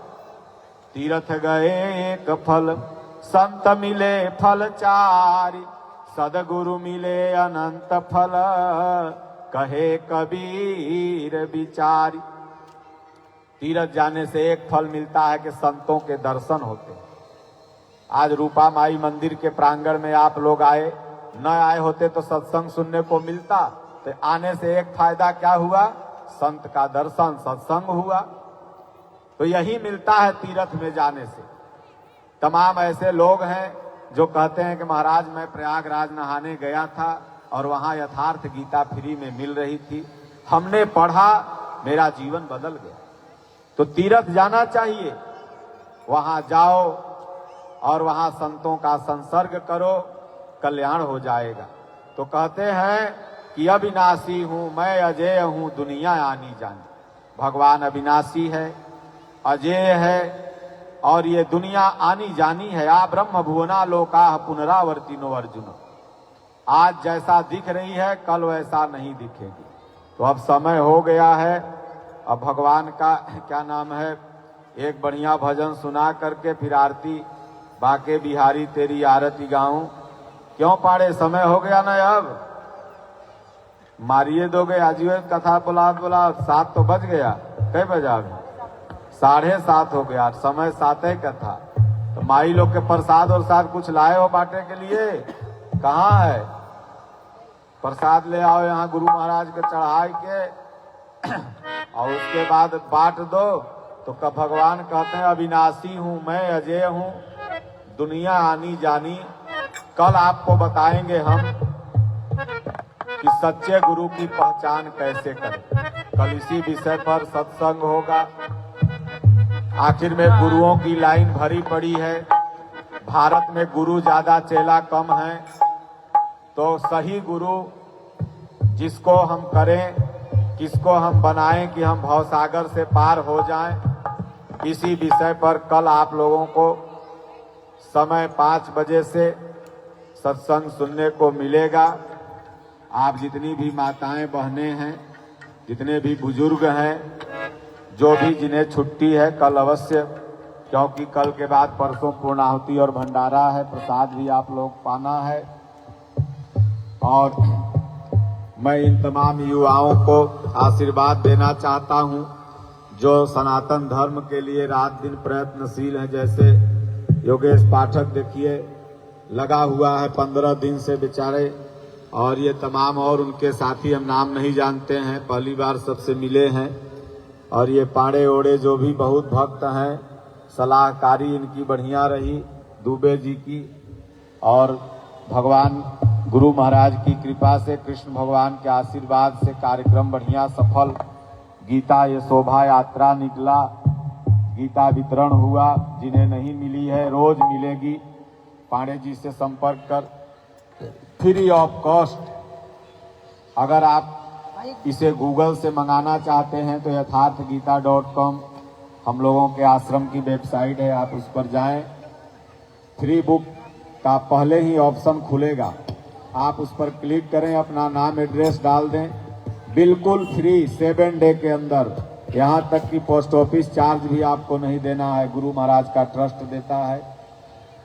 Speaker 1: तीर्थ गए एक फल, संत मिले फल चारि, सदगुरु मिले अनंत फल, कहे कबीर विचारी। तीर्थ जाने से एक फल मिलता है कि संतों के दर्शन होते हैं। आज रूपा माई मंदिर के प्रांगण में आप लोग आए, न आए होते तो सत्संग सुनने को मिलता। तो आने से एक फायदा क्या हुआ? संत का दर्शन, सत्संग हुआ। तो यही मिलता है तीर्थ में जाने से। तमाम ऐसे लोग हैं जो कहते हैं कि महाराज मैं प्रयागराज नहाने गया था और वहां यथार्थ गीता फ्री में मिल रही थी, हमने पढ़ा, मेरा जीवन बदल गया। तो तीर्थ जाना चाहिए, वहां जाओ और वहां संतों का संसर्ग करो, कल्याण हो जाएगा। तो कहते हैं कि अविनाशी हूं मैं, अजेय हूं, दुनिया आनी जानी। भगवान अविनाशी है, अजेय है और ये दुनिया आनी जानी है। आ ब्रह्म भुवना लोका पुनरावर्तिनो अर्जुन। आज जैसा दिख रही है कल वैसा नहीं दिखेगी। तो अब समय हो गया है, अब भगवान का क्या नाम है, एक बढ़िया भजन सुना करके फिर आरती, बाके बिहारी तेरी आरती गाऊं। क्यों पाड़े, समय हो गया ना, अब मारिए दोगे आजीवन कथा बोला 7 तो बज गया। कई बजा अभी? 7:30 हो गया, समय 7 का था। तो माई लोग के प्रसाद और साथ कुछ लाए हो बांटे के लिए? कहाँ है प्रसाद? ले आओ यहाँ गुरु महाराज के चढ़ाई के और उसके बाद बांट दो। तो भगवान कहते हैं अविनाशी हूं मैं, अजेय हूं, दुनिया आनी जानी। कल आपको बताएंगे हम कि सच्चे गुरु की पहचान कैसे करें। कल इसी विषय पर सत्संग होगा। आखिर में गुरुओं की लाइन भरी पड़ी है। भारत में गुरु ज्यादा चेला कम है। तो सही गुरु जिसको हम करें, किसको हम बनाएं कि हम भवसागर से पार हो जाएं, इसी विषय पर कल आप लोगों को समय 5 बजे से सत्संग सुनने को मिलेगा। आप जितनी भी माताएं बहनें हैं, जितने भी बुजुर्ग हैं, जो भी जिन्हें छुट्टी है कल अवश्य, क्योंकि कल के बाद परसों पूर्णाहुति और भंडारा है, प्रसाद भी आप लोग पाना है। और मैं इन तमाम युवाओं को आशीर्वाद देना चाहता हूं जो सनातन धर्म के लिए रात दिन प्रयत्नशील हैं। जैसे योगेश पाठक देखिए लगा हुआ है 15 दिन से बेचारे, और ये तमाम और उनके साथी हम नाम नहीं जानते हैं, पहली बार सबसे मिले हैं। और ये पाड़े ओड़े जो भी बहुत भक्त हैं, सलाहकारी इनकी बढ़िया रही दुबे जी की। और भगवान गुरु महाराज की कृपा से, कृष्ण भगवान के आशीर्वाद से कार्यक्रम बढ़िया सफल। गीता ये शोभा यात्रा निकला, गीता वितरण हुआ। जिन्हें नहीं मिली है रोज मिलेगी। पांडे जी से संपर्क कर, फ्री ऑफ कॉस्ट। अगर आप इसे गूगल से मंगाना चाहते हैं तो यथार्थगीता.com हम लोगों के आश्रम की वेबसाइट है, आप उस पर जाएं। फ्री बुक का पहले ही ऑप्शन खुलेगा, आप उस पर क्लिक करें, अपना नाम एड्रेस डाल दें, बिल्कुल फ्री 7 डे के अंदर। यहाँ तक कि पोस्ट ऑफिस चार्ज भी आपको नहीं देना है, गुरु महाराज का ट्रस्ट देता है।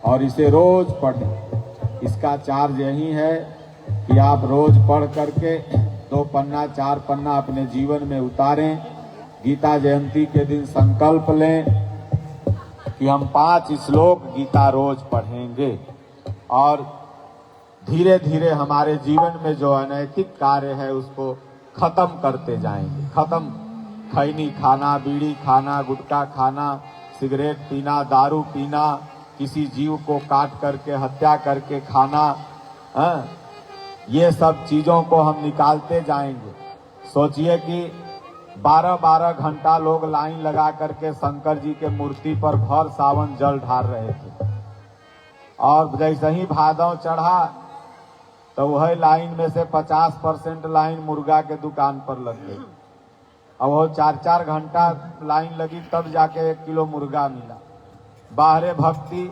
Speaker 1: और इसे रोज पढ़ें। इसका चार्ज यही है कि आप रोज पढ़ करके 2 पन्ना 4 पन्ना अपने जीवन में उतारें। गीता जयंती के दिन संकल्प लें कि हम 5 श्लोक गीता रोज पढ़ेंगे और धीरे धीरे हमारे जीवन में जो अनैतिक कार्य है उसको खत्म करते जाएंगे। खत्म, खैनी खाना, बीड़ी खाना, गुटखा खाना, सिगरेट पीना, दारू पीना, किसी जीव को काट करके हत्या करके खाना, ये सब चीजों को हम निकालते जाएंगे। सोचिए कि 12-12 घंटा लोग लाइन लगा करके शंकर जी के मूर्ति पर भर सावन जल ढार रहे थे, और जैसे ही भादव चढ़ा तो वही लाइन में से 50% लाइन मुर्गा के दुकान पर लग गई। अब वो 4-4 घंटा लाइन लगी तब जाके 1 किलो मुर्गा मिला। बाहरे भक्ति,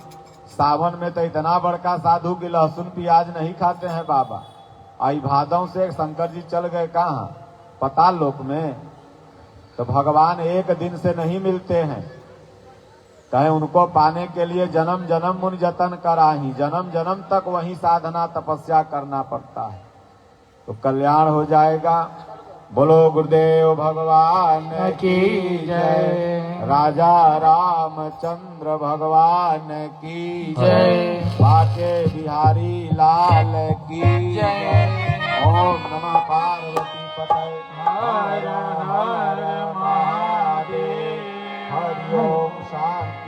Speaker 1: सावन में तो इतना बड़का साधु कि लहसुन प्याज नहीं खाते हैं बाबा। आई भादव से शंकर जी चल गए कहाँ? पाताल लोक में। तो भगवान एक दिन से नहीं मिलते हैं, कहे उनको पाने के लिए जन्म जन्म मुन जतन कराही, जन्म जन्म तक वही साधना तपस्या करना पड़ता है। तो कल्याण हो जाएगा। बोलो गुरुदेव भगवान की जय, राजा रामचंद्र भगवान की जय, बाके बिहारी लाल की जय। ओम नमः पार्वती पतये हर हर महादेव। हरि ओम शांति।